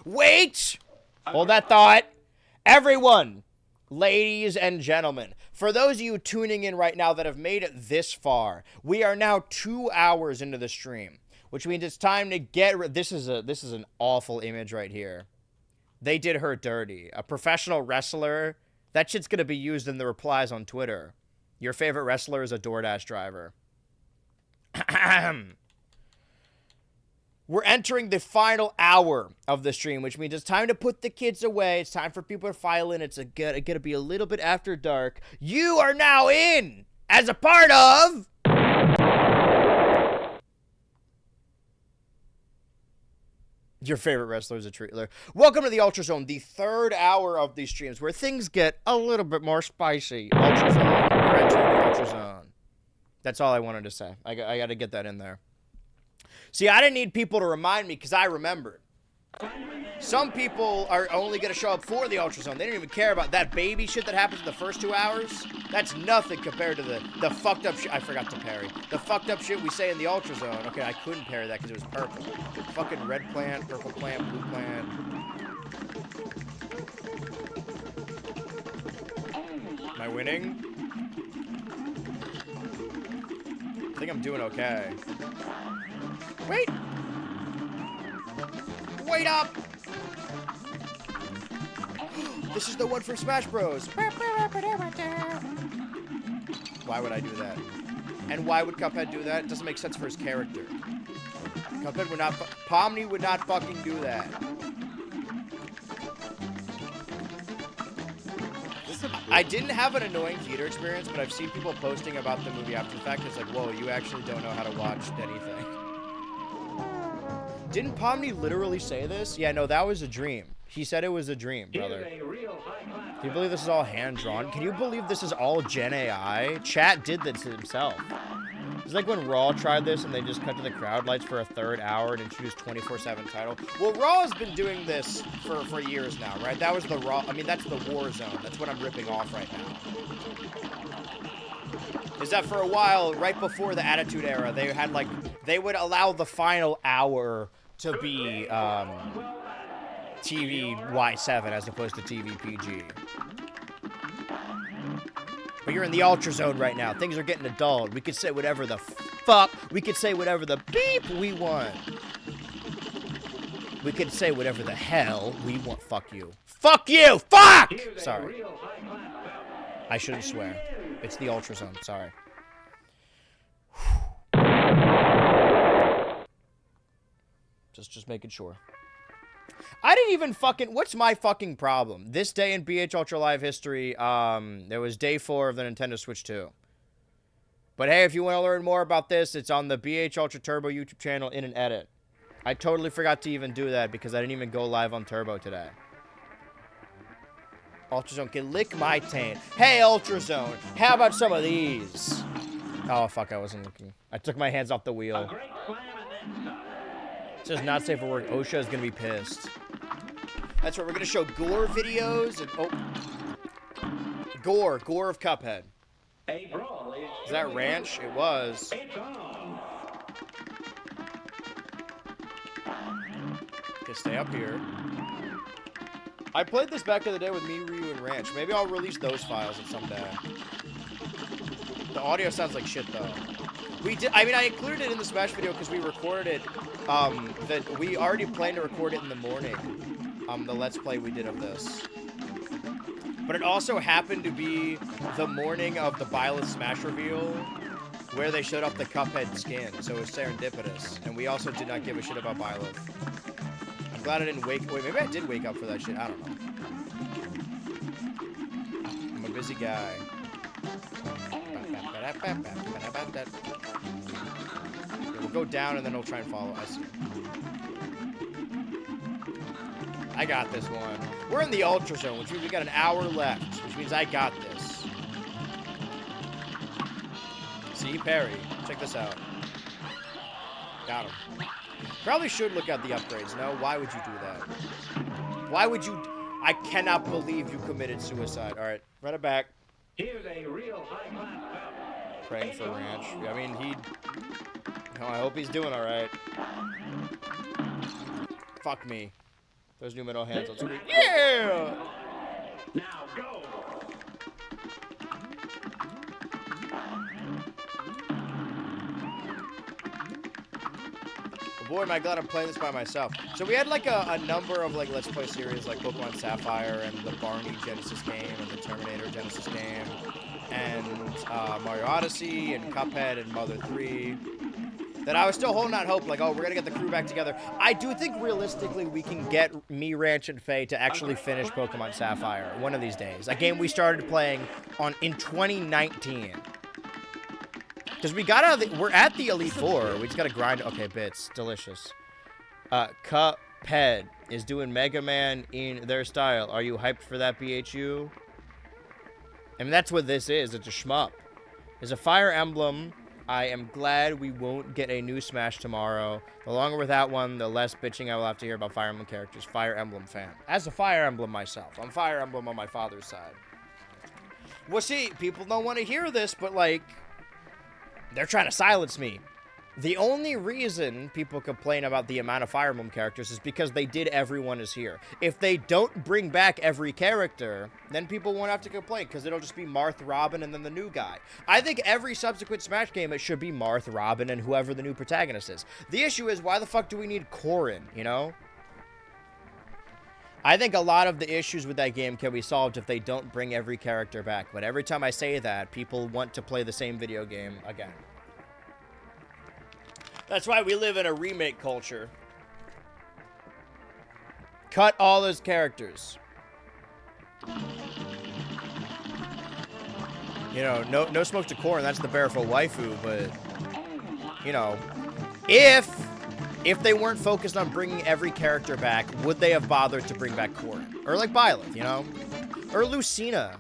Wait! Hold that thought. Everyone, ladies and gentlemen, for those of you tuning in right now that have made it this far, we are now 2 hours into the stream, which means it's time to get this is an awful image right here. They did her dirty. A professional wrestler. That shit's going to be used in the replies on Twitter. Your favorite wrestler is a DoorDash driver. We're entering the final hour of the stream, which means it's time to put the kids away. It's time for people to file in. It's going to be a little bit after dark. You are now in as a part of... Your favorite wrestler is a treatler. Welcome to the Ultra Zone, the 3rd hour of these streams where things get a little bit more spicy. Ultra Zone. We're entering the Ultra Zone. That's all I wanted to say. I got to get that in there. See, I didn't need people to remind me because I remembered. Some people are only going to show up for the Ultra Zone. They don't even care about that baby shit that happens in the first 2 hours. That's nothing compared to the fucked up shit. I forgot to parry. The fucked up shit we say in the Ultra Zone. Okay, I couldn't parry that because it was purple. Fucking red plant, purple plant, blue plant. Am I winning? I think I'm doing okay. Wait! Wait up! This is the one from Smash Bros. Why would I do that? And why would Cuphead do that? It doesn't make sense for his character. Cuphead would not... Pomni would not fucking do that. I didn't have an annoying theater experience, but I've seen people posting about the movie after the fact. It's like, whoa, you actually don't know how to watch anything. Didn't Pomni literally say this? Yeah, no, that was a dream. He said it was a dream, brother. Can you believe this is all hand-drawn? Can you believe this is all Gen AI? Chat did this himself. It's like when Raw tried this and they just cut to the crowd lights for a third hour and introduced 24/7 title. Well, Raw has been doing this for years now, right? That was the Raw. I mean, that's the War Zone. That's what I'm ripping off right now. Is that for a while, right before the Attitude Era, they had like, they would allow the final hour to be TV Y7 as opposed to TV PG. But you're in the Ultra Zone right now. Things are getting adult. We could say whatever the fuck. We could say whatever the beep we want. We could say whatever the hell we want. Fuck you. Fuck you! Fuck! Sorry. I shouldn't swear. It's the Ultra Zone. Sorry. Just making sure. I didn't even fucking... What's my fucking problem? This day in BH Ultra Live history, there was day 4 of the Nintendo Switch 2. But hey, if you want to learn more about this, it's on the BH Ultra Turbo YouTube channel in an edit. I totally forgot to even do that because I didn't even go live on Turbo today. Ultra Zone can lick my taint. Hey, Ultra Zone, how about some of these? Oh, fuck, I wasn't looking. I took my hands off the wheel. It says not safe for work. OSHA is going to be pissed. That's right. We're going to show gore videos. And, oh. Gore. Gore of Cuphead. Is that Ranch? It was. Okay, stay up here. I played this back in the day with me, Ryu, and Ranch. Maybe I'll release those files at some day. The audio sounds like shit, though. We did. I mean, I included it in the Smash video because we recorded it. That we already planned to record it in the morning. The Let's Play we did of this. But it also happened to be the morning of the Byleth Smash reveal, where they showed off the Cuphead skin. So it was serendipitous, and we also did not give a shit about Byleth. I'm glad I didn't wait. Maybe I did wake up for that shit. I don't know. I'm a busy guy. We'll go down and then we'll try and follow us. I got this one. We're in the Ultra Zone, which means we got an hour left, which means I got this. See, parry. Check this out. Got him. Probably should look at the upgrades. No, why would you do that? Why would you... I cannot believe you committed suicide. All right, run it back. Here's a real high-class belt. Praying for Ranch. I mean, he... Oh, I hope he's doing all right. Fuck me. Those new metal hands on screen. Yeah! Now go. Oh boy, am I glad I'm playing this by myself. So we had like a number of like Let's Play series like Pokemon Sapphire and the Barney Genesis game and the Terminator Genesis game and Mario Odyssey and Cuphead and Mother 3. That I was still holding out hope, like, oh, we're going to get the crew back together. I do think, realistically, we can get me, Ranch, and Faye to actually finish Pokemon Sapphire one of these days. A game we started playing in 2019. Because we got out of the... We're at the Elite Four. We just got to grind... Okay, bits. Delicious. Cuphead is doing Mega Man in their style. Are you hyped for that, BHU? I mean, that's what this is. It's a shmup. There's a Fire Emblem... I am glad we won't get a new Smash tomorrow. The longer without one, the less bitching I will have to hear about Fire Emblem characters. Fire Emblem fan. As a Fire Emblem myself, I'm Fire Emblem on my father's side. Well, see, people don't want to hear this, but, like, they're trying to silence me. The only reason people complain about the amount of Fire Emblem characters is because they did Everyone Is Here. If they don't bring back every character, then people won't have to complain, because it'll just be Marth, Robin, and then the new guy. I think every subsequent Smash game, it should be Marth, Robin, and whoever the new protagonist is. The issue is, why the fuck do we need Corrin, you know? I think a lot of the issues with that game can be solved if they don't bring every character back, but every time I say that, people want to play the same video game again. That's why we live in a remake culture. Cut all those characters. You know, no smoke to Corrin, that's the barefoot waifu, but, you know, if they weren't focused on bringing every character back, would they have bothered to bring back Corrin? Or like Byleth, you know? Or Lucina.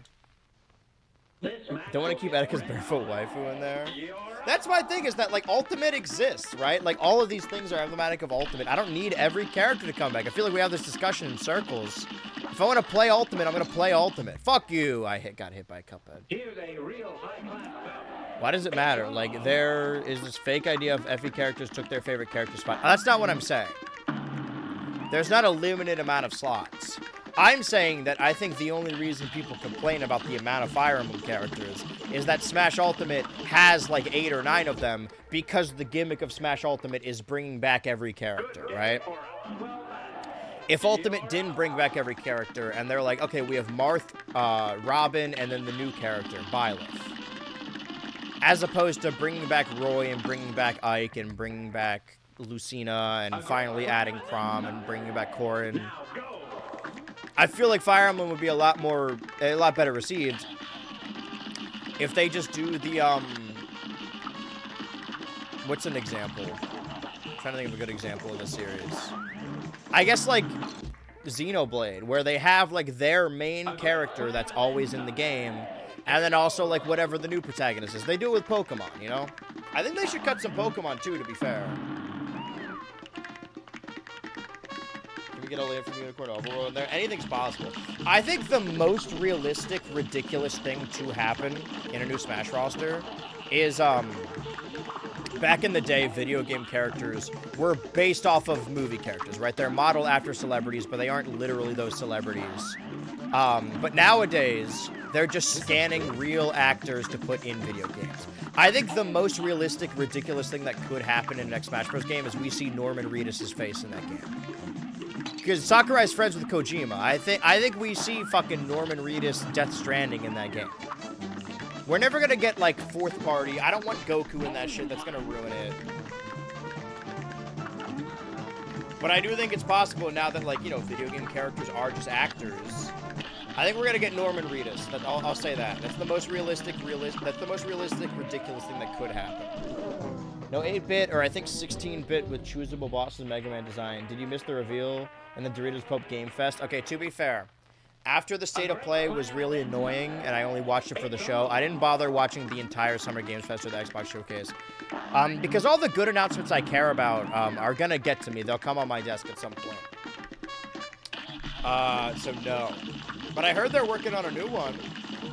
Don't want to keep Etika's barefoot waifu in there. That's my thing, is that, like, Ultimate exists, right? Like, all of these things are emblematic of Ultimate. I don't need every character to come back. I feel like we have this discussion in circles. If I want to play Ultimate, I'm going to play Ultimate. Fuck you! Got hit by a Cuphead. Why does it matter? Like, there is this fake idea of FE characters took their favorite character spot. That's not what I'm saying. There's not a limited amount of slots. I'm saying that I think the only reason people complain about the amount of Fire Emblem characters is that Smash Ultimate has like 8 or 9 of them, because the gimmick of Smash Ultimate is bringing back every character, right? If Ultimate didn't bring back every character, and they're like, okay, we have Marth, Robin, and then the new character, Byleth. As opposed to bringing back Roy, and bringing back Ike, and bringing back Lucina, and finally adding Chrom, and bringing back Corrin. I feel like Fire Emblem would be a lot better received if they just do the, what's an example? I'm trying to think of a good example of this series. I guess, like, Xenoblade, where they have, like, their main character that's always in the game, and then also, like, whatever the new protagonist is. They do it with Pokemon, you know? I think they should cut some Pokemon, too, to be fair. Get a layer from Unicorn Overworld in there. Anything's possible. I think the most realistic, ridiculous thing to happen in a new Smash roster is, back in the day, video game characters were based off of movie characters, right? They're modeled after celebrities, but they aren't literally those celebrities. But nowadays, they're just scanning real actors to put in video games. I think the most realistic, ridiculous thing that could happen in the next Smash Bros. Game is we see Norman Reedus' face in that game. Because Sakurai's friends with Kojima. I think we see fucking Norman Reedus Death Stranding in that game. We're never gonna get, like, fourth party. I don't want Goku in that shit. That's gonna ruin it. But I do think it's possible now that, like, you know, video game characters are just actors. I think we're gonna get Norman Reedus. I'll say that. That's the most realistic, ridiculous thing that could happen. No 8-bit, or I think 16-bit with choosable bosses in Mega Man design. Did you miss the reveal in the Doritos Pope Game Fest? Okay, to be fair, after the State of Play was really annoying, and I only watched it for the show, I didn't bother watching the entire Summer Games Fest or the Xbox Showcase. Because all the good announcements I care about are gonna get to me. They'll come on my desk at some point. So no. But I heard they're working on a new one.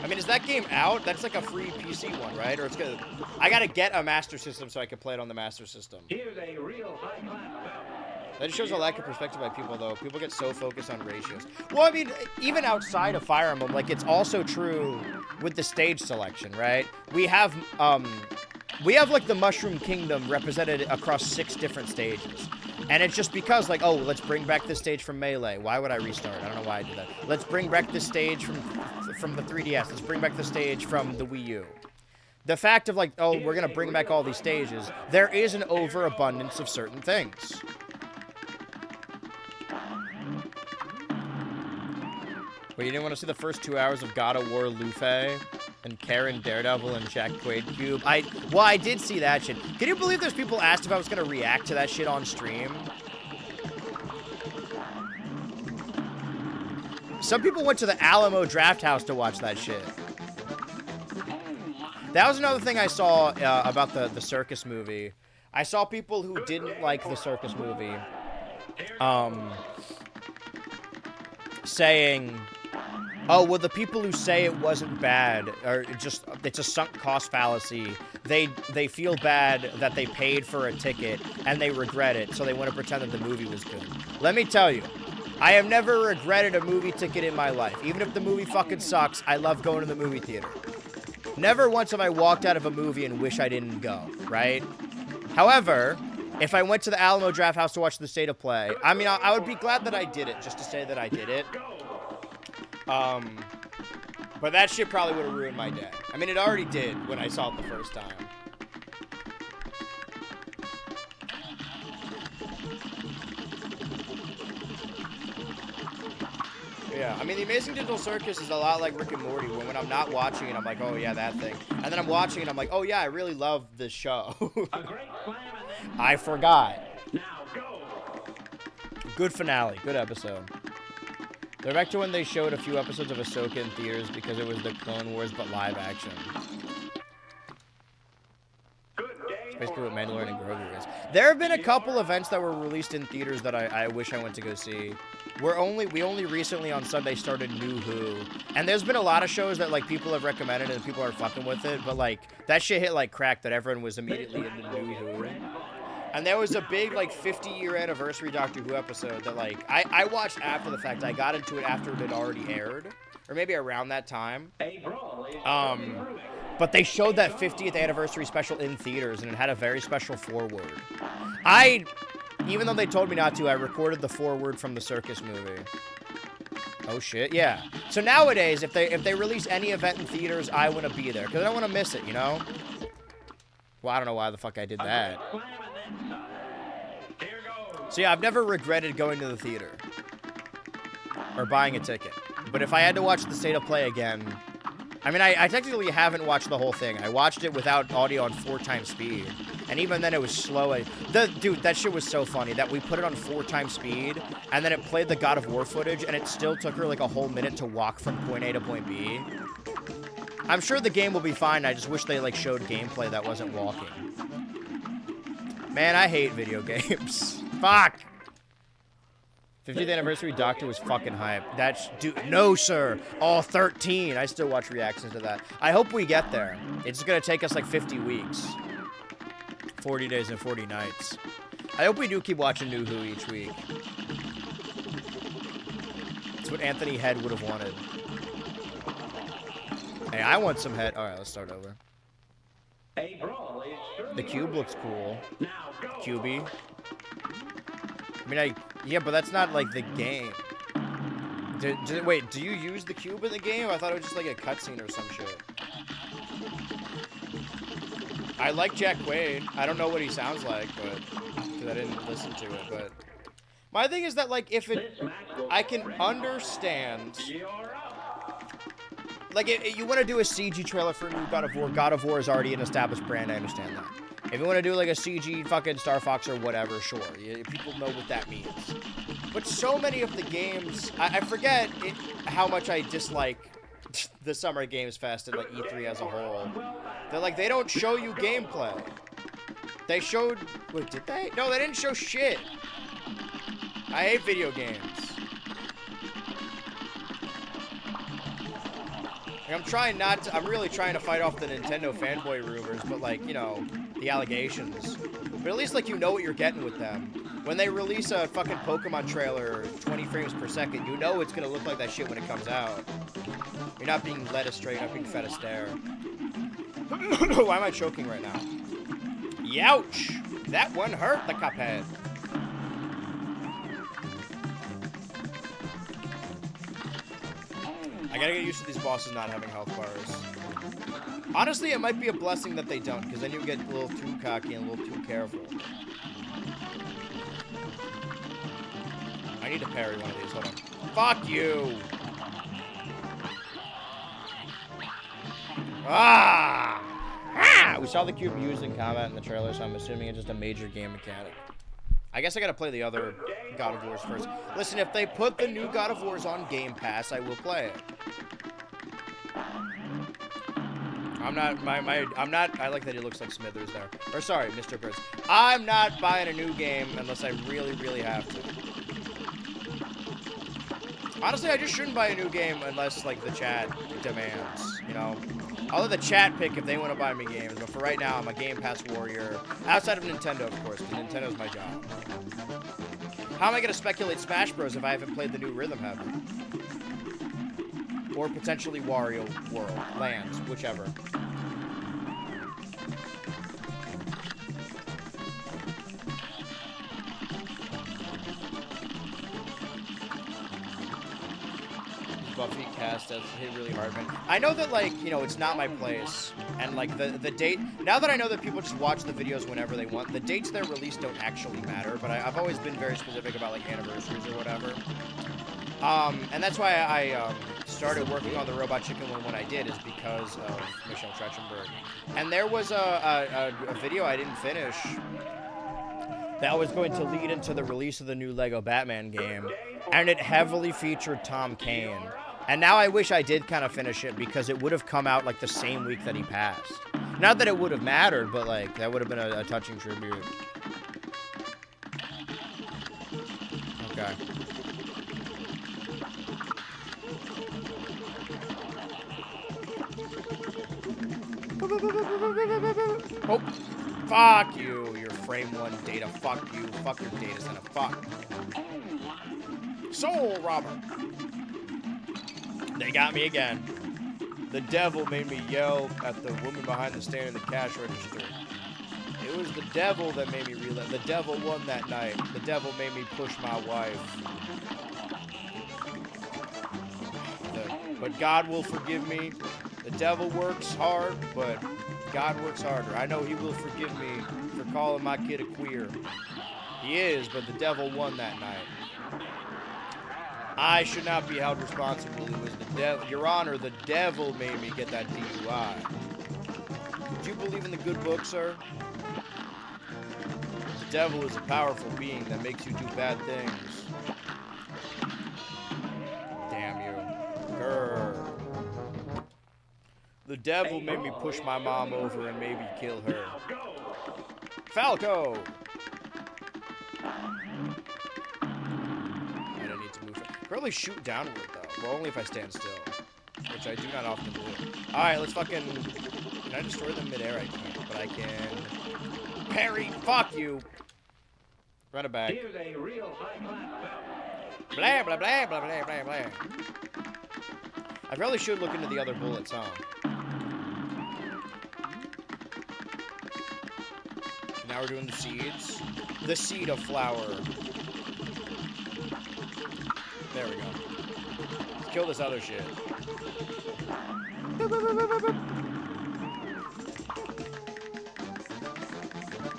I mean, is that game out? That's like a free PC one, right? Or it's gonna... I gotta get a Master System so I can play it on the Master System. Here's a real high-class. That just shows a lack of perspective by people, though. People get so focused on ratios. Well, I mean, even outside of Fire Emblem, like, it's also true with the stage selection, right? We have, like, the Mushroom Kingdom represented across 6 different stages. And it's just because, like, oh, let's bring back this stage from Melee. Why would I restart? I don't know why I did that. Let's bring back this stage from the 3DS. Let's bring back the stage from the Wii U. The fact of, like, oh, we're going to bring back all these stages, there is an overabundance of certain things. But you didn't want to see the first 2 hours of God of War Luffy and Karen Daredevil and Jack Quaid Cube? Well, I did see that shit. Can you believe there's people asked if I was going to react to that shit on stream? Some people went to the Alamo Draft House to watch that shit. That was another thing I saw about the circus movie. I saw people who didn't like the circus movie saying, oh, well, the people who say it wasn't bad are just, it's a sunk cost fallacy. They feel bad that they paid for a ticket and they regret it, so they want to pretend that the movie was good. Let me tell you, I have never regretted a movie ticket in my life. Even if the movie fucking sucks, I love going to the movie theater. Never once have I walked out of a movie and wish I didn't go, right? However, if I went to the Alamo Draft House to watch the State of Play, I mean, I would be glad that I did it, just to say that I did it. But that shit probably would have ruined my day. I mean, it already did when I saw it the first time. Yeah, I mean, The Amazing Digital Circus is a lot like Rick and Morty, when I'm not watching it, I'm like, oh yeah, that thing. And then I'm watching it, I'm like, oh yeah, I really love this show. I forgot. Good finale, good episode. They're back to when they showed a few episodes of Ahsoka in theaters because it was the Clone Wars, but live action. It's basically what Mandalorian and Grogu is. There have been a couple events that were released in theaters that I wish I went to go see. We only recently on Sunday started New Who, and there's been a lot of shows that like people have recommended and people are fucking with it, but like that shit hit like crack that everyone was immediately into New Who. And there was a big, like, 50-year anniversary Doctor Who episode that, like, I watched after the fact. I got into it after it had already aired. Or maybe around that time. But they showed that 50th anniversary special in theaters, and it had a very special foreword. Even though they told me not to, I recorded the foreword from the circus movie. Oh, shit, yeah. So nowadays, if they release any event in theaters, I want to be there. Because I don't want to miss it, you know? Well, I don't know why the fuck I did that. So yeah, I've never regretted going to the theater or buying a ticket. But if I had to watch the State of Play again, I mean, I technically haven't watched the whole thing. I watched it without audio on 4x speed, and even then it was slow. Dude, that shit was so funny that we put it on 4x speed, and then it played the God of War footage, and it still took her like a whole minute to walk from point A to point B. I'm sure the game will be fine. I just wish they like showed gameplay that wasn't walking. Man, I hate video games. Fuck! 50th anniversary Doctor was fucking hype. Dude, no sir. All 13. I still watch reactions to that. I hope we get there. It's gonna take us like 50 weeks. 40 days and 40 nights. I hope we do keep watching New Who each week. That's what Anthony Head would have wanted. Hey, I want some head. Alright, let's start over. The cube looks cool. Cubey. I mean, yeah, but that's not, like, the game. Wait, do you use the cube in the game? I thought it was just, like, a cutscene or some shit. I like Jack Quaid. I don't know what he sounds like, but... because I didn't listen to it, but... My thing is that, like, I can understand... Like, if you want to do a CG trailer for a new God of War is already an established brand, I understand that. If you want to do, like, a CG fucking Star Fox or whatever, sure. People know what that means. But so many of the games... I forget how much I dislike the Summer Games Fest and, like, E3 as a whole. They're like, they don't show you gameplay. They showed... Wait, did they? No, they didn't show shit. I hate video games. I'm really trying to fight off the Nintendo fanboy rumors, but like, you know, the allegations. But at least like you know what you're getting with them. When they release a fucking Pokemon trailer 20 frames per second, you know it's gonna look like that shit when it comes out. You're not being led astray, you're not being fed a stare. Why am I choking right now? Youch! That one hurt the cuphead. I gotta get used to these bosses not having health bars. Honestly, it might be a blessing that they don't, because then you get a little too cocky and a little too careful. I need to parry one of these. Hold on. Fuck you! Ah! Ah! We saw the cube used in combat in the trailer, so I'm assuming it's just a major game mechanic. I guess I gotta play the other God of Wars first. Listen, if they put the new God of Wars on Game Pass, I will play it. I'm not, I like that he looks like Smithers there. Or sorry, Mr. Birds. I'm not buying a new game unless I really, really have to. Honestly, I just shouldn't buy a new game unless, like, the chat demands, you know? I'll let the chat pick if they want to buy me games, but for right now, I'm a Game Pass warrior. Outside of Nintendo, of course, because Nintendo's my job. How am I going to speculate Smash Bros. If I haven't played the new Rhythm Heaven? Or potentially Wario World, Lands, whichever. Buffy cast has hit really hard, man. I know that, like, you know, it's not my place, and like the date. Now that I know that people just watch the videos whenever they want, the dates they're released don't actually matter. But I've always been very specific about like anniversaries or whatever. And that's why I started working on the Robot Chicken one when I did, is because of Michelle Trachtenberg. And there was a video I didn't finish that was going to lead into the release of the new Lego Batman game, and it heavily featured Tom Kane. And now I wish I did kind of finish it, because it would have come out like the same week that he passed. Not that it would have mattered, but like that would have been a touching tribute. Okay. Oh, fuck you, your frame one data. Fuck you. Fuck your data center. Fuck. Soul robber. They got me again. The devil made me yell at the woman behind the stand in the cash register. It was the devil that made me realize. The devil won that night. The devil made me push my wife. But God will forgive me. The devil works hard, but God works harder. I know he will forgive me for calling my kid a queer. He is, but the devil won that night. I should not be held responsible. It was the devil. Your Honor, the devil made me get that DUI. Do you believe in the good book, sir? The devil is a powerful being that makes you do bad things. Damn you. Grr. The devil made me push my mom over and maybe kill her. Falco! I don't need to move. Probably shoot downward, though. Well, only if I stand still. Which I do not often do. Alright, let's fucking... Can I destroy them midair? I can't, but I can... Parry! Fuck you! Run it back. Here's a real high-class Blah, blah, blah, blah, blah, blah, blah. I probably should look into the other bullets, huh? Now we're doing the seeds. The seed of flower. There we go. Let's kill this other shit. Am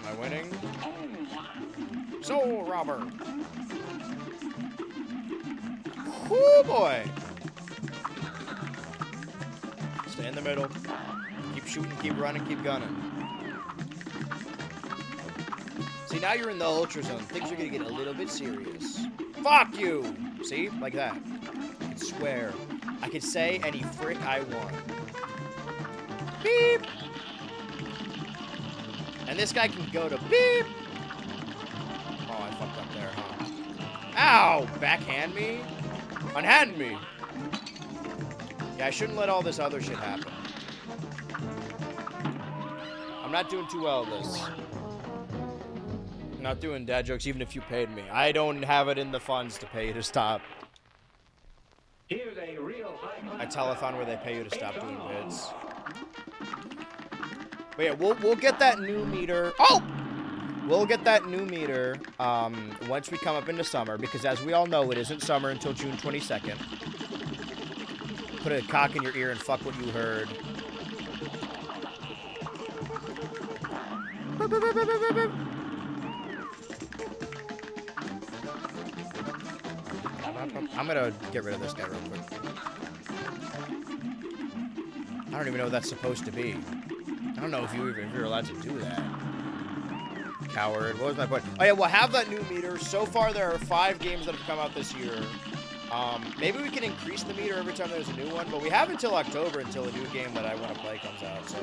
I winning? Soul robber. Whoo boy. Stay in the middle. Keep shooting, keep running, keep gunning. See, now you're in the ultra zone. Things are gonna get a little bit serious. Fuck you! See? Like that. I could swear. I could say any frick I want. Beep! And this guy can go to beep! Oh, I fucked up there, huh? Ow! Backhand me? Unhand me! Yeah, I shouldn't let all this other shit happen. I'm not doing too well at this. I'm not doing dad jokes even if you paid me. I don't have it in the funds to pay you to stop. Here's a real high A telethon where they pay you to stop doing bits. But yeah, we'll get that new meter. Oh! We'll get that new meter once we come up into summer, because as we all know, it isn't summer until June 22nd. Put a cock in your ear and fuck what you heard. I'm gonna get rid of this guy real quick. I don't even know what that's supposed to be. I don't know if you're allowed to do that. Coward. What was my point? Oh yeah, we'll have that new meter. So far, there are 5 games that have come out this year. Maybe we can increase the meter every time there's a new one, but we have until October until a new game that I want to play comes out, so.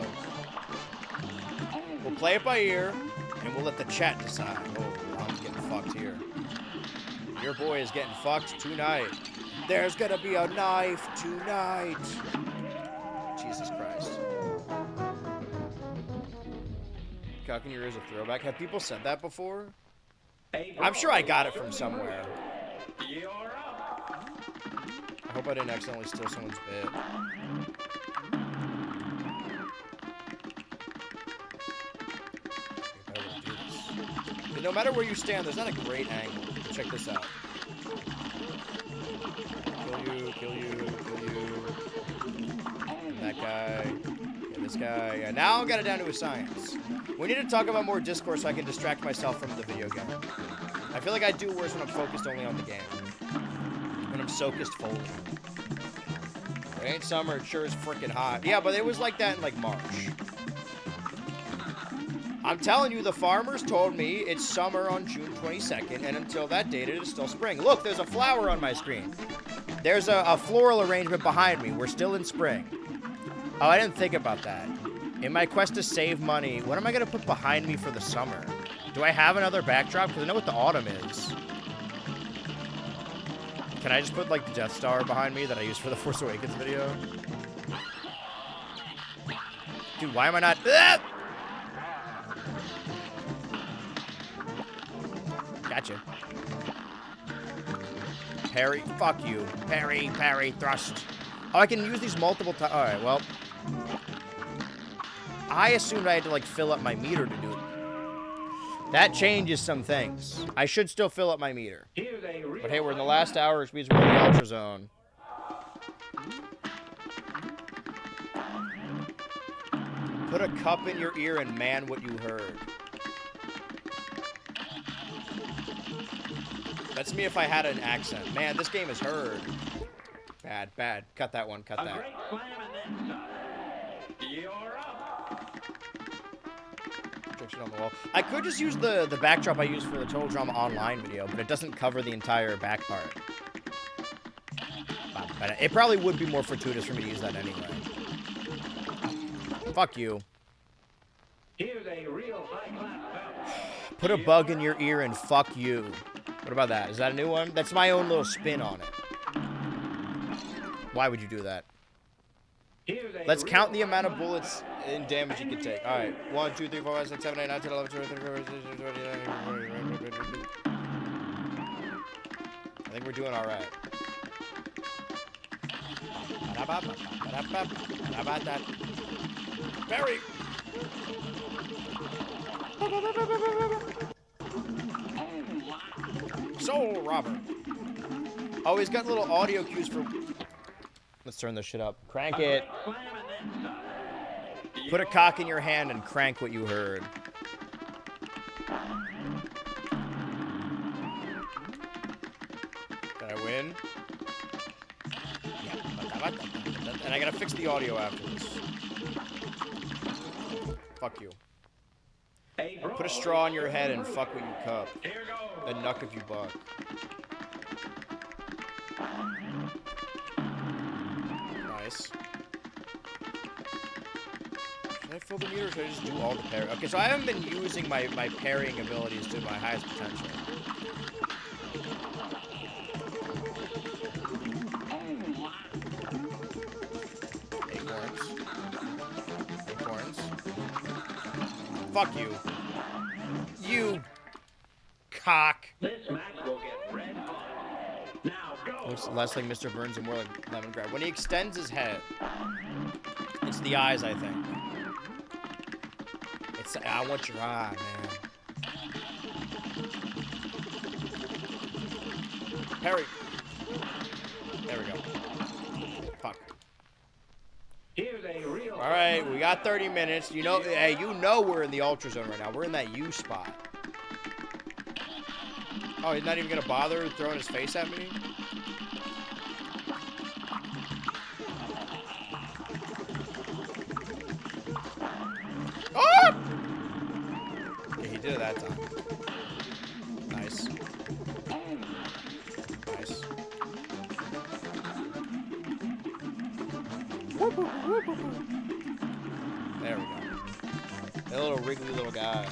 We'll play it by ear, and we'll let the chat decide. Oh, I'm getting fucked here. Your boy is getting fucked tonight. There's gonna be a knife tonight. Jesus Christ. Cock in your ears a throwback. Have people said that before? I'm sure I got it from somewhere. I hope I didn't accidentally steal someone's bit. No matter where you stand, there's not a great angle. Check this out. Kill you. And that guy. And this guy. Yeah, now I got it down to a science. We need to talk about more discourse so I can distract myself from the video game. I feel like I do worse when I'm focused only on the game. When I'm focused fully. It ain't summer, it sure is freaking hot. Yeah, but it was like that in like March. I'm telling you, the farmers told me it's summer on June 22nd, and until that date, it is still spring. Look, there's a flower on my screen. There's a floral arrangement behind me. We're still in spring. Oh, I didn't think about that. In my quest to save money, what am I going to put behind me for the summer? Do I have another backdrop? Because I know what the autumn is. Can I just put, like, the Death Star behind me that I used for the Force Awakens video? Dude, why am I not... Ah! Gotcha. Parry. Fuck you. Parry, thrust. Oh, I can use these multiple times. Alright, well. I assumed I had to, like, fill up my meter to do it. That changes some things. I should still fill up my meter. But hey, we're in the last hour, which means we're in the Ultra Zone. Put a cup in your ear and man what you heard. That's me if I had an accent. Man, this game is heard. Bad. Cut that one, cut that. On the wall. I could just use the backdrop I used for the Total Drama Online video, but it doesn't cover the entire back part. But it probably would be more fortuitous for me to use that anyway. Fuck you. Here's a real high-class. Put a bug in your ear and fuck you. What about that? Is that a new one? That's my own little spin on it. Why would you do that? Let's count the amount of bullets and damage you can take. Alright. 1, 2, 3, 4, 5, 6, 7, 8, 9, 10, 11, 12, 13, 14, 15, 16, 17, 18, 19, 20. I think we're doing alright. Barry! Soul Robber. Oh, he's got little audio cues for... Let's turn this shit up. Crank it. Put a cock in your hand and crank what you heard. Did I win? Yeah. And I gotta fix the audio after this. Fuck you. Put a straw in your head and fuck what you cup. The nuck if you buck. Nice. Should I fill the meter or should I just do all the parry? Okay, so I haven't been using my parrying abilities to my highest potential. Acorns. Fuck you. You cock. This match will get red hot. Now go. Looks less like Mr. Burns and more like Lemon Grab. When he extends his head, it's the eyes, I think. It's I want your eye, man. Parry. There we go. Fuck. All right, we got 30 minutes. You know, hey, you know we're in the Ultra Zone right now. We're in that U spot. Oh, he's not even gonna bother throwing his face at me? Oh! Okay, he did it that time. Nice. Nice. There we go. That little wriggly little guy.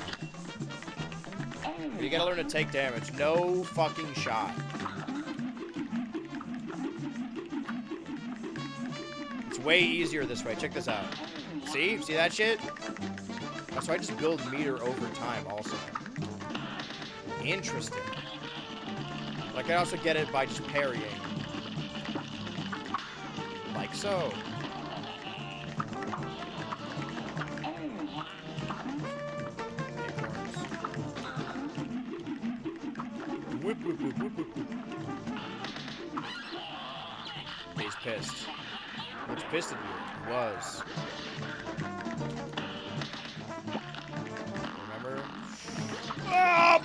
You gotta learn to take damage. No fucking shot. It's way easier this way. Check this out. See? See that shit? Oh, so I just build meter over time also. Interesting. But I can also get it by just parrying. Like so. Whip, whip, whip, whip, whip, whip. He's pissed. What's pissed at you? Was. Remember? Oh!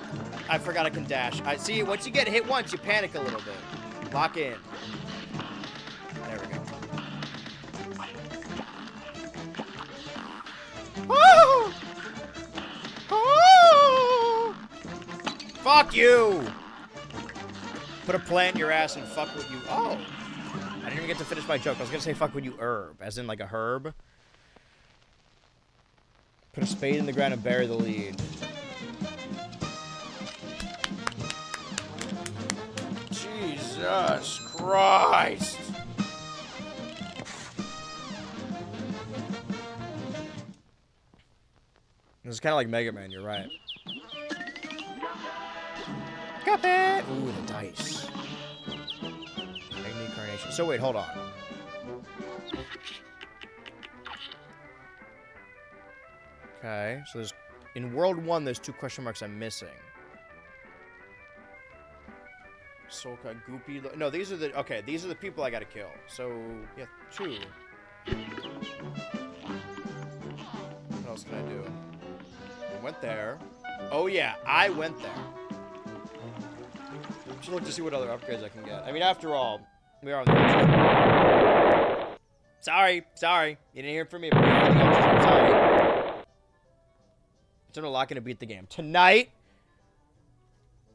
I forgot I can dash. I see. Once you get hit once, you panic a little bit. Lock in. There we go. Oh! Oh! Fuck you! Put a plant in your ass and fuck with you. Oh! I didn't even get to finish my joke. I was gonna say fuck with you herb, as in like a herb. Put a spade in the ground and bury the lead. Jesus Christ! This is kind of like Mega Man, you're right. Got it! Ooh, the dice. Magni Carnation. So wait, hold on. Okay, so there's... In World 1, there's 2 question marks I'm missing. Solka, Goopy... No, these are the... Okay, these are the people I gotta kill. So, yeah, 2. What else can I do? I went there. Oh, yeah, I went there. Just look to see what other upgrades I can get. I mean, after all, we are on the Ultra. Sorry. You didn't hear from me, but we are on the Ultra. Sorry. It's not locking to beat the game. Tonight,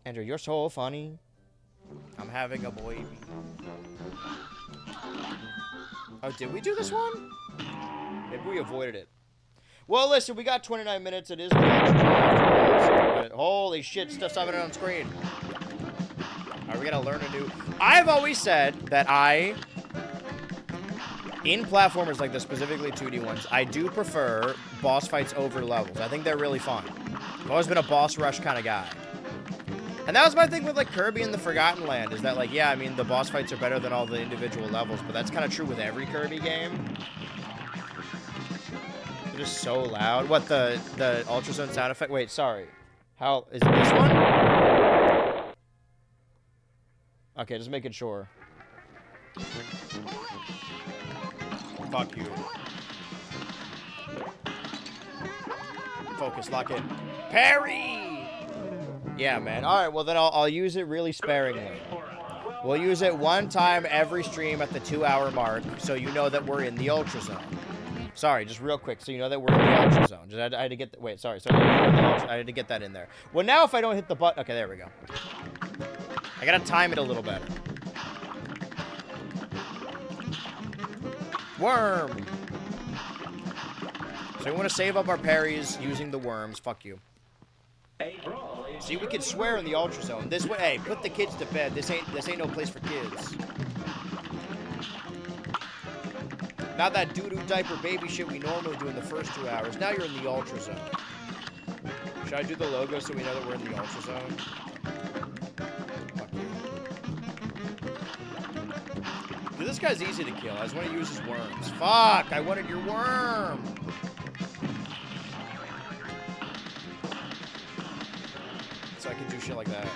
Andrew, you're so funny. I'm having a baby. Oh, did we do this one? Maybe we avoided it. Well, listen, we got 29 minutes. It is the Ultra. Holy shit, stuff's happening on screen. Are we gonna learn a new... I've always said that in platformers like this, specifically 2D ones, I do prefer boss fights over levels. I think they're really fun. I've always been a boss rush kind of guy. And that was my thing with, like, Kirby and the Forgotten Land, is that, like, yeah, I mean, the boss fights are better than all the individual levels, but that's kind of true with every Kirby game. They're just so loud. What, the ultrazone sound effect? Wait, sorry. How... Is it this one? Okay, just making sure. Fuck you. Focus, lock in. Parry! Yeah, man. Alright, well then I'll use it really sparingly. We'll use it one time every stream at the 2-hour mark, so you know that we're in the Ultra Zone. Sorry, just real quick, so you know that we're in the Ultra Zone. Just, I had to get... Wait, sorry. I had to get that in there. Well, now if I don't hit the button... Okay, there we go. I gotta time it a little better. Worm! So we want to save up our parries using the worms. Fuck you. See, we can swear in the Ultra Zone. This way, hey, put the kids to bed. This ain't no place for kids. Not that doo-doo diaper baby shit we normally do in the first 2 hours. Now you're in the Ultra Zone. Should I do the logo so we know that we're in the Ultra Zone? Fuck you. Dude, this guy's easy to kill. I just want to use his worms. Fuck! I wanted your worm! So I can do shit like that.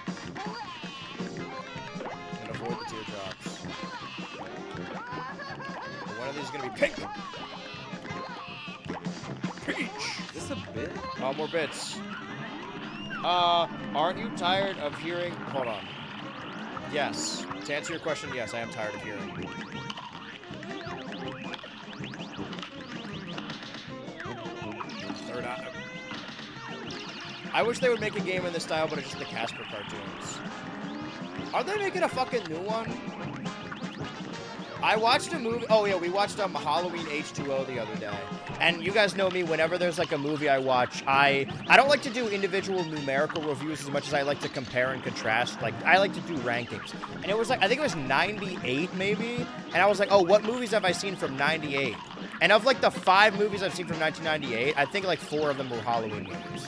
And avoid the teardrops. But one of these is gonna be pink! Peach! Is this a bit? Oh, more bits. Aren't you tired of hearing... Hold on. Yes. To answer your question, yes, I am tired of hearing. Third eye. I wish they would make a game in this style, but it's just the Casper cartoons. Are they making a fucking new one? I watched a movie. Oh yeah, we watched Halloween H2O the other day. And you guys know me. Whenever there's like a movie I watch, I don't like to do individual numerical reviews as much as I like to compare and contrast. Like I like to do rankings. And it was like I think it was 98 maybe. And I was like, oh, what movies have I seen from 98? And of like the 5 movies I've seen from 1998, I think like 4 of them were Halloween movies.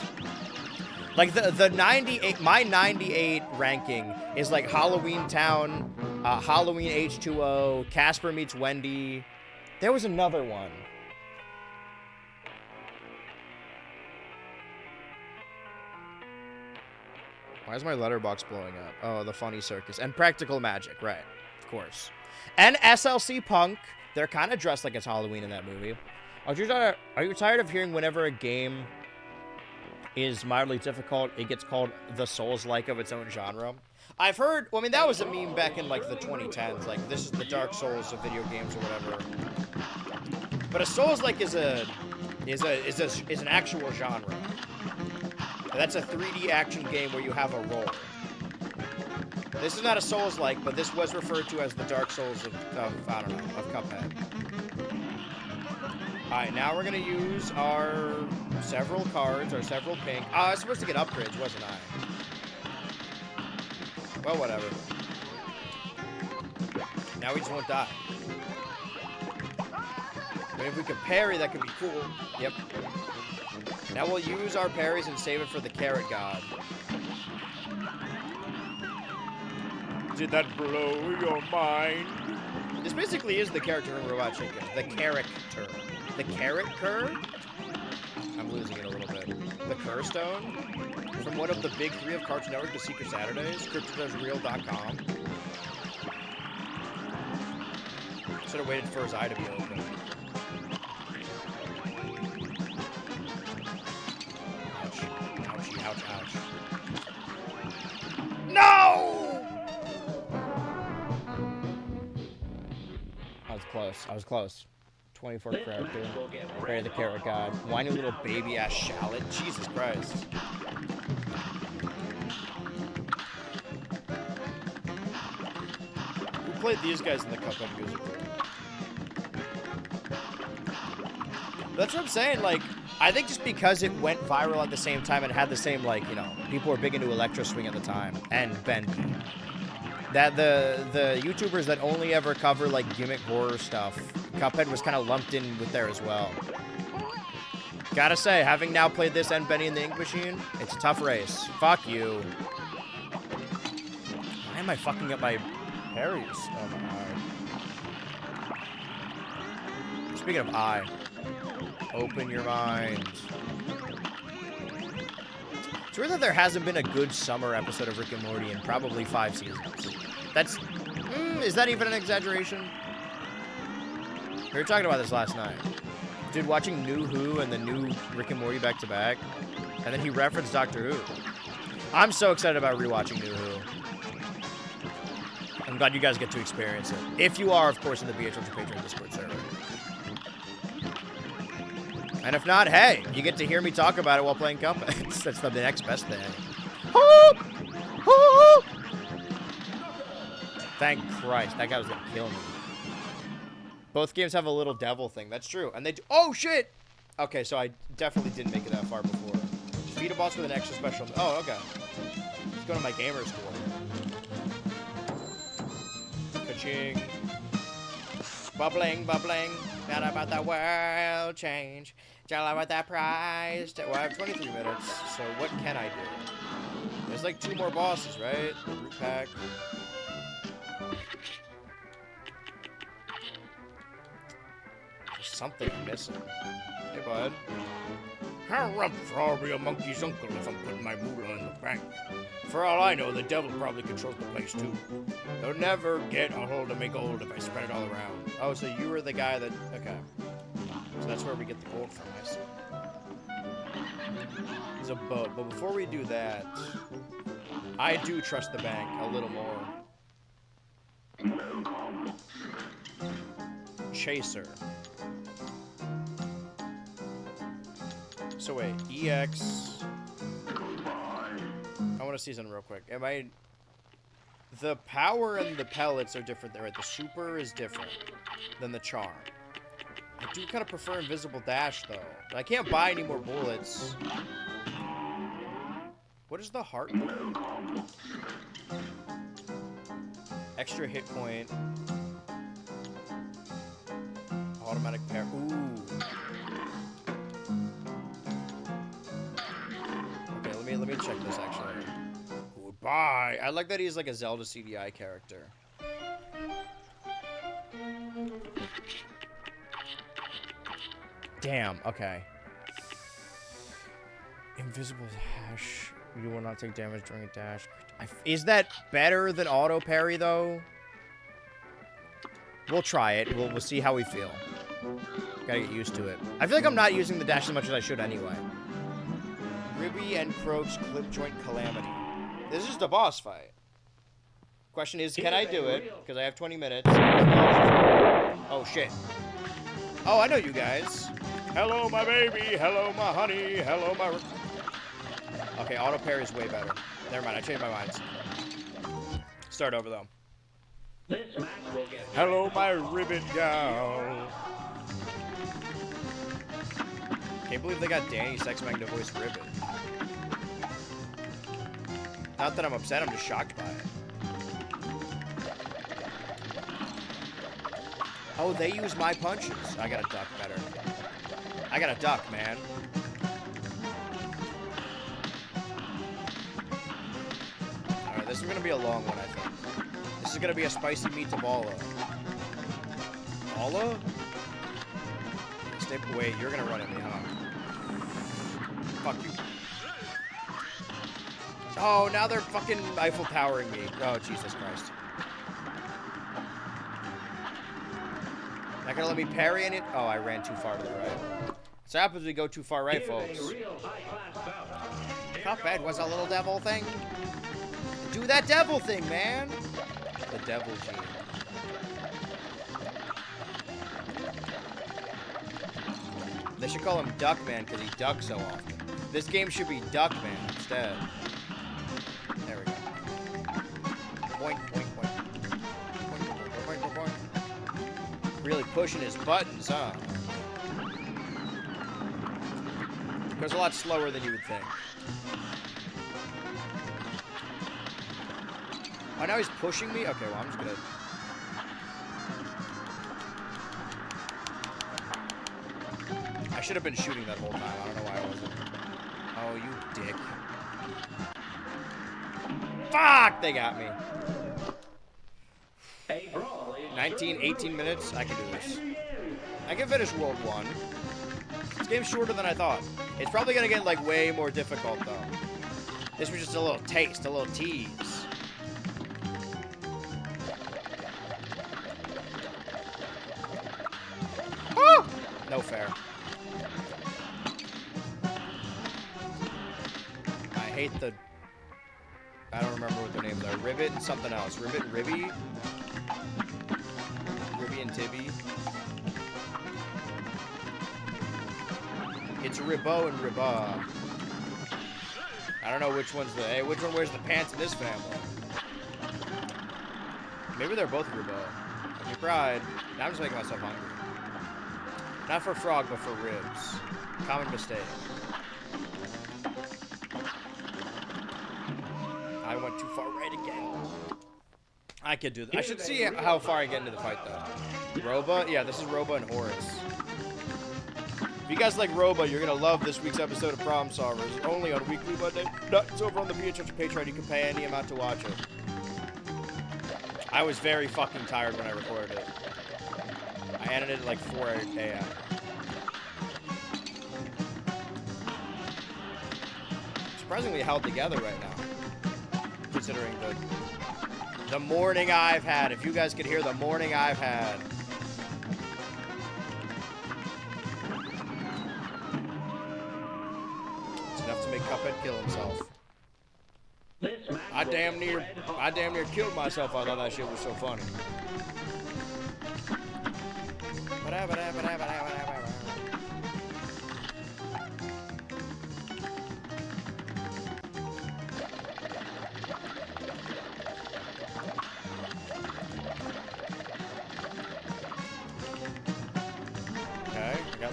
Like the 98, my 98 ranking is like Halloween Town, Halloween H2O, Casper Meets Wendy. There was another one. Why is my letterbox blowing up? Oh, the Funny Circus. And Practical Magic, right. Of course. And SLC Punk. They're kind of dressed like it's Halloween in that movie. Are you tired of hearing whenever a game is mildly difficult, it gets called the Souls-like of its own genre? I've heard, well, I mean, that was a meme back in, like, the 2010s. Like, this is the Dark Souls of video games or whatever. But a Souls-like is an actual genre. That's a 3D action game where you have a role. This is not a Souls-like, but this was referred to as the Dark Souls of I don't know, of Cuphead. Alright, now we're gonna use our several cards, our several pink. I was supposed to get upgrades, wasn't I? Well, whatever. Now we just won't die. But if we could parry, that could be cool. Yep. Now we'll use our parries and save it for the Carrot God. Did that blow your mind? This basically is the character in Robot Chicken. The character. The character? I'm losing it a little bit. The Kerr Stone? From one of the big 3 of Cartoon Network, The Secret Saturdays, CryptoDoesReal.com. Should have waited for his eye to be open. Ouch. Ouchie, ouch, ouch. No! I was close. I was close. 24 character. Pray the Carrot God. Whiny little baby ass shallot. Jesus Christ. Who played these guys in the Cuphead musical? That's what I'm saying. Like, I think just because it went viral at the same time and had the same, like, you know, people were big into Electro Swing at the time and Bendy. That the YouTubers that only ever cover like gimmick horror stuff, Cuphead was kind of lumped in with there as well. Gotta say, having now played this and Benny and the Ink Machine, it's a tough race. Fuck you. Why am I fucking up my parries? Oh my god. Speaking of eye, open your mind. It's weird that there hasn't been a good summer episode of Rick and Morty in probably 5 seasons. That's... is that even an exaggeration? We were talking about this last night. Dude, watching New Who and the new Rick and Morty back-to-back, and then he referenced Doctor Who. I'm so excited about rewatching New Who. I'm glad you guys get to experience it. If you are, of course, in the BHL Patreon Discord server. And if not, hey, you get to hear me talk about it while playing Cuphead. That's the next best thing. Hoop! Hoop! Thank Christ, that guy was gonna kill me. Both games have a little devil thing. That's true. And they do. Oh, shit! Okay, so I definitely didn't make it that far before. Defeat a boss with an extra special. Oh, okay. Let's go to my gamer school. Ka-ching. Bubbling, bubbling. Not about the world change. Tell about that prize. Well, I have 23 minutes, so what can I do? There's like 2 more bosses, right? Root pack. There's something I'm missing. Hey, bud. How rough for I'll be a monkey's uncle if I'm putting my moolah in the bank. For all I know, the devil probably controls the place too. They'll never get a hold of me gold if I spread it all around. Oh, so you were the guy that... Okay. So that's where we get the gold from, I see. There's a boat. But before we do that, I do trust the bank a little more. Chaser. So wait, EX... I want to see something real quick. The power and the pellets are different there, right? The super is different than the charm. I do kind of prefer invisible dash, though. I can't buy any more bullets. What is the heart? Extra hit point. Automatic pair. Ooh. Okay, let me check this actually. Goodbye. I like that he's like a Zelda CDI character. Damn. Okay. Invisible dash. You will not take damage during a dash. Is that better than auto parry though? We'll try it. We'll see how we feel. Gotta get used to it. I feel like I'm not using the dash as much as I should anyway. Ribby and Croak's clip joint calamity. This is just a boss fight. Question is, can I do it? Because I have 20 minutes. Oh shit. Oh, I know you guys. Hello, my baby. Hello, my honey. Hello, my... Okay, auto parry is way better. Never mind, I changed my mind. Start over, though. Hello, my ribbon gal. Can't believe they got Danny Sex Magna voice Ribbon. Not that I'm upset, I'm just shocked by it. Oh, they use my punches. I gotta duck better. I gotta duck, man. Alright, this is gonna be a long one, I think. This is gonna be a spicy meatball. Balla? Stay away, you're gonna run at me, huh? Fuck you. Oh, now they're fucking Eiffel Towering me. Oh, Jesus Christ. Not gonna let me parry in it? Oh, I ran too far to the right. So happens we go too far right, folks. Cuphead was a little devil thing. Do that devil thing, man. The devil gene. They should call him Duckman because he ducks so often. This game should be Duckman instead. There we go. Boink, boink, boink. Boink, boink, boink, boink, boink. Really pushing his buttons, huh? Goes a lot slower than you would think. Oh, now he's pushing me? Okay, well, I'm just gonna... I should have been shooting that whole time. I don't know why I wasn't. Oh, you dick. Fuck! They got me. 19, 18 minutes? I can do this. I can finish World 1. This game's shorter than I thought. It's probably gonna get, like, way more difficult, though. This was just a little taste, a little tease. Oh! No fair. I hate the... I don't remember what their names are. Ribbit and something else. Ribbit and Ribby? Ribby and Tibby? It's Ribbo and Ribba. I don't know which one's the... Hey, which one wears the pants in this family? Maybe they're both Ribbo. Give me pride. Now I'm just making myself hungry. Not for frog, but for ribs. Common mistake. I went too far right again. I could do that. I should see how far I get into the fight, though. Roba? Yeah, this is Roba and Horus. If you guys like Roba, you're going to love this week's episode of Problem Solvers. Only on Weekly Monday. No, it's over on the VHS Patreon. You can pay any amount to watch it. I was very fucking tired when I recorded it. I edited at like 4 a.m. Surprisingly held together right now. Considering the morning I've had. If you guys could hear the morning I've had. It's enough to make Cuphead kill himself. I damn near killed myself. I thought that shit was so funny.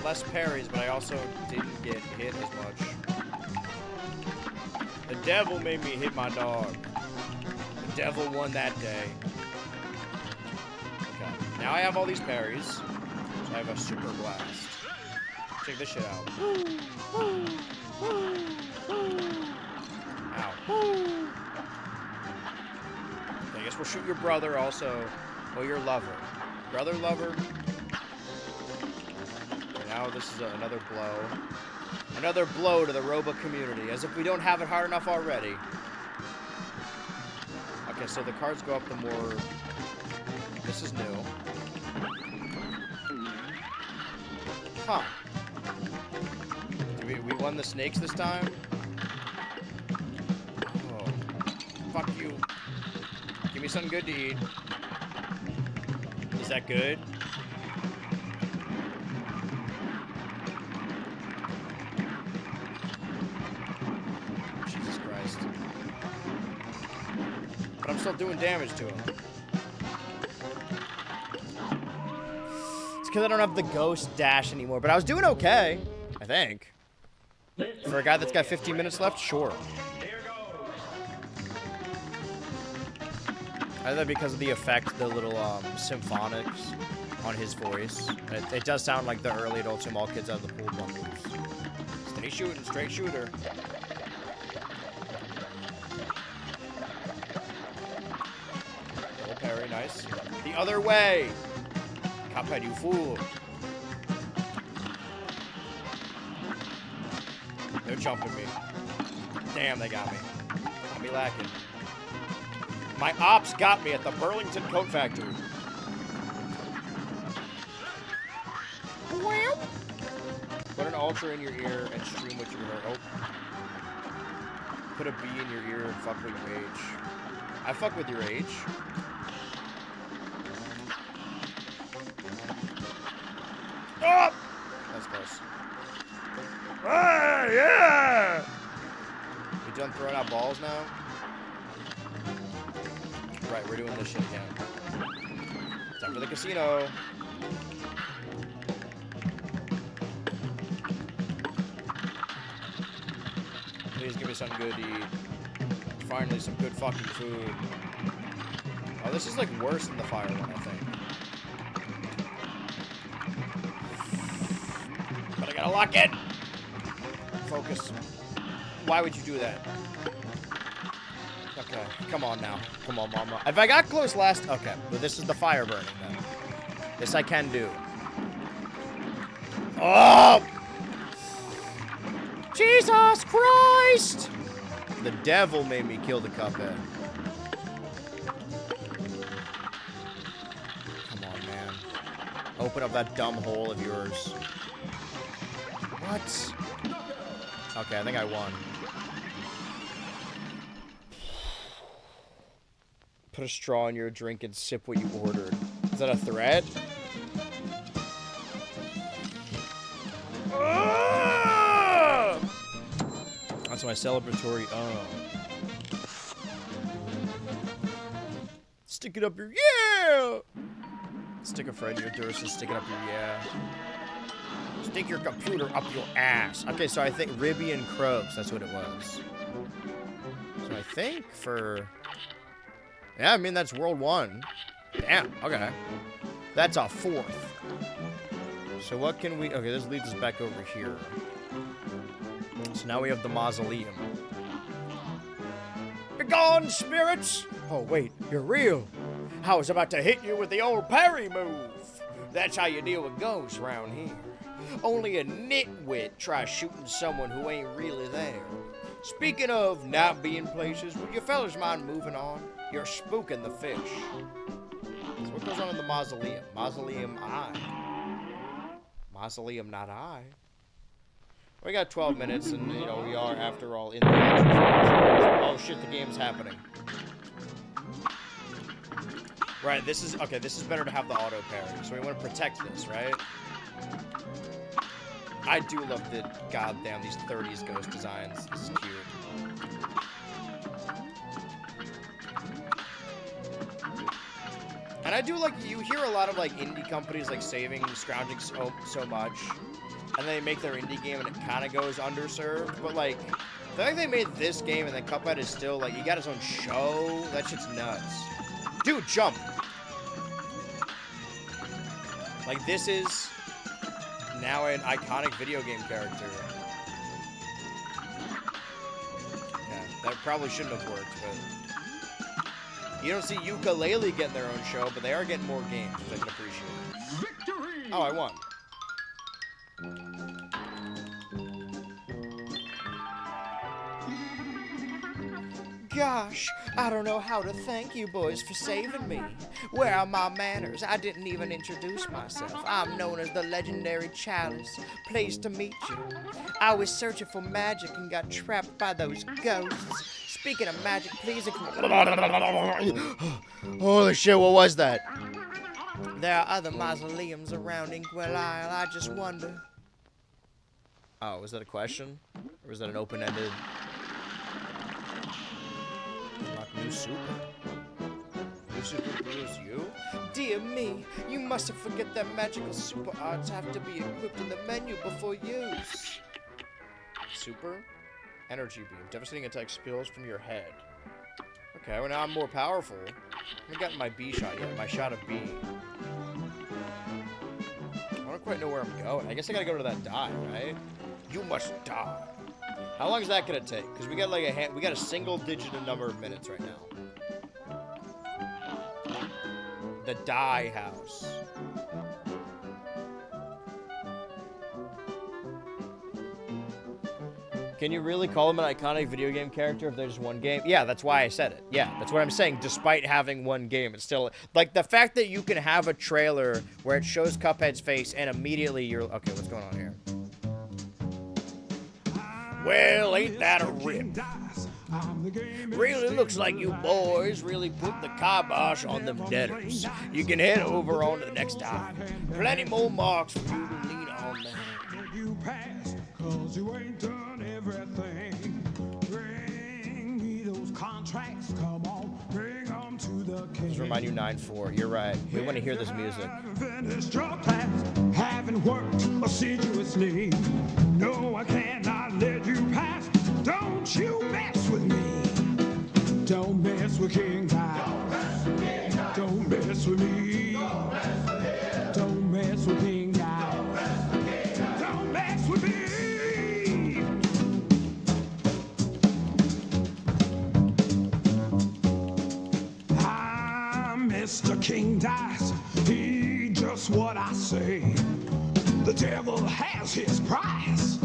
less parries, but I also didn't get hit as much. The devil made me hit my dog. The devil won that day. Okay, now I have all these parries. So I have a super blast. Check this shit out. Ow. Okay, I guess we'll shoot your brother also. Well, your lover. Brother, lover. Okay, now this is another blow. Another blow to the Roba community, as if we don't have it hard enough already. Okay, so the cards go up the more... This is new. Huh. We won the snakes this time? Oh. Fuck you. Give me something good to eat. Is that good? Jesus Christ. But I'm still doing damage to him. It's because I don't have the ghost dash anymore, but I was doing okay, I think. For a guy that's got 15 minutes left, sure. Either because of the effect, the little symphonics on his voice. It does sound like the early Adult Swim All Kids Out of the Pool bumpers. Steady shooting, straight shooter. Double parry, nice. The other way! Cuphead, you fool. They're jumping me. Damn, they got me. Got me lacking. My ops got me at the Burlington Coat Factory. Put an ultra in your ear and stream what you heard. Oh. Put a B in your ear and fuck with your age. I fuck with your age. Oh! That's close. Ah, yeah! You done throwing out balls now? Right, we're doing this shit again. Time for the casino. Please give me something good to eat. Finally, some good fucking food. Oh, this is like worse than the fire one, I think. But I gotta lock in! Focus. Why would you do that? Okay, come on now. Come on, mama. If I got close last... Okay, but this is the fire burning, then. This I can do. Oh! Jesus Christ! The devil made me kill the Cuphead. Come on, man. Open up that dumb hole of yours. What? Okay, I think I won. Put a straw in your drink and sip what you ordered. Is that a threat? Ah! That's my celebratory. Stick it up your yeah. Stick a friend your Durst and stick it up your yeah. Stick your computer up your ass. Okay, so I think Ribby and Croaks. That's what it was. So I think for. Yeah, I mean, that's World 1. Damn, okay. That's a 4th. So what can we... Okay, this leads us back over here. So now we have the mausoleum. You're gone, spirits! Oh, wait, you're real. I was about to hit you with the old parry move. That's how you deal with ghosts around here. Only a nitwit tries shooting someone who ain't really there. Speaking of not being places, would you fellas mind moving on? You're spooking the fish. So what goes on in the mausoleum? Mausoleum I. Mausoleum not I. We got 12 minutes and, you know, we are, after all, in the Oh shit, the game's happening. Right, this is... Okay, this is better to have the auto parry. So we want to protect this, right? I do love the... Goddamn, these 30s ghost designs. This is cute. And And I do like, you hear a lot of like indie companies like scrounging so much, and they make their indie game and it kind of goes underserved. But like, the fact they made this game and then Cuphead is still like, he got his own show. That shit's nuts. Dude, jump. Like, this is now an iconic video game character. Okay, that probably shouldn't have worked, but you don't see Ukulele getting their own show, but they are getting more games, which I can appreciate. Victory! Oh, I won. Gosh, I don't know how to thank you boys for saving me. Where are my manners? I didn't even introduce myself. I'm known as the legendary Chalice. Pleased to meet you. I was searching for magic and got trapped by those ghosts. Speaking of magic, please... Holy shit, what was that? There are other mausoleums around Inkwell Isle. I just wonder... Oh, was that a question? Or was that an open-ended... New super. New super is you? Dear me, you mustn't forget that magical super arts have to be equipped in the menu before use. Super? Energy beam. Devastating attack spills from your head. Okay, well now I'm more powerful. I haven't gotten my B shot yet. My shot of B. I don't quite know where I'm going. I guess I gotta go to that die, right? You must die. How long is that gonna take? Because we got like we got a single digit number of minutes right now. The Die House. Can you really call them an iconic video game character if they're just one game? Yeah, that's why I said it. Yeah, that's what I'm saying. Despite having one game, it's still... Like, the fact that you can have a trailer where it shows Cuphead's face and immediately you're... Okay, what's going on here? Well, ain't that a rip? Really looks like you boys really put the kibosh on them debtors. You can head over on to the next time. Plenty more marks for you to lean on there. You pass, 'cause you ain't done everything. Bring me those contracts, come on, bring them to the king. Just remind you 9-4. You're right. We want to hear this music. Finished your class, haven't worked assiduously. No, I cannot let you pass. Don't you mess with me. Don't mess with King Dice. Don't mess with me. Don't mess with King Dice. Don't mess with me. I'm Mr. King Dice. He just what I say. The devil has his price,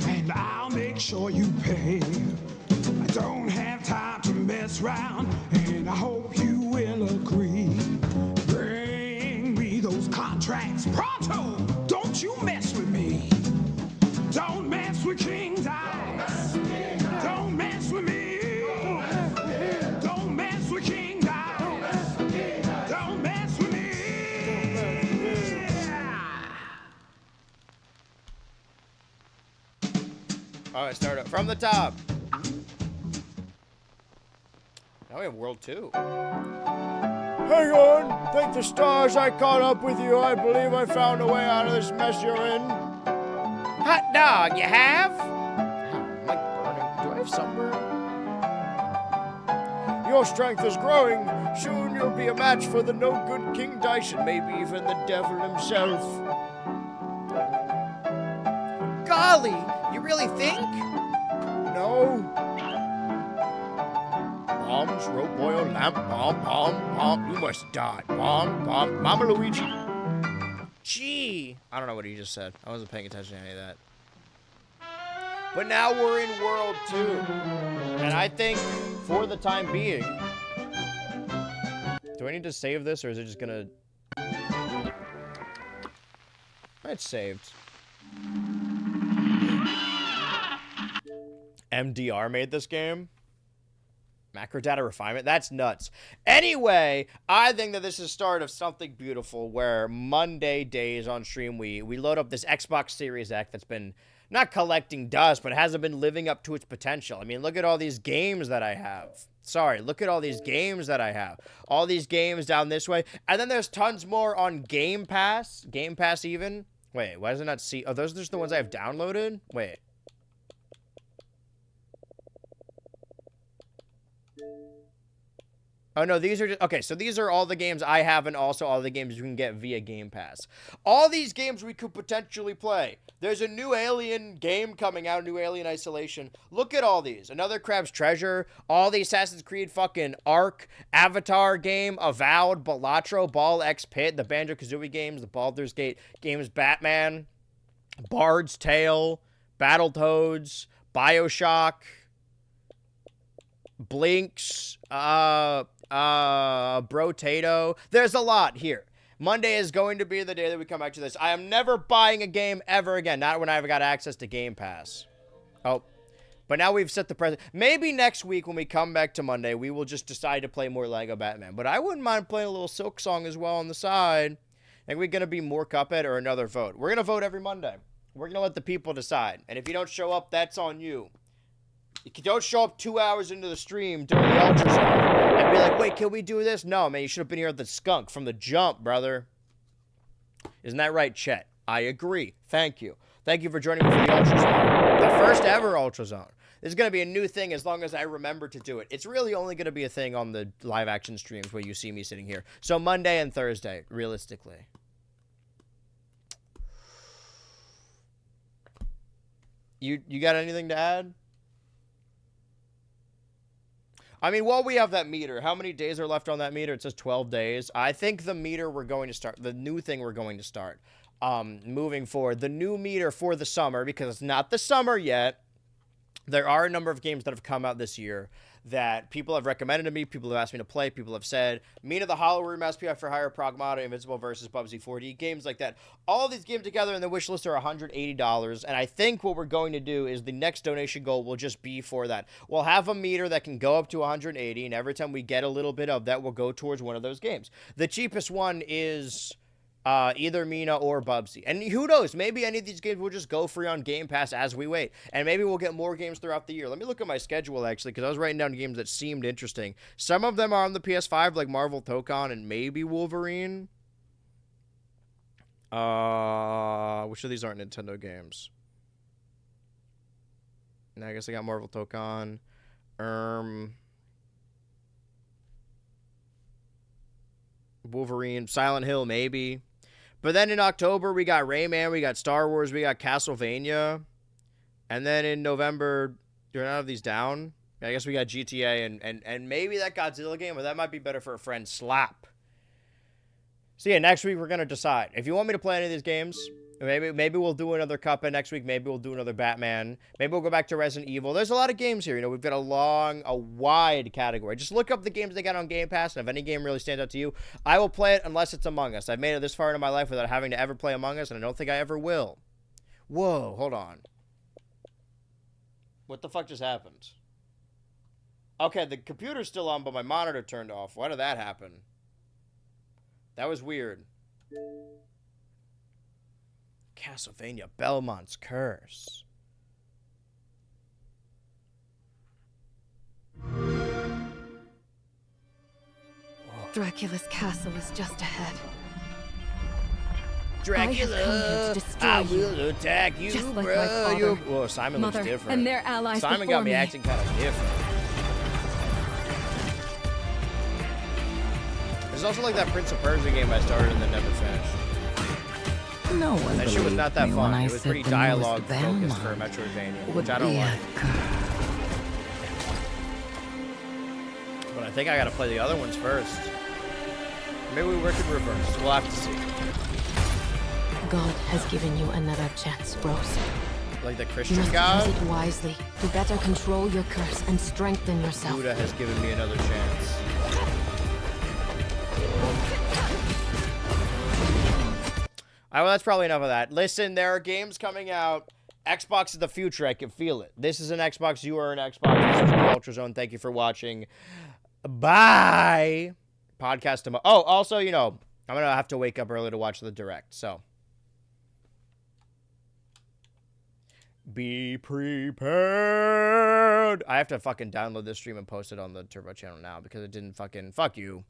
and I'll make sure you pay. I don't have time to mess around, and I hope you will agree. Bring me those contracts pronto. Don't you mess with me. Don't mess with King Dice. Don't mess with me. Don't mess with King Dice. Don't mess with me. All right, start up from the top. Now we have World 2. Hang on! Thank the stars I caught up with you. I believe I found a way out of this mess you're in. Hot dog, you have? I'm like burning. Do I have sunburn? Your strength is growing. Soon you'll be a match for the no-good King Dice and maybe even the devil himself. Golly, you really think? No. Bombs, rope oil, lamp, bomb, bomb, bomb. You must die. Bomb, bomb, Mama Luigi. Gee. I don't know what he just said. I wasn't paying attention to any of that. But now we're in World 2. And I think, for the time being... Do I need to save this, or is it just gonna... It's saved. MDR made this game? Macro data refinement? That's nuts. Anyway, I think that this is the start of something beautiful where Monday days on stream, we load up this Xbox Series X that's been not collecting dust, but hasn't been living up to its potential. I mean, look at all these games that I have. Sorry, look at all these games that I have. All these games down this way. And then there's tons more on Game Pass. Game Pass even. Wait, why does it not see? Oh, those are just the ones I have downloaded? Wait. Oh, no, these are just... Okay, so these are all the games I have and also all the games you can get via Game Pass. All these games we could potentially play. There's a new Alien game coming out, new Alien Isolation. Look at all these. Another Crab's Treasure, all the Assassin's Creed fucking Ark, Avatar game, Avowed, Balatro, Ball X Pit, the Banjo-Kazooie games, the Baldur's Gate games, Batman, Bard's Tale, Battletoads, Bioshock, Blinks, Brotato. There's a lot here. Monday is going to be the day that we come back to this. I am never buying a game ever again. Not when I've got access to Game Pass. Oh, but now we've set the precedent. Maybe next week when we come back to Monday, we will just decide to play more Lego Batman. But I wouldn't mind playing a little Silk Song as well on the side. Think we're going to be more Cuphead or another vote? We're going to vote every Monday. We're going to let the people decide. And if you don't show up, that's on you. You don't show up 2 hours into the stream doing the ultrasound and be like, wait, can we do this? No, man, you should have been here at the skunk from the jump, brother. Isn't that right, Chet? I agree. Thank you. Thank you for joining me for the ultrasound. The first ever ultrasound. This is going to be a new thing as long as I remember to do it. It's really only going to be a thing on the live action streams where you see me sitting here. So Monday and Thursday, realistically. You got anything to add? I mean, while we have that meter, how many days are left on that meter? It says 12 days. I think the meter we're going to start, the new thing we're going to start, moving forward, the new meter for the summer, because it's not the summer yet. There are a number of games that have come out this year that people have recommended to me, people have asked me to play, people have said, Mina the Hollow Room, SPI for Hire, Pragmata, Invincible versus Bubsy 4D, games like that. All these games together in the wish list are $180, and I think what we're going to do is the next donation goal will just be for that. We'll have a meter that can go up to 180, and every time we get a little bit of that, will go towards one of those games. The cheapest one is... either Mina or Bubsy. And who knows, maybe any of these games will just go free on Game Pass as we wait. And maybe we'll get more games throughout the year. Let me look at my schedule, actually, because I was writing down games that seemed interesting. Some of them are on the PS5, like Marvel Tokon and maybe Wolverine. Which of these aren't Nintendo games? I guess I got Marvel Tokon. Wolverine, Silent Hill, maybe. But then in October, we got Rayman, we got Star Wars, we got Castlevania. And then in November, do none of these down? I guess we got GTA and maybe that Godzilla game, but that might be better for a friend. Slap. So yeah, next week we're going to decide. If you want me to play any of these games, maybe we'll do another Cuphead next week. Maybe we'll do another Batman. Maybe we'll go back to Resident Evil. There's a lot of games here. You know, we've got a wide category. Just look up the games they got on Game Pass, and if any game really stands out to you, I will play it unless it's Among Us. I've made it this far into my life without having to ever play Among Us, and I don't think I ever will. Whoa, hold on. What the fuck just happened? Okay, the computer's still on, but my monitor turned off. Why did that happen? That was weird. Castlevania, Belmont's Curse. Dracula's castle is just ahead. Dracula, I have come here to destroy I you, will attack you, just like bro. my father, Whoa, Simon looks mother, different. and their allies Simon before got me me. acting kind of different. There's also like that Prince of Persia game I started and then never finished. No one That shit was not that believed me fun. when I It was said pretty the dialogue newest focused for Belmont Metroidvania, would which I don't be a like. girl. But I think I gotta play the other ones first. Maybe we work in reverse. We'll have to see. God has given you another chance, Rose. Like the You Christian must God, use it wisely to better control your curse and strengthen yourself. Buddha has given me another chance. All right, well, that's probably enough of that. Listen, there are games coming out. Xbox is the future. I can feel it. This is an Xbox. You are an Xbox. This is the Ultra Zone. Thank you for watching. Bye. Podcast tomorrow. Oh, also, you know, I'm going to have to wake up early to watch the Direct, so. Be prepared. I have to fucking download this stream and post it on the Turbo channel now because it didn't fucking... Fuck you.